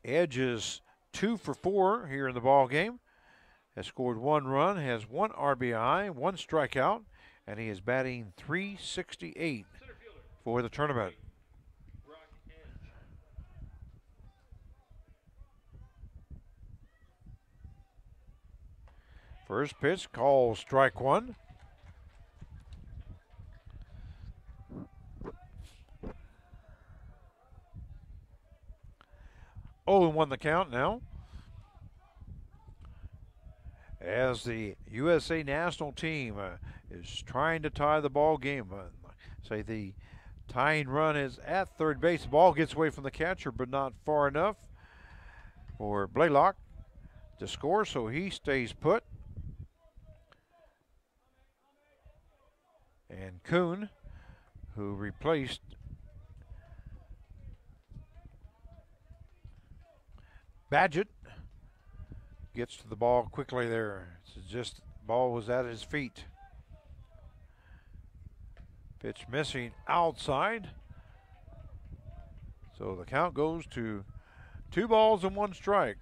Edge is 2 for 4 here in the ball game. Has scored 1 run, has 1 RBI, 1 strikeout, and he is batting .368 for the tournament. First pitch, call, strike 1. Oh, and 1 the count now. As the USA national team is trying to tie the ball game. Say the tying run is at third base. The ball gets away from the catcher, but not far enough for Blaylock to score, so he stays put. And Kuhn, who replaced Badgett, gets to the ball quickly there. It's just ball was at his feet. Pitch missing outside. So the count goes to 2 balls and 1 strike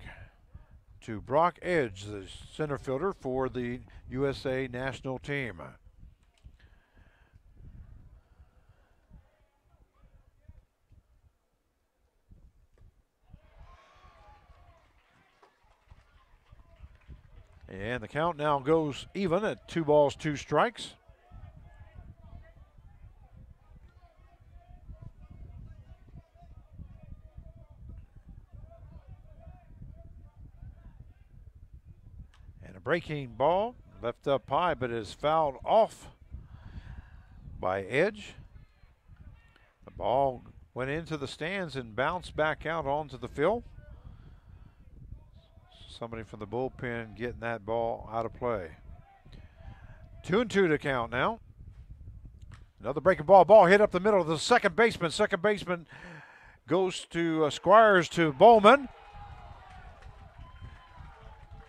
to Brock Edge, the center fielder for the USA national team. And the count now goes even at 2 balls, 2 strikes. And a breaking ball left up high, but is fouled off by Edge. The ball went into the stands and bounced back out onto the field. Somebody from the bullpen getting that ball out of play. 2-2 to count now. Another breaking ball. Ball hit up the middle of the second baseman. Second baseman goes to Squires to Bowman.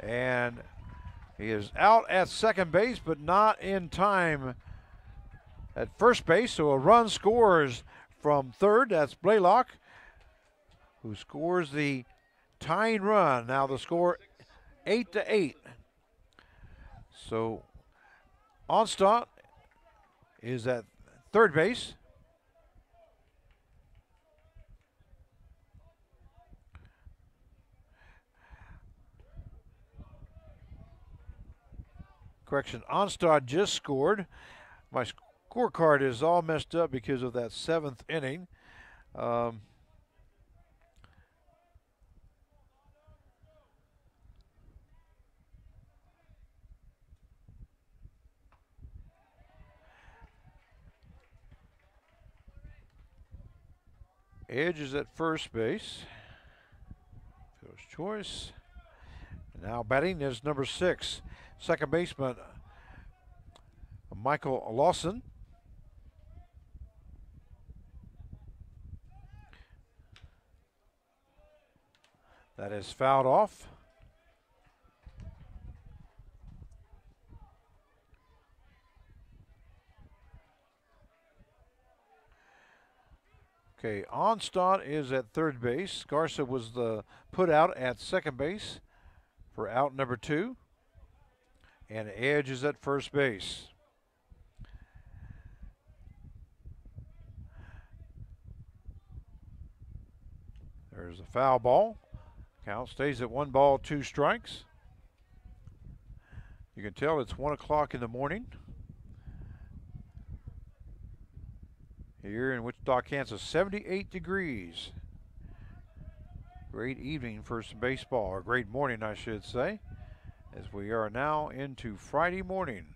And he is out at second base, but not in time at first base. So a run scores from third. That's Blaylock, who scores the tying run. Now the score 8-8. So Onstadt is at third base. Correction, Onstad just scored. My scorecard is all messed up because of that seventh inning. Edge is at first base. Fielder's choice. Now batting is number 6. Second baseman, Michael Lawson. That is fouled off. Okay, Onstadt is at third base. Garza was the put out at second base for out number 2. And Edge is at first base. There's a foul ball. Count stays at 1 ball, 2 strikes. You can tell it's 1 o'clock in the morning here in Wichita, Kansas. 78 degrees. Great evening for some baseball, or great morning, I should say, as we are now into Friday morning.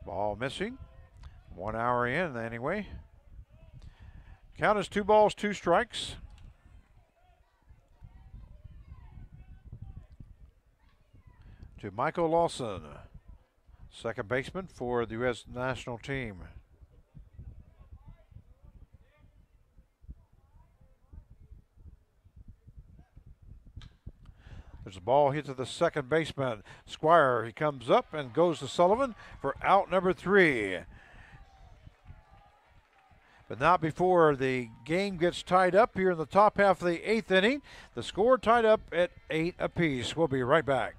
Ball missing. 1 hour in, anyway. Count is 2 balls, 2 strikes. To Michael Lawson, second baseman for the U.S. national team. There's a ball hit to the second baseman. Squire, he comes up and goes to Sullivan for out number 3. But not before the game gets tied up here in the top half of the 8th inning. The score tied up at 8 apiece. We'll be right back.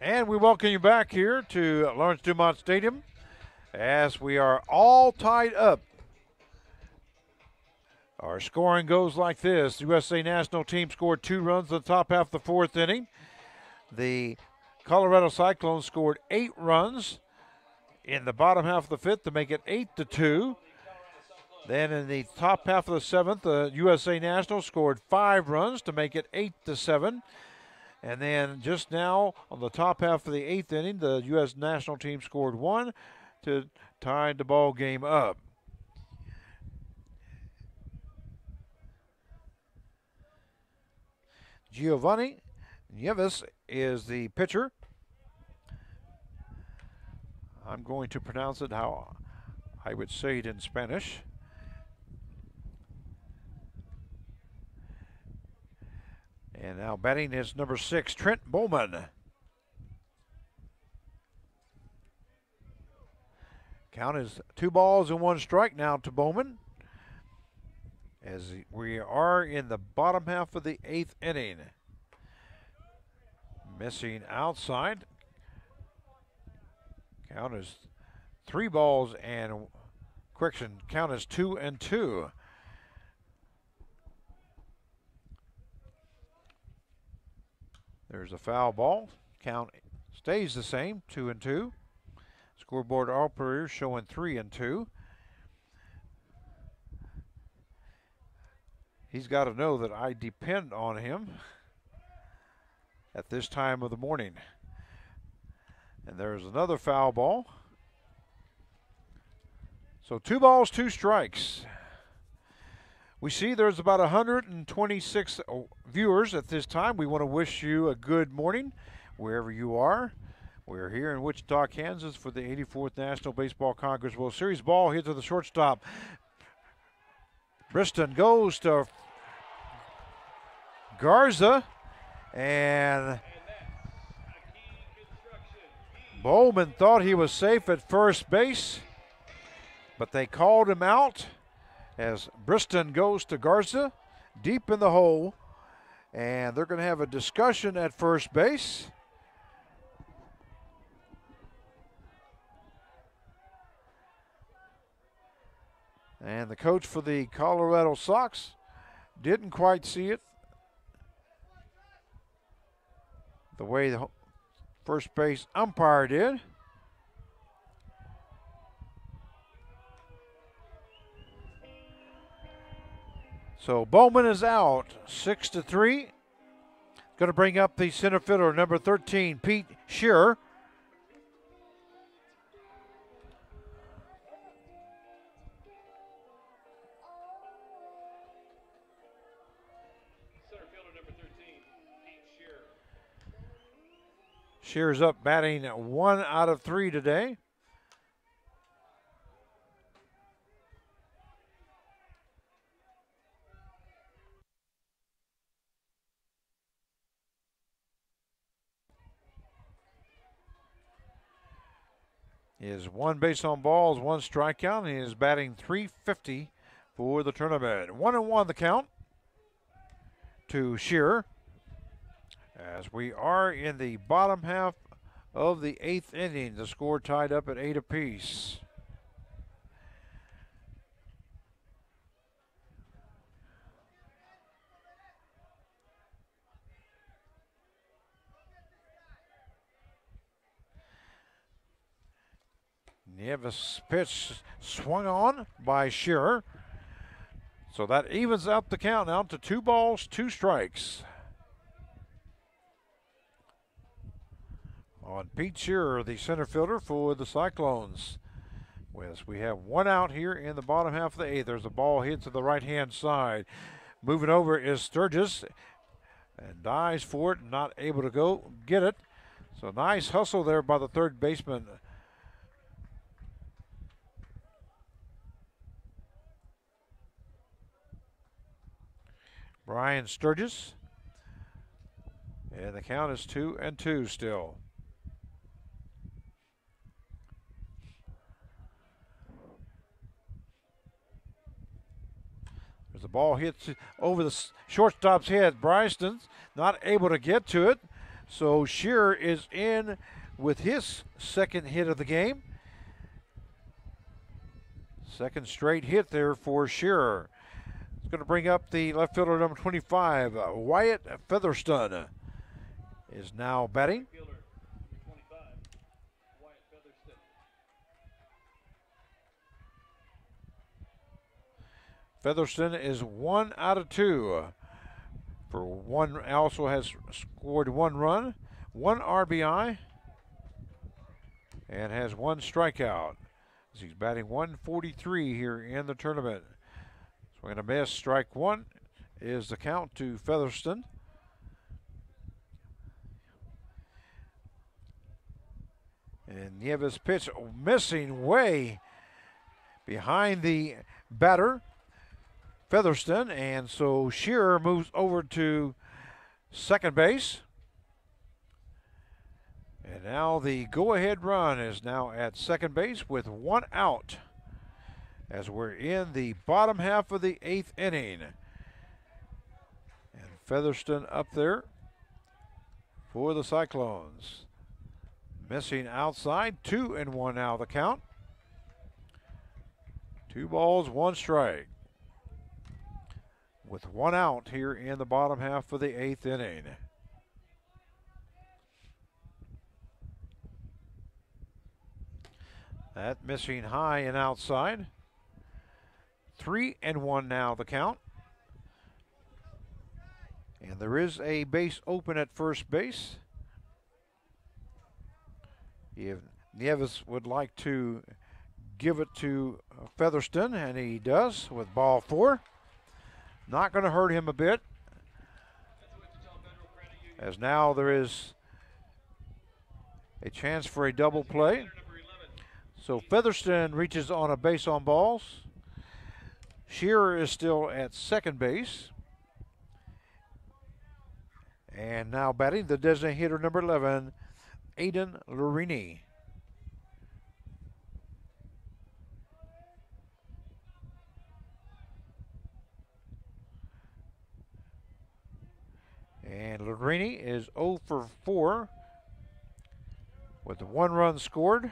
And we welcome you back here to Lawrence Dumont Stadium as we are all tied up. Our scoring goes like this. The USA national team scored 2 runs in the top half of the 4th inning. The Colorado Cyclones scored 8 runs in the bottom half of the 5th to make it 8-2. Then in the top half of the 7th, the USA national scored 5 runs to make it 8-7. And then just now on the top half of the 8th inning, the U.S. national team scored 1 to tie the ball game up. Giovanni Nieves is the pitcher. I'm going to pronounce it how I would say it in Spanish. And now batting is number 6, Trent Bowman. Count is 2 balls and 1 strike now to Bowman, as we are in the bottom half of the 8th inning. Missing outside. Count is 3 balls and correction. Count is 2-2. There's a foul ball. Count stays the same, 2-2. Scoreboard operator showing 3-2. He's got to know that I depend on him at this time of the morning. And there's another foul ball. So 2 balls, 2 strikes. We see there's about 126 viewers at this time. We want to wish you a good morning wherever you are. We're here in Wichita, Kansas for the 84th National Baseball Congress World Series. Ball hit to the shortstop. Briston goes to Garza, and Bowman thought he was safe at first base, but they called him out as Briston goes to Garza deep in the hole, and they're going to have a discussion at first base. And the coach for the Colorado Sox didn't quite see it the way the first base umpire did. So Bowman is out, 6-3. Going to bring up the center fielder, number 13, Pete Shearer. Shearer's up batting 1 out of 3 today. He has 1 base on balls, 1 strikeout, and he is batting .350 for the tournament. 1-1 the count to Shearer, as we are in the bottom half of the 8th inning. The score tied up at 8 apiece. Nieves' pitch swung on by Shearer. So that evens out the count now to 2 balls, 2 strikes. On Pete Shearer, the center fielder for the Cyclones. We have 1 out here in the bottom half of the 8th. There's a ball hit to the right-hand side. Moving over is Sturgis, and dives for it, not able to go get it. So nice hustle there by the third baseman. Brian Sturgis. And the count is 2-2 still. There's a ball hit over the shortstop's head. Bryson's not able to get to it. So Shearer is in with his second hit of the game. Second straight hit there for Shearer. It's going to bring up the left fielder, number 25, Wyatt Featherstone, is now batting. Featherstone is 1 out of 2. For 1, also has scored 1 run, 1 RBI, and has 1 strikeout. He's batting .143 here in the tournament. Swing and a miss, strike 1 is the count to Featherstone. And Nieves' pitch missing way behind the batter, Featherstone, and so Shearer moves over to second base. And now the go-ahead run is now at second base with 1 out as we're in the bottom half of the 8th inning. And Featherston up there for the Cyclones. Missing outside, 2-1 now the count. 2 balls, 1 strike. With 1 out here in the bottom half of the 8th inning. That missing high and outside. 3-1 now the count. And there is a base open at first base. If Nieves would like to give it to Featherston, and he does with ball 4. Not going to hurt him a bit, as now there is a chance for a double play. So Featherston reaches on a base on balls. Shearer is still at second base. And now batting the designated hitter number 11, Aiden Lurini. And Lurini is 0 for 4 with 1 run scored,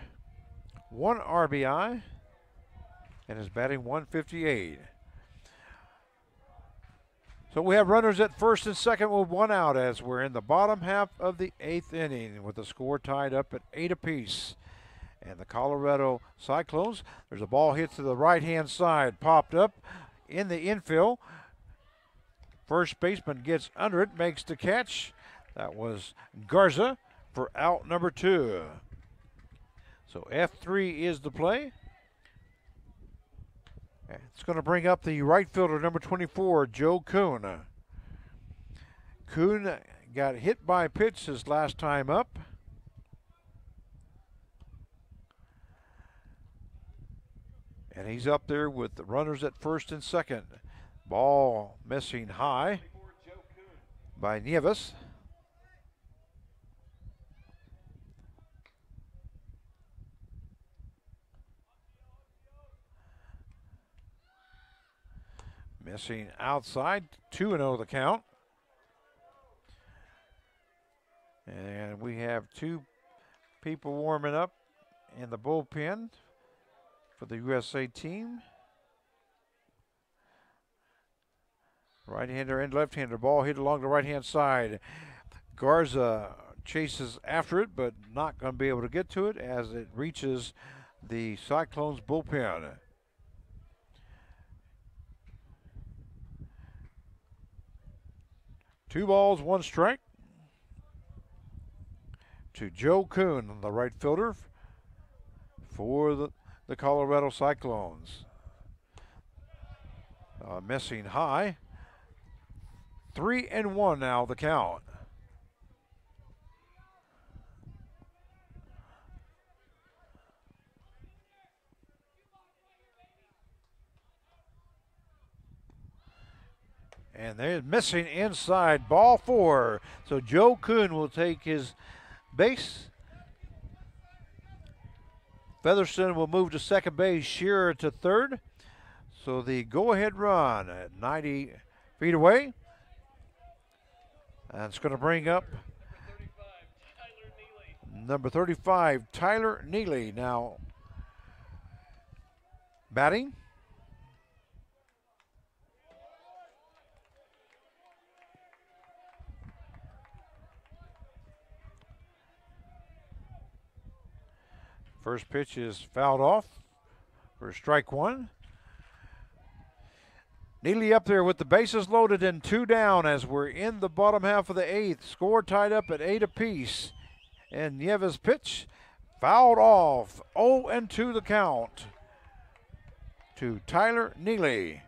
1 RBI, and is batting 158. So we have runners at first and second with 1 out as we're in the bottom half of the 8th inning with the score tied up at 8 apiece. And the Colorado Cyclones, there's a ball hit to the right-hand side, popped up in the infield. First baseman gets under it, makes the catch. That was Garza for out number 2. So F3 is the play. It's going to bring up the right fielder, number 24, Joe Kuhn. Kuhn got hit by a pitch his last time up. And he's up there with the runners at first and second. Ball missing high by Nieves. Missing outside, 2-0 the count. And we have 2 people warming up in the bullpen for the USA team. Right-hander and left-hander. Ball hit along the right-hand side. Garza chases after it, but not going to be able to get to it as it reaches the Cyclones bullpen. Two balls, 1 strike to Joe Kuhn, the right fielder for the Colorado Cyclones. Missing high. 3-1 now the count. And they're missing inside, ball 4. So Joe Kuhn will take his base. Featherston will move to second base, Shearer to third. So the go-ahead run at 90 feet away. And it's going to bring up number 35, Tyler Neely, now batting. First pitch is fouled off for strike 1. Neely up there with the bases loaded and 2 down as we're in the bottom half of the 8th. Score tied up at 8 apiece. And Nieves' pitch fouled off. 0-2 the count to Tyler Neely.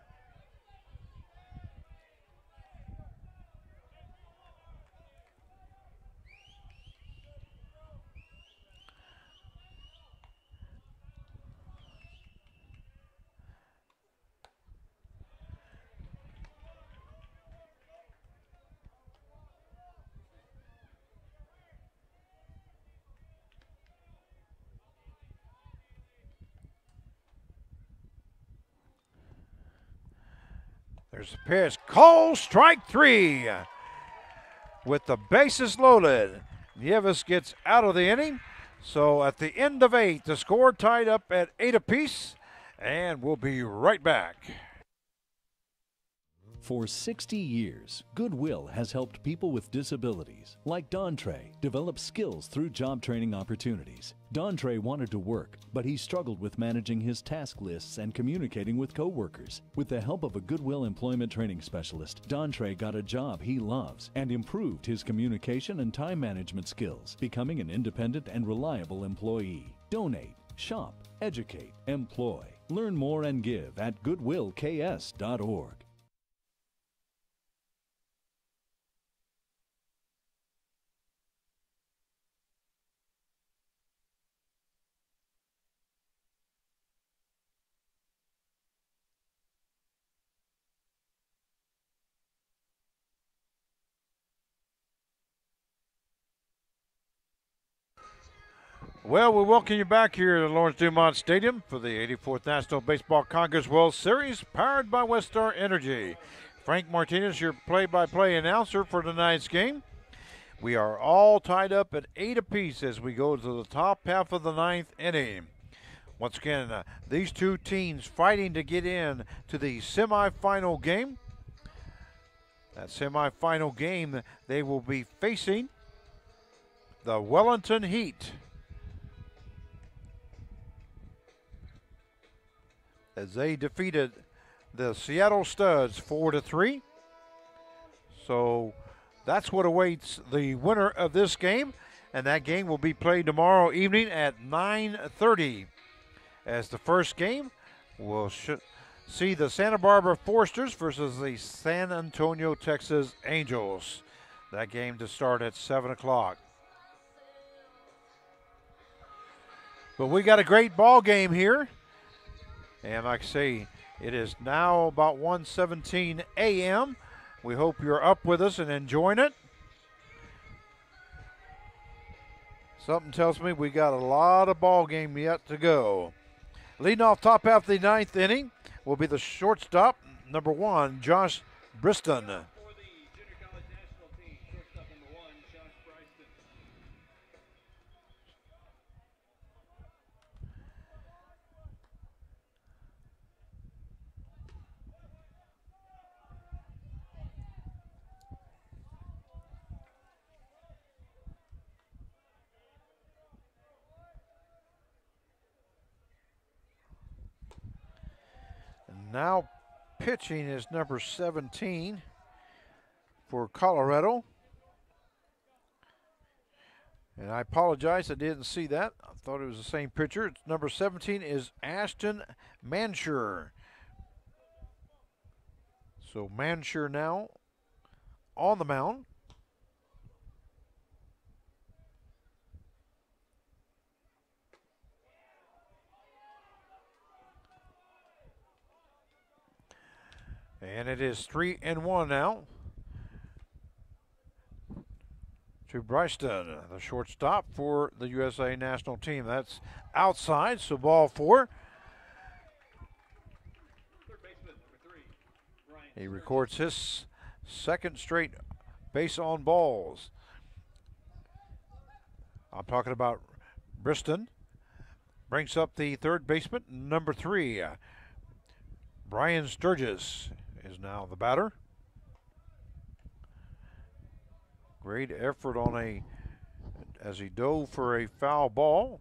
There's the pitch. Call strike 3. With the bases loaded, Nieves gets out of the inning. So at the end of 8, the score tied up at 8 apiece, and we'll be right back. For 60 years, Goodwill has helped people with disabilities, like Dontre, develop skills through job training opportunities. Dontre wanted to work, but he struggled with managing his task lists and communicating with coworkers. With the help of a Goodwill employment training specialist, Dontre got a job he loves and improved his communication and time management skills, becoming an independent and reliable employee. Donate, shop, educate, employ. Learn more and give at goodwillks.org. Well, we welcome you back here at Lawrence Dumont Stadium for the 84th National Baseball Congress World Series, powered by Westar Energy. Frank Martinez, your play-by-play announcer for tonight's game. We are all tied up at 8 apiece as we go to the top half of the 9th inning. Once again, these two teams fighting to get in to the semifinal game. That semifinal game, they will be facing the Wellington Heat, as they defeated the Seattle Studs 4-3. So that's what awaits the winner of this game, and that game will be played tomorrow evening at 9:30. As the first game will see the Santa Barbara Foresters versus the San Antonio, Texas Angels. That game to start at 7 o'clock. But we got a great ball game here. And like I say, it is now about 1:17 a.m. We hope you're up with us and enjoying it. Something tells me we got a lot of ball game yet to go. Leading off top half of the 9th inning will be the shortstop, number 1, Josh Briston. Now pitching is number 17 for Colorado. And I apologize, I didn't see that. I thought it was the same pitcher. It's number 17 is Ashton Mansure. So Mansure now on the mound. And it is 3-1 now to Briston, the shortstop for the USA national team. That's outside, so ball 4. He records his second straight base on balls. I'm talking about Briston. Brings up the third baseman, number 3. Brian Sturgis is now the batter. Great effort as he dove for a foul ball,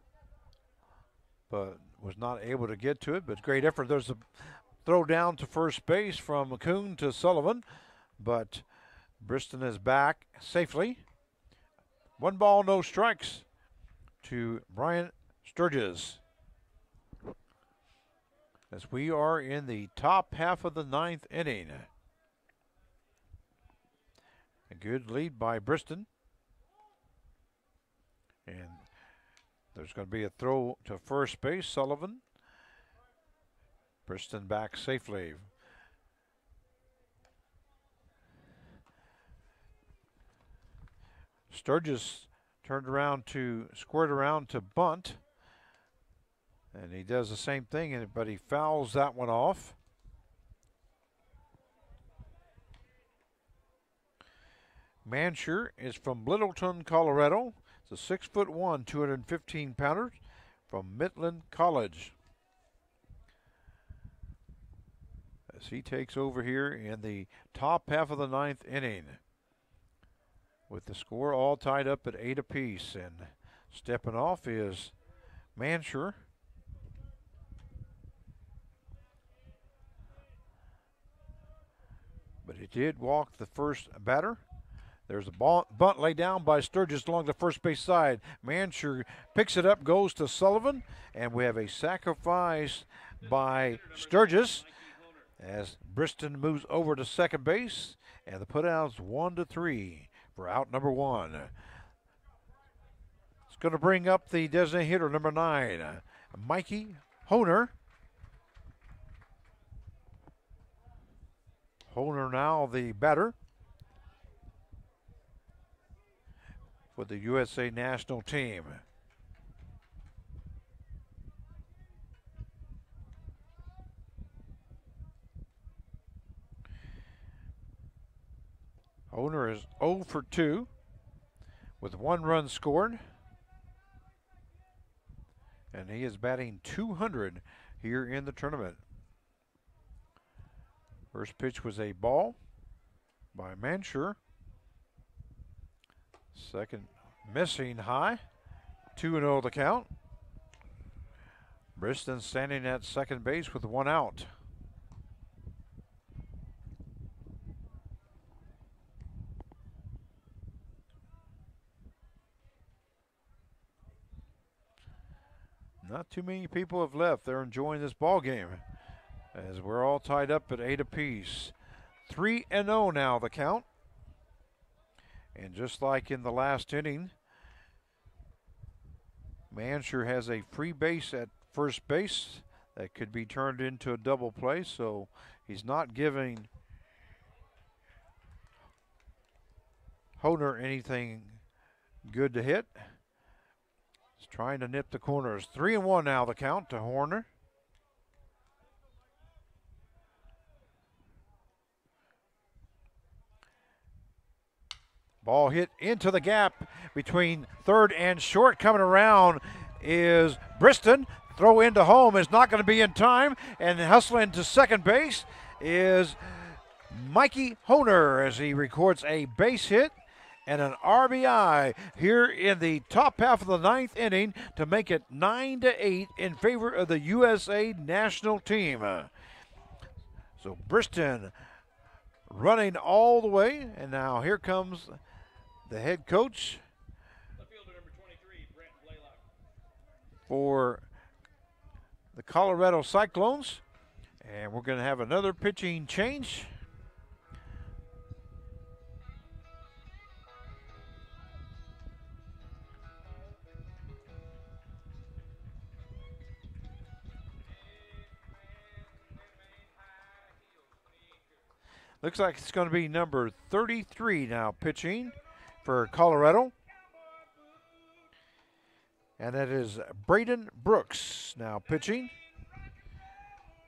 but was not able to get to it, but great effort. There's a throw down to first base from McCoon to Sullivan, but Briston is back safely. 1 ball, no strikes to Brian Sturgis, as we are in the top half of the 9th inning. A good lead by Briston. And there's going to be a throw to first base, Sullivan. Briston back safely. Sturgis squared around to bunt. And he does the same thing, but he fouls that one off. Mansher is from Littleton, Colorado. It's a 6'1", 215-pounder from Midland College. As he takes over here in the top half of the 9th inning, with the score all tied up at 8 apiece. And stepping off is Mansher. But he did walk the first batter. There's a bunt laid down by Sturgis along the first base side. Mansher picks it up, goes to Sullivan, and we have a sacrifice by Sturgis as Briston moves over to second base, and the putouts 1-3 for out number 1. It's going to bring up the designated hitter, number 9, Mikey Honer. Honer now the batter for the USA national team. Honer is 0 for 2 with 1 run scored. And he is batting .200 here in the tournament. First pitch was a ball by Mansher. Second missing high. 2-0 the count. Briston standing at second base with 1 out. Not too many people have left. They're enjoying this ball game as we're all tied up at 8 apiece. 3-0 now the count. And just like in the last inning, Mansher has a free base at first base that could be turned into a double play, so he's not giving Honer anything good to hit. He's trying to nip the corners. 3-1 now the count to Horner. Ball hit into the gap between third and short. Coming around is Briston. Throw into home is not going to be in time. And hustling to second base is Mikey Honer as he records a base hit and an RBI here in the top half of the 9th inning to make it 9-8 in favor of the USA national team. So Briston running all the way, and now here comes the head coach for the Colorado Cyclones. And we're going to have another pitching change. Looks like it's going to be number 33 now pitching for Colorado. And that is Braden Brooks now pitching.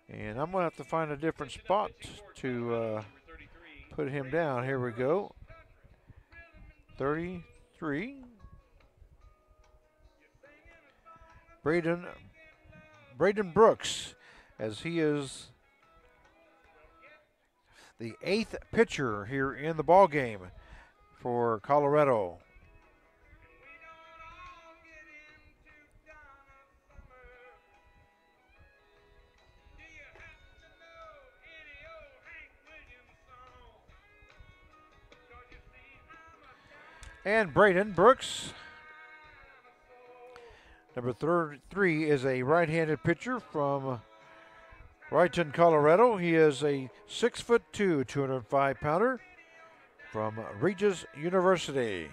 And I'm going to have to find a different spot to put him down. Here we go. 33. Braden Brooks, as he is the 8th pitcher here in the ball game for Colorado. And Braden Brooks, number 33, is a right-handed pitcher from Wrighton, Colorado. He is a 6'2", 205-pounder from Regis University.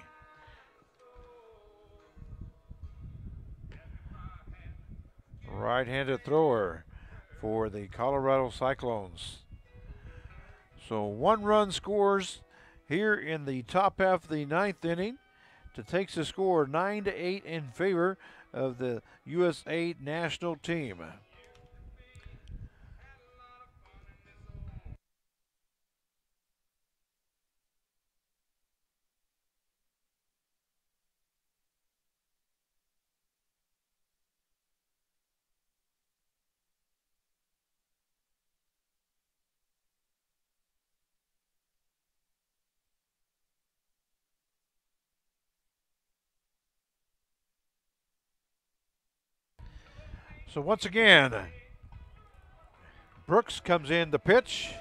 Right-handed thrower for the Colorado Cyclones. So 1 run scores here in the top half of the 9th inning to take the score 9-8 in favor of the USA national team. So once again, Brooks comes in to pitch.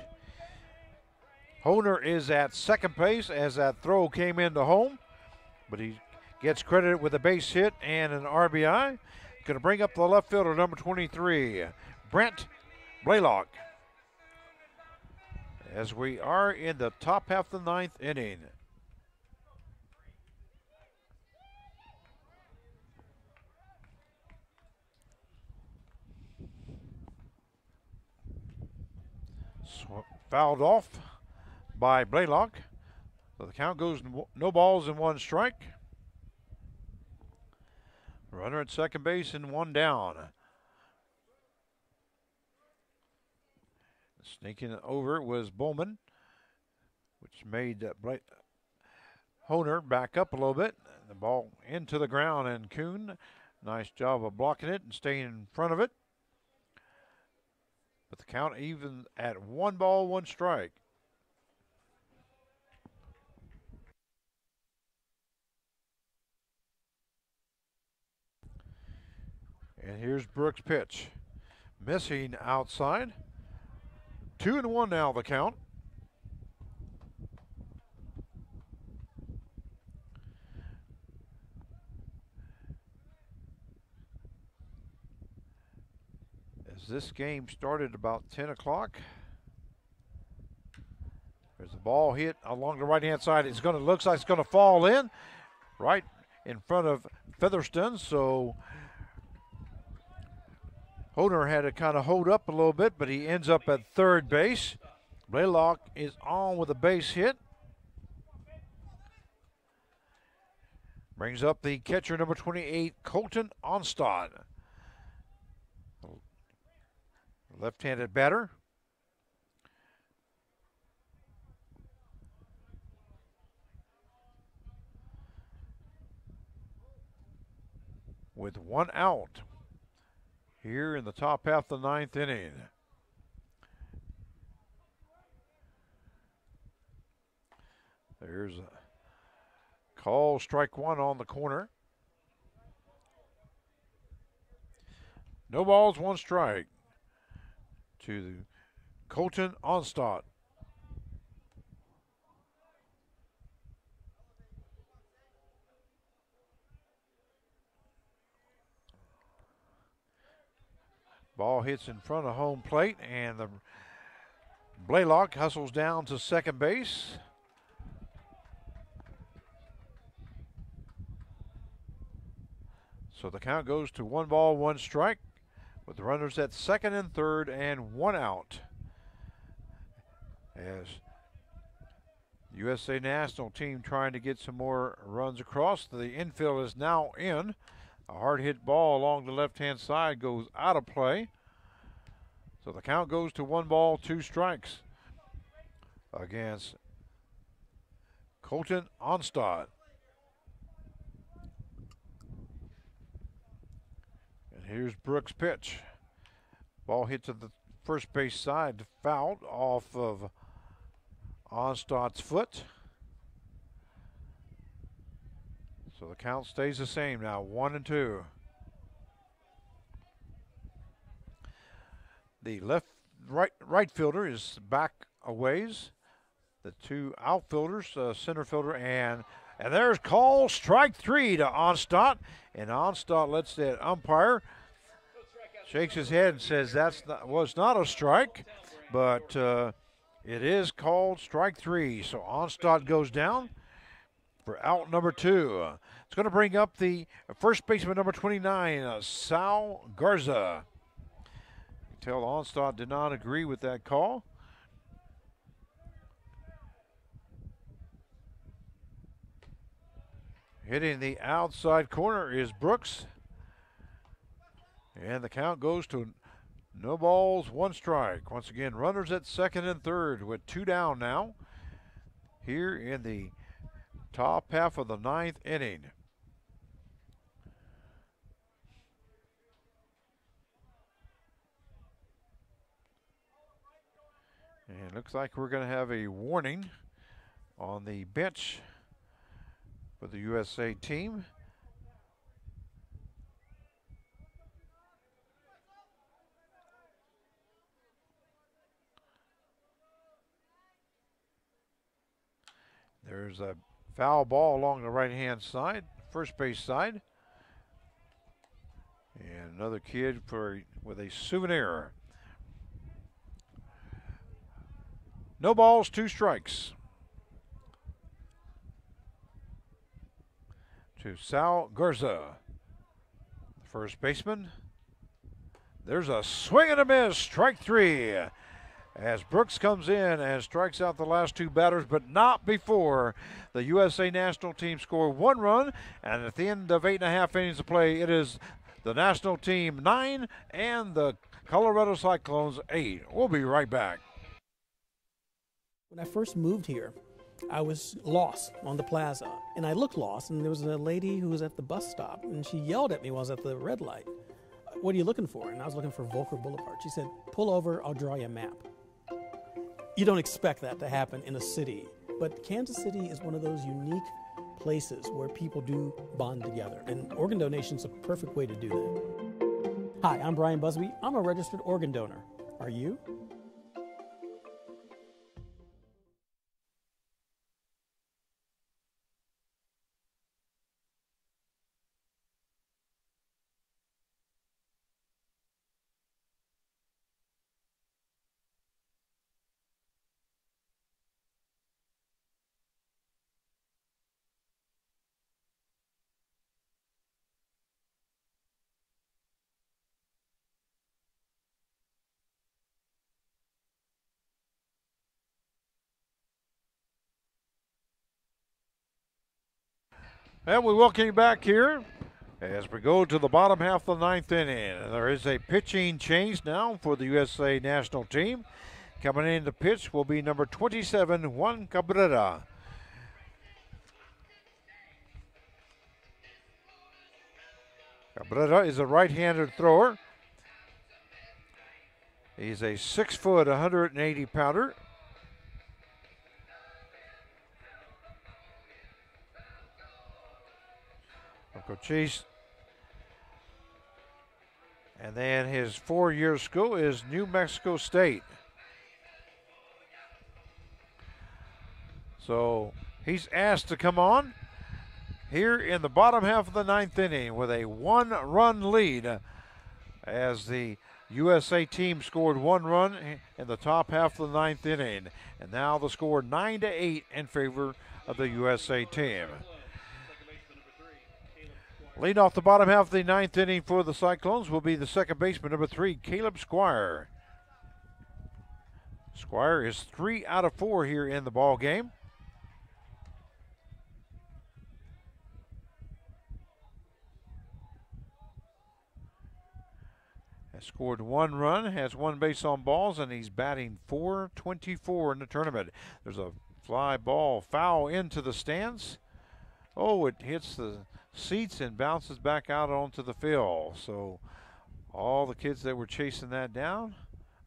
Honer is at second base as that throw came into home, but he gets credited with a base hit and an RBI. Going to bring up the left fielder, number 23, Brent Blaylock. As we are in the top half of the ninth inning. Fouled off by Blaylock. So the count goes no balls and one strike. Runner at second base and one down. Sneaking over was Bowman, which made Honer back up a little bit. The ball into the ground, and Kuhn, nice job of blocking it and staying in front of it. But the count even at 1 ball, 1 strike. And here's Brooks' pitch. Missing outside. 2-1 now the count. As this game started about 10 o'clock. There's a ball hit along the right-hand side. Looks like it's going to fall in right in front of Featherston. So Honer had to kind of hold up a little bit, but he ends up at third base. Blaylock is on with a base hit. Brings up the catcher, number 28, Colton Onstad. Left-handed batter. With 1 out here in the top half of the ninth inning. There's a call, strike 1 on the corner. No balls, 1 strike to Colton Onstad. Ball hits in front of home plate, and the Blaylock hustles down to second base. So the count goes to 1 ball, 1 strike, with the runners at second and third and 1 out. As USA National team trying to get some more runs across. The infield is now in. A hard hit ball along the left-hand side goes out of play. So the count goes to 1 ball, 2 strikes against Colton Onstad. And here's Brooks' pitch. Ball hit to the first base side, fouled off of Onstad's foot. So the count stays the same now, 1-2. The right fielder is back a ways. The 2 outfielders, center fielder, and there's call, strike 3 to Onstad. And Onstad lets that umpire, shakes his head and says was not a strike, but it is called strike 3. So Onstad goes down for out number 2. It's going to bring up the first baseman, number 29, Sal Garza. You can tell Onstad did not agree with that call. Hitting the outside corner is Brooks. And the count goes to no balls, 1 strike. Once again, runners at second and third with 2 down now here in the top half of the ninth inning. And it looks like we're going to have a warning on the bench for the USA team. There's a foul ball along the right-hand side, first base side. And another kid with a souvenir. No balls, 2 strikes. To Sal Garza, first baseman. There's a swing and a miss, strike 3. As Brooks comes in and strikes out the last 2 batters, but not before the USA national team score 1 run. And at the end of 8.5 innings of play, it is the national team 9 and the Colorado Cyclones 8. We'll be right back. When I first moved here, I was lost on the plaza, and I looked lost, and there was a lady who was at the bus stop, and she yelled at me while I was at the red light. "What are you looking for?" And I was looking for Volker Boulevard. She said, "Pull over, I'll draw you a map." You don't expect that to happen in a city, but Kansas City is one of those unique places where people do bond together, and organ donation is a perfect way to do that. Hi, I'm Brian Busby. I'm a registered organ donor. Are you? And we welcome you back here as we go to the bottom half of the 9th inning. There is a pitching change now for the USA national team. Coming in to pitch will be number 27, Juan Cabrera. Cabrera is a right-handed thrower. He's a 6 foot, 180 pounder. Cochise. And then his 4-year school is New Mexico State. So he's asked to come on here in the bottom half of the 9th inning with a 1-run lead as the USA team scored 1 run in the top half of the 9th inning. And now the score 9-8 in favor of the USA team. Leading off the bottom half of the 9th inning for the Cyclones will be the second baseman, number 3, Caleb Squire. Squire is 3 out of 4 here in the ball game. Has scored 1 run, has 1 base on balls, and he's batting .424 in the tournament. There's a fly ball foul into the stands. Oh, it hits the seats and bounces back out onto the field. So all the kids that were chasing that down,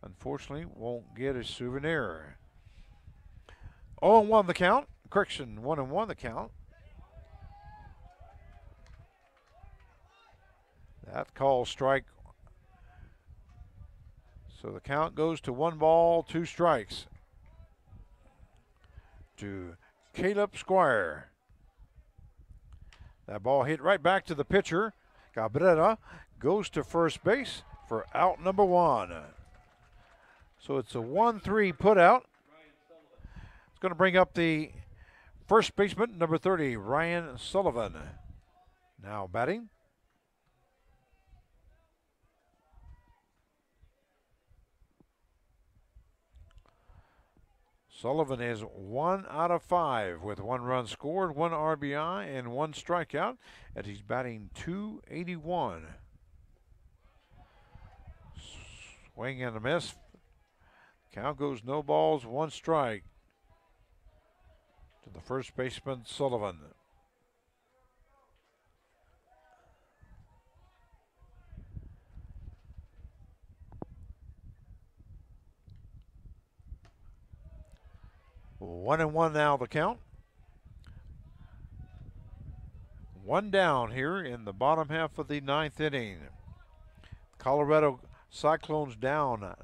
unfortunately, won't get a souvenir. 0-1 the count. Correction, 1-1 the count. That call strike. So the count goes to 1 ball, 2 strikes to Caleb Squire. That ball hit right back to the pitcher. Cabrera goes to first base for out number 1. So it's a 1-3 put out. It's going to bring up the first baseman, number 30, Ryan Sullivan. Now batting. Sullivan is 1 out of 5 with 1 run scored, 1 RBI, and 1 strikeout, and he's batting .281. Swing and a miss. Count goes no balls, 1 strike to the first baseman, Sullivan. One and one now the count. 1 down here in the bottom half of the 9th inning. Colorado Cyclones down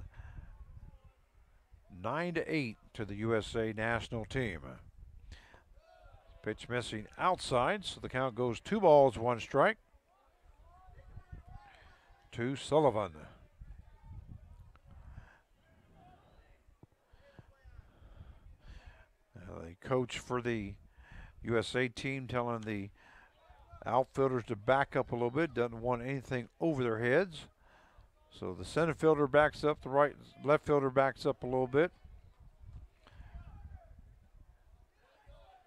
9-8 to the USA national team. Pitch missing outside, so the count goes 2 balls, 1 strike to Sullivan. The coach for the USA team telling the outfielders to back up a little bit, doesn't want anything over their heads. So the center fielder backs up, the left fielder backs up a little bit.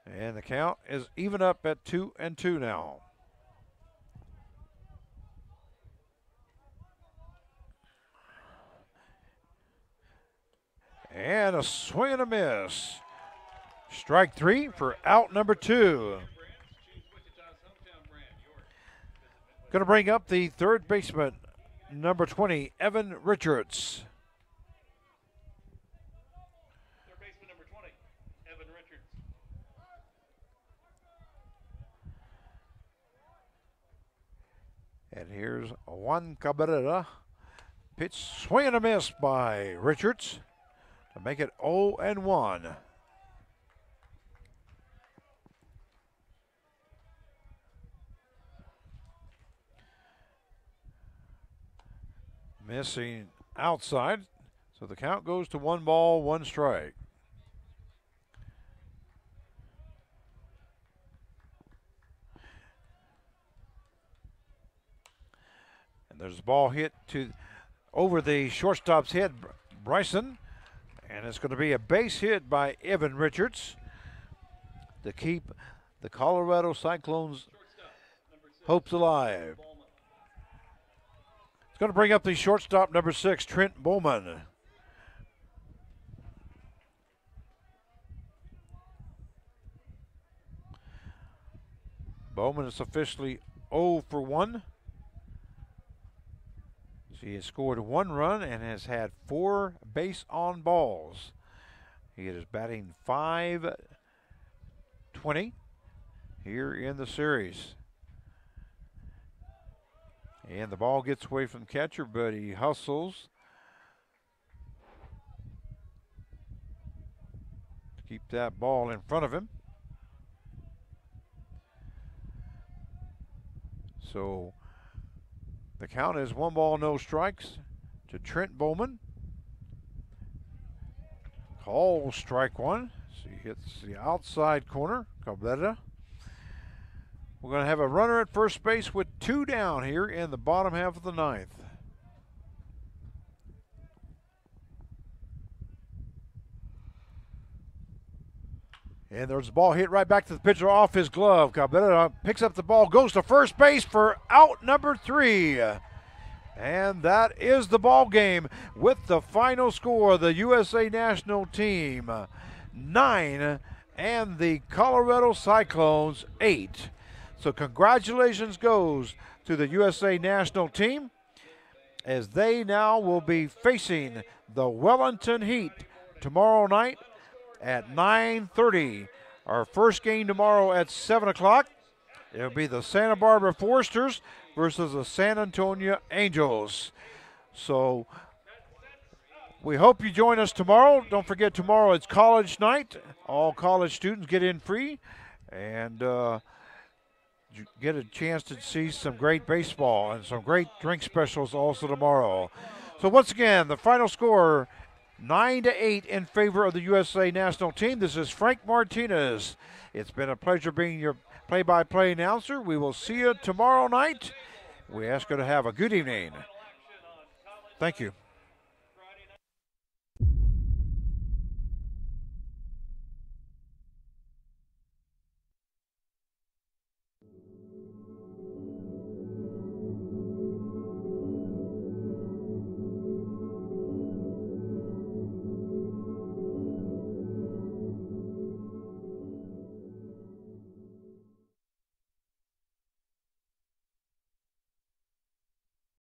And the count is even up at 2-2 now. And a swing and a miss. Strike 3 for out number 2. Going to bring up the third baseman, number 20, Evan Richards. Third baseman number 20, Evan Richards. And here's Juan Cabrera. Pitch, swing and a miss by Richards to make it 0-1. Missing outside, so the count goes to 1 ball, 1 strike. And there's a ball hit over the shortstop's head, Bryson, and it's going to be a base hit by Evan Richards to keep the Colorado Cyclones' hopes alive. Going to bring up the shortstop, number 6, Trent Bowman. Bowman is officially 0 for 1. He has scored 1 run and has had 4 base on balls. He is batting .520 here in the series. And the ball gets away from the catcher, but he hustles to keep that ball in front of him. So the count is 1 ball, no strikes to Trent Bowman. Call strike 1. So he hits the outside corner, Cabrera. We're going to have a runner at first base with 2 down here in the bottom half of the 9th. And there's a ball hit right back to the pitcher off his glove. Cabrera picks up the ball, goes to first base for out number 3. And that is the ball game with the final score. The USA national team 9 and the Colorado Cyclones 8. So congratulations goes to the USA national team as they now will be facing the Wellington Heat tomorrow night at 9:30. Our first game tomorrow at 7 o'clock. It'll be the Santa Barbara Foresters versus the San Antonio Angels. So we hope you join us tomorrow. Don't forget, tomorrow it's college night. All college students get in free and get a chance to see some great baseball and some great drink specials also tomorrow. So once again, the final score 9-8 in favor of the USA national team. This is Frank Martinez. It's been a pleasure being your play-by-play announcer. We will see you tomorrow night. We ask you to have a good evening. Thank you.